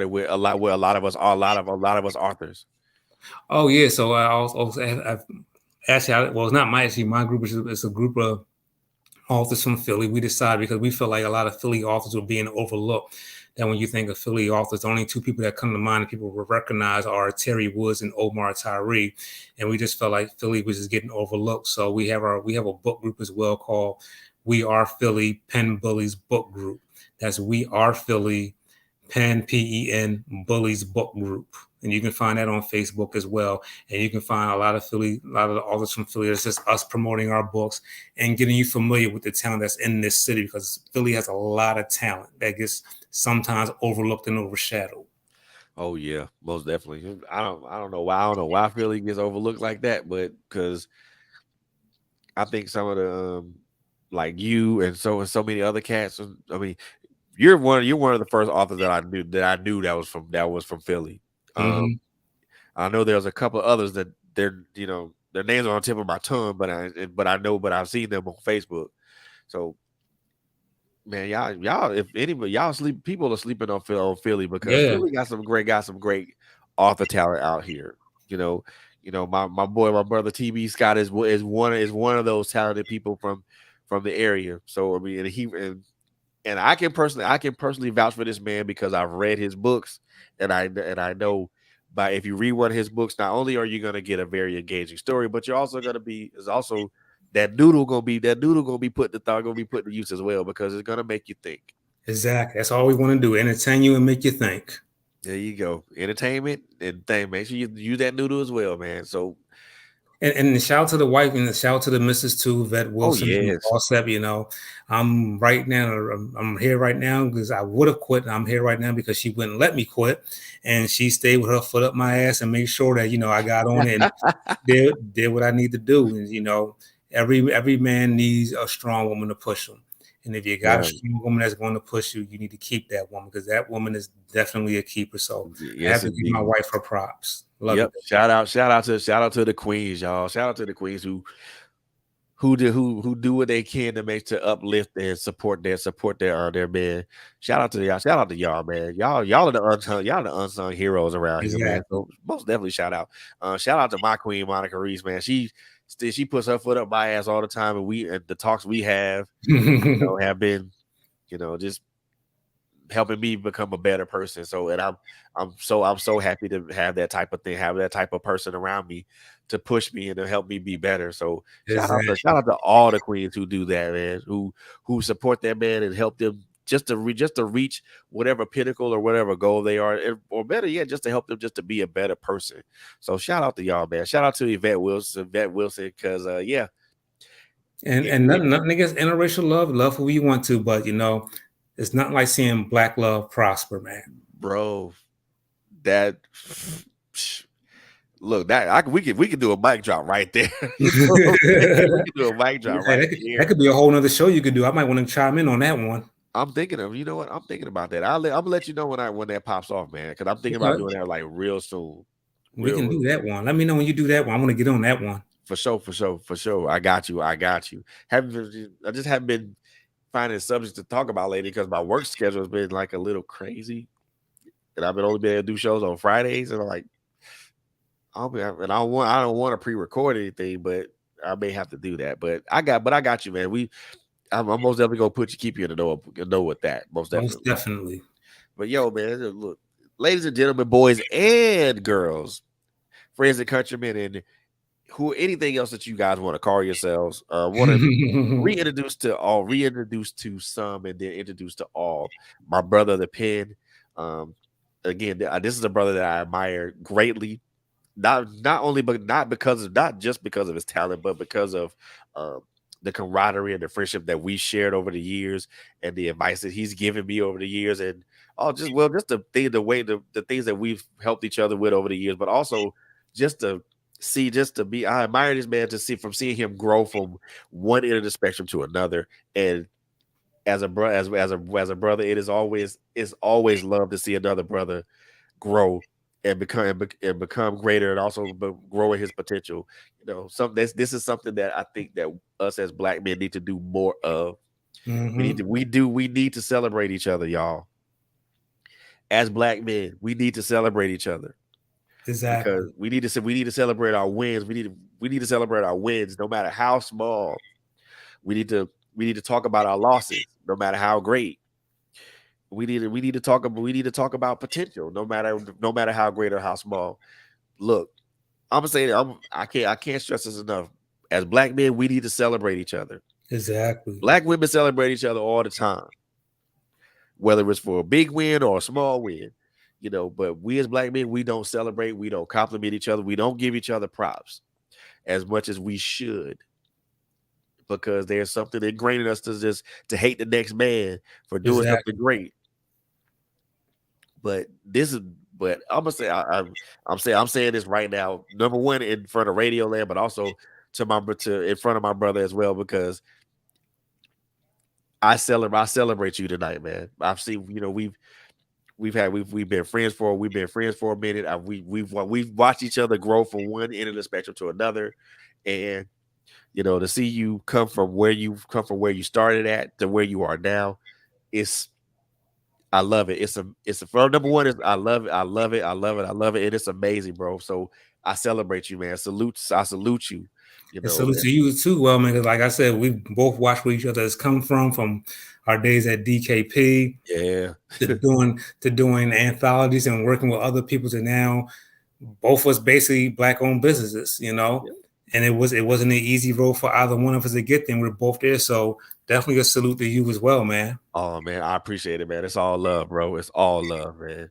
with a lot of us authors. Oh yeah, so it's not my group. It's a group of authors from Philly. We decided because we felt like a lot of Philly authors were being overlooked. That when you think of Philly authors, the only 2 people that come to mind that people will recognize are Terry Woods and Omar Tyree, and we just felt like Philly was just getting overlooked. So we have a book group as well called We Are Philly Pen Bullies Book Group. That's We Are Philly Pen PEN Bullies Book Group. And you can find that on Facebook as well. And you can find a lot of the authors from Philly. It's just us promoting our books and getting you familiar with the talent that's in this city, because Philly has a lot of talent that gets sometimes overlooked and overshadowed. Oh yeah, most definitely. I don't know why Philly gets overlooked like that, but because I think some of the like you and so many other cats. I mean, you're one of the first authors that I knew that was from Philly. Mm-hmm. I know there's a couple of others that their names are on the tip of my tongue, but I've seen them on Facebook. So man, y'all if anybody people are sleeping on Philly because Yeah, Philly got some great author talent out here. You know, my brother TB Scott is one of those talented people from the area. So I mean, and I can personally vouch for this man because I've read his books, and I know by if you read one of his books, not only are you going to get a very engaging story, but you're also going to be is also that noodle gonna be put to use as well because it's gonna make you think. exactly. That's all we want to do: entertain you and make you think. There you go. Entertainment and thing. Make sure you use that noodle as well, man. So, And shout out to the wife and shout out to the missus too, Vet oh Wilson from yes, Boss Up. I'm right now. I'm here right now because I would have quit. I'm here right now because she wouldn't let me quit, and she stayed with her foot up my ass and made sure that I got on it and did what I need to do. And every man needs a strong woman to push him. And if you got a yeah, strong woman that's going to push you, you need to keep that woman because that woman is definitely a keeper. So I have yes to give my indeed. wife her props. Love you. Yep. Shout out to the queens, y'all. Shout out to the queens who do what they can to make to uplift and support their man. Shout out to y'all. Shout out to y'all, man. Y'all are the unsung heroes around here, man. Exactly. So most definitely shout out. Shout out to my queen Monica Reese, man. She puts her foot up my ass all the time, and the talks we have, have been, just helping me become a better person. So, and I'm so happy to have that type of thing, have that type of person around me to push me and to help me be better. So Exactly. shout out to all the queens who do that, man, who support that man and help them just to reach whatever pinnacle or whatever goal they are, or better yet, just to help them just to be a better person. So shout out to y'all, man. Shout out to Yvette Wilson, because yeah, And nothing against interracial love. Love who you want to, but it's not like seeing black love prosper, man. bro, that look, we could do a mic drop right there. You know what I'm saying? We could do a mic drop Hey, right that there. could be a whole nother show you could do. I might want to chime in on that one. I'm thinking of, you know what? I'm thinking about that. I'm gonna let you know when that pops off, man. Because I'm thinking about Okay, doing that like real soon, we can real do soon. that one. Let me know when you do that one. I want to get on that one. For sure, for sure, for sure. I got you. I got you. I just haven't been finding subjects to talk about lately because my work schedule has been like a little crazy, and I've been only been able to do shows on Fridays, and I'm like, I don't want to pre-record anything, but I may have to do that. But I got you, man. I'm most definitely gonna keep you in the know with that, most Most definitely. definitely. But yo, man, look, ladies and gentlemen, boys and girls, friends and countrymen, and who anything else that you guys want to call yourselves, want to reintroduce to some, and then introduce to all. My brother, the pen. Um, again, this is a brother that I admire greatly, not only but not just because of his talent, but because of um, the camaraderie and the friendship that we shared over the years, and the advice that he's given me over the years, and just the things that we've helped each other with over the years, but also just to I admire this man, to see from seeing him grow from one end of the spectrum to another. And as a brother, as a brother, it's always love to see another brother grow and become greater, and also grow in his potential. This is something that I think that us as black men need to do more of. Hmm. We need to celebrate each other, y'all. As black men, we need to celebrate each other, because Exactly. we need to celebrate our wins. We need to celebrate our wins, no matter how small. We need to talk about our losses, no matter how great. We need to talk about potential, no matter how great or how small. Look, I'm gonna say that I can't stress this enough. As black men, we need to celebrate each other. Exactly. Black women celebrate each other all the time, whether it's for a big win or a small win. But we as black men, we don't celebrate, we don't compliment each other, we don't give each other props as much as we should, because there's something ingrained in us to hate the next man for doing something Exactly. great. But this is but I'm gonna say I'm saying this right now. Number one, in front of Radio Land, but also to in front of my brother as well, because I celebrate you tonight, man. I've seen, we've been friends for a minute. We've watched each other grow from one end of the spectrum to another, and to see you come from where you started at to where you are now, it's I love it. For number one is I love it. I love it. I love it. I love it. And it's amazing, bro. So I celebrate you, man. I salute you. You And know, salute to you too, well, man. Because like I said, we both watched where each other has come from our days at DKP yeah. to doing anthologies and working with other people to now both was basically black owned businesses. Yeah. And it wasn't an easy road for either one of us to get there. We're both there. So definitely a salute to you as well, man. Oh man, I appreciate it, man. It's all love, bro. It's all love, man.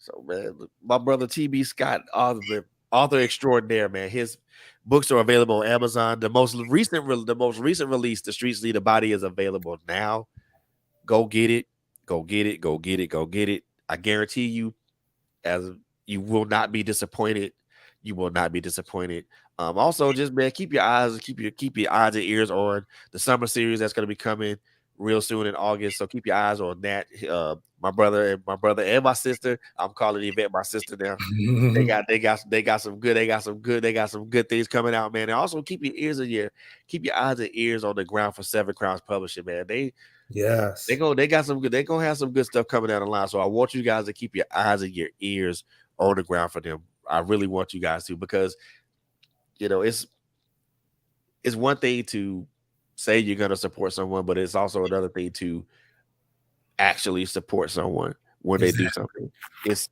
So man, my brother TB Scott, author extraordinaire, man. His books are available on Amazon. The most recent release, The Streets Lead a Body, is available now. Go get it. Go get it. Go get it. Go get it. I guarantee you, as you will not be disappointed. You will not be disappointed. Also, just man, keep your eyes and ears on the summer series that's going to be coming real soon in August. So keep your eyes on that. My brother and my sister. I'm calling Yvette my sister now. They got some good things coming out, man. And also keep your eyes and ears on the ground for Seven Crowns Publishing, man. Yes. They got some good. They gonna have some good stuff coming down the line. So I want you guys to keep your eyes and your ears on the ground for them. I really want you guys to, because it's one thing to say you're gonna support someone, but it's also another thing to actually support someone when they do Exactly. something. It's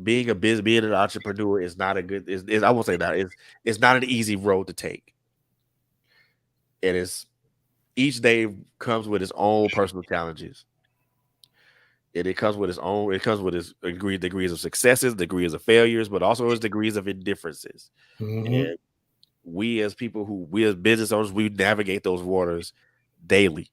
being an entrepreneur is not a good. I won't say that it's not an easy road to take. And it's each day comes with its own personal challenges. And it comes with its degrees of successes, degrees of failures, but also its degrees of indifferences. Mm-hmm. And we as business owners, we navigate those waters daily.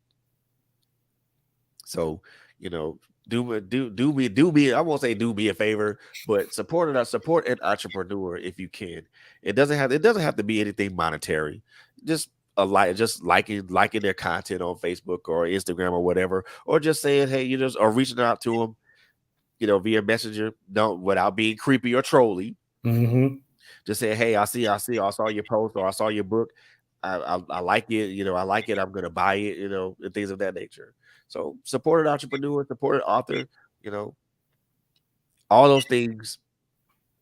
So, you know, do me. I won't say do me a favor, but support an entrepreneur if you can. It doesn't have to be anything monetary. Just just liking their content on Facebook or Instagram or whatever, or just saying hey, or reaching out to them, via messenger, don't without being creepy or trolly. Mm-hmm. Just say hey, I saw your post or I saw your book. I like it. I like it. I'm gonna buy it. And things of that nature. So support an entrepreneur, support an author. You know, all those things.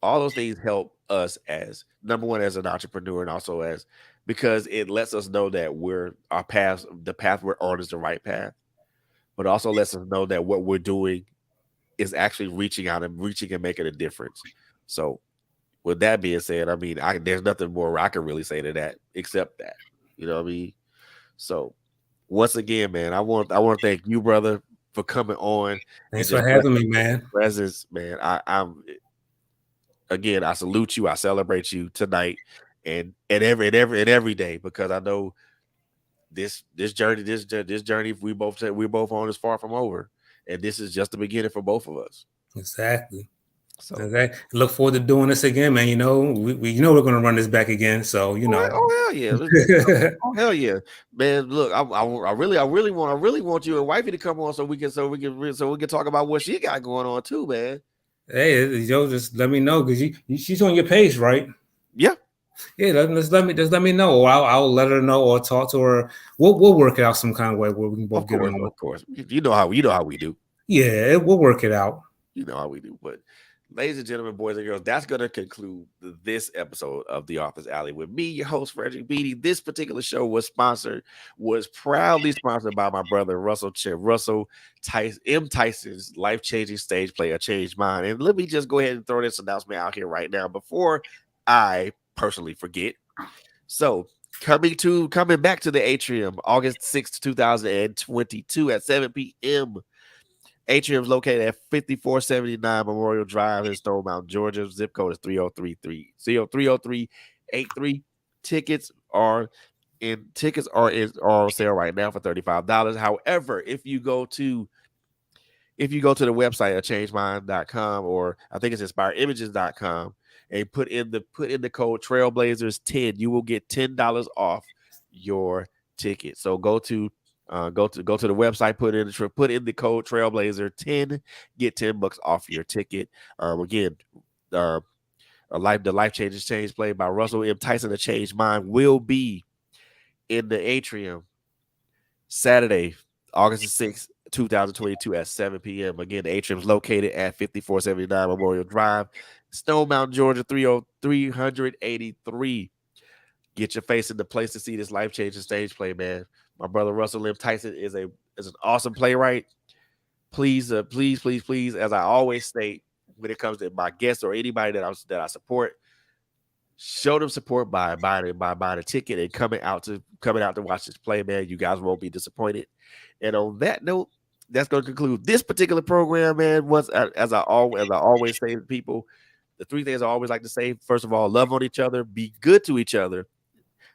All those things help us as number one as an entrepreneur, and also as because it lets us know that the path we're on is the right path, but also lets us know that what we're doing is actually reaching and making a difference. So with that being said, I mean, there's nothing more I can really say to that except that. You know what I mean? So once again, man, I want to thank you, brother, for coming on and Thanks for just blessing having us me, with your man. presence, man. I salute you. I celebrate you tonight and every day, because I know this journey we're both on is far from over, and this is just the beginning for both of us. Exactly. So. Okay. Look forward to doing this again, man. We're going to run this back again. So, Oh hell yeah! Oh hell yeah, man! Look, I really want you and wifey to come on so we can talk about what she got going on too, man. hey, just let me know because she's on your page, right? Yeah, Yeah, let me know, or I'll let her know, or talk to her. We'll work it out some kind of way where we can both of get course, on. of course. You know how we do. Yeah, we'll work it out. You know how we do. But ladies and gentlemen, boys and girls, that's going to conclude this episode of The Office Alley with me, your host, Frederick Beatty. This particular show was proudly sponsored by my brother, Russell Tyson's life-changing stage play, A Changed Mind. And let me just go ahead and throw this announcement out here right now before I personally forget. So, coming back to the Atrium, August 6th, 2022 at 7 p.m. Atrium is located at 5479 Memorial Drive in Stone Mountain, Georgia. Zip code is 30383. Tickets are on sale right now for $35. However, if you go to the website at changemind.com, or I think it's inspireimages.com, and put in the code Trailblazers10, you will get $10 off your ticket. So go to the website, put in the code Trailblazer10, get $10 off your ticket. Again, uh, the life changes change played by Russell M. Tyson, A Changed Mind, will be in the Atrium Saturday, August the 6th, 2022 at 7 p.m. Again, the atrium is located at 5479 Memorial Drive, Stone Mountain, Georgia, 30383. Get your face in the place to see this life-changing stage play, man. My brother Russell M. Tyson is an awesome playwright. Please, please, as I always state, when it comes to my guests or anybody that I support, show them support by buying a ticket and coming out to watch this play, man. You guys won't be disappointed. And on that note, that's going to conclude this particular program, man. Once, as I always say to people, the three things I always like to say: first of all, love on each other, be good to each other.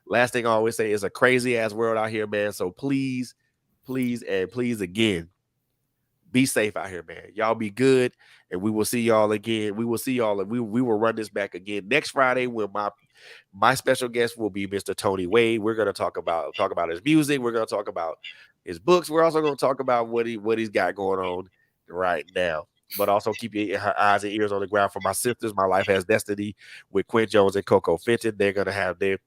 Last thing I always say is a crazy ass world out here, man. So please, please, and please again, be safe out here, man. Y'all be good, and we will see y'all again. We will see y'all, and we will run this back again next Friday when my special guest will be Mr. Tony Wade. We're gonna talk about his music. We're gonna talk about his books. We're also gonna talk about what he's got going on right now. But also keep your eyes and ears on the ground for my sisters. My Life Has Destiny with Quinn Jones and Coco Fenton. They're gonna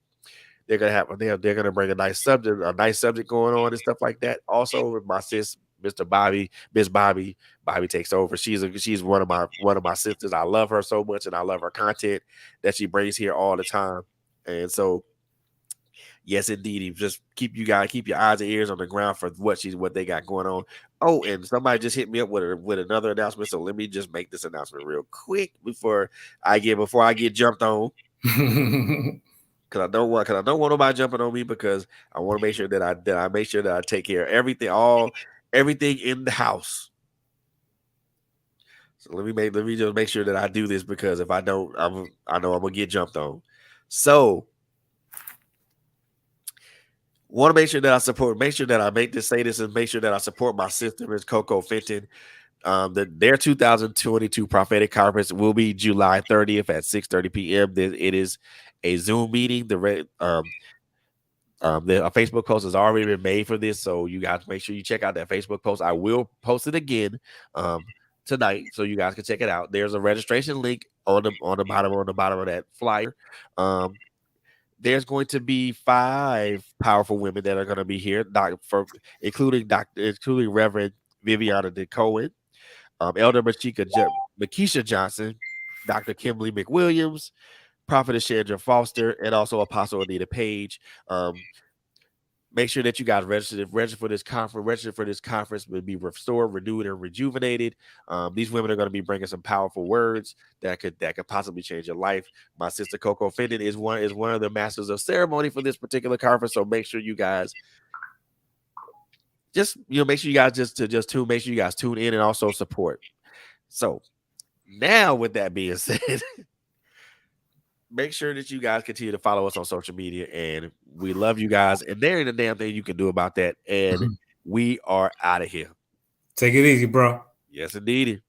bring a nice subject going on and stuff like that. Also, with my sis, Mr. Bobby, Miss Bobby takes over. She's one of my sisters. I love her so much, and I love her content that she brings here all the time. And so, yes, indeed, just keep your eyes and ears on the ground for what they got going on. Oh, and somebody just hit me up with another announcement. So let me just make this announcement real quick before I get jumped on. Because I don't want nobody jumping on me, because I want to make sure that I make sure that I take care of everything in the house. So let me just make sure that I do this, because if I don't, I know I'm gonna get jumped on. So want to make sure that make sure that I make this say this, and make sure that I support my sister, Miss Coco Fenton. Their 2022 prophetic conference will be July 30th at 6:30 p.m. It is a Zoom meeting. A Facebook post has already been made for this, so you guys make sure you check out that Facebook post. I will post it again tonight, so you guys can check it out. There's a registration link on the bottom of that flyer. There's going to be 5 powerful women that are going to be here, including Reverend Viviana De Cohen, Elder Makisha Johnson, Dr. Kimberly McWilliams, Prophetess Chandra Foster, and also Apostle Anita Page. Make sure that you guys register for this conference. Register for this conference will be restored, renewed, and rejuvenated. These women are going to be bringing some powerful words that could possibly change your life. My sister Coco Fenton is one of the masters of ceremony for this particular conference. So make sure you guys make sure you guys make sure you guys tune in and also support. So now, with that being said, make sure that you guys continue to follow us on social media, and we love you guys, and there ain't a damn thing you can do about that. And we are out of here. Take it easy, bro. Yes, indeed.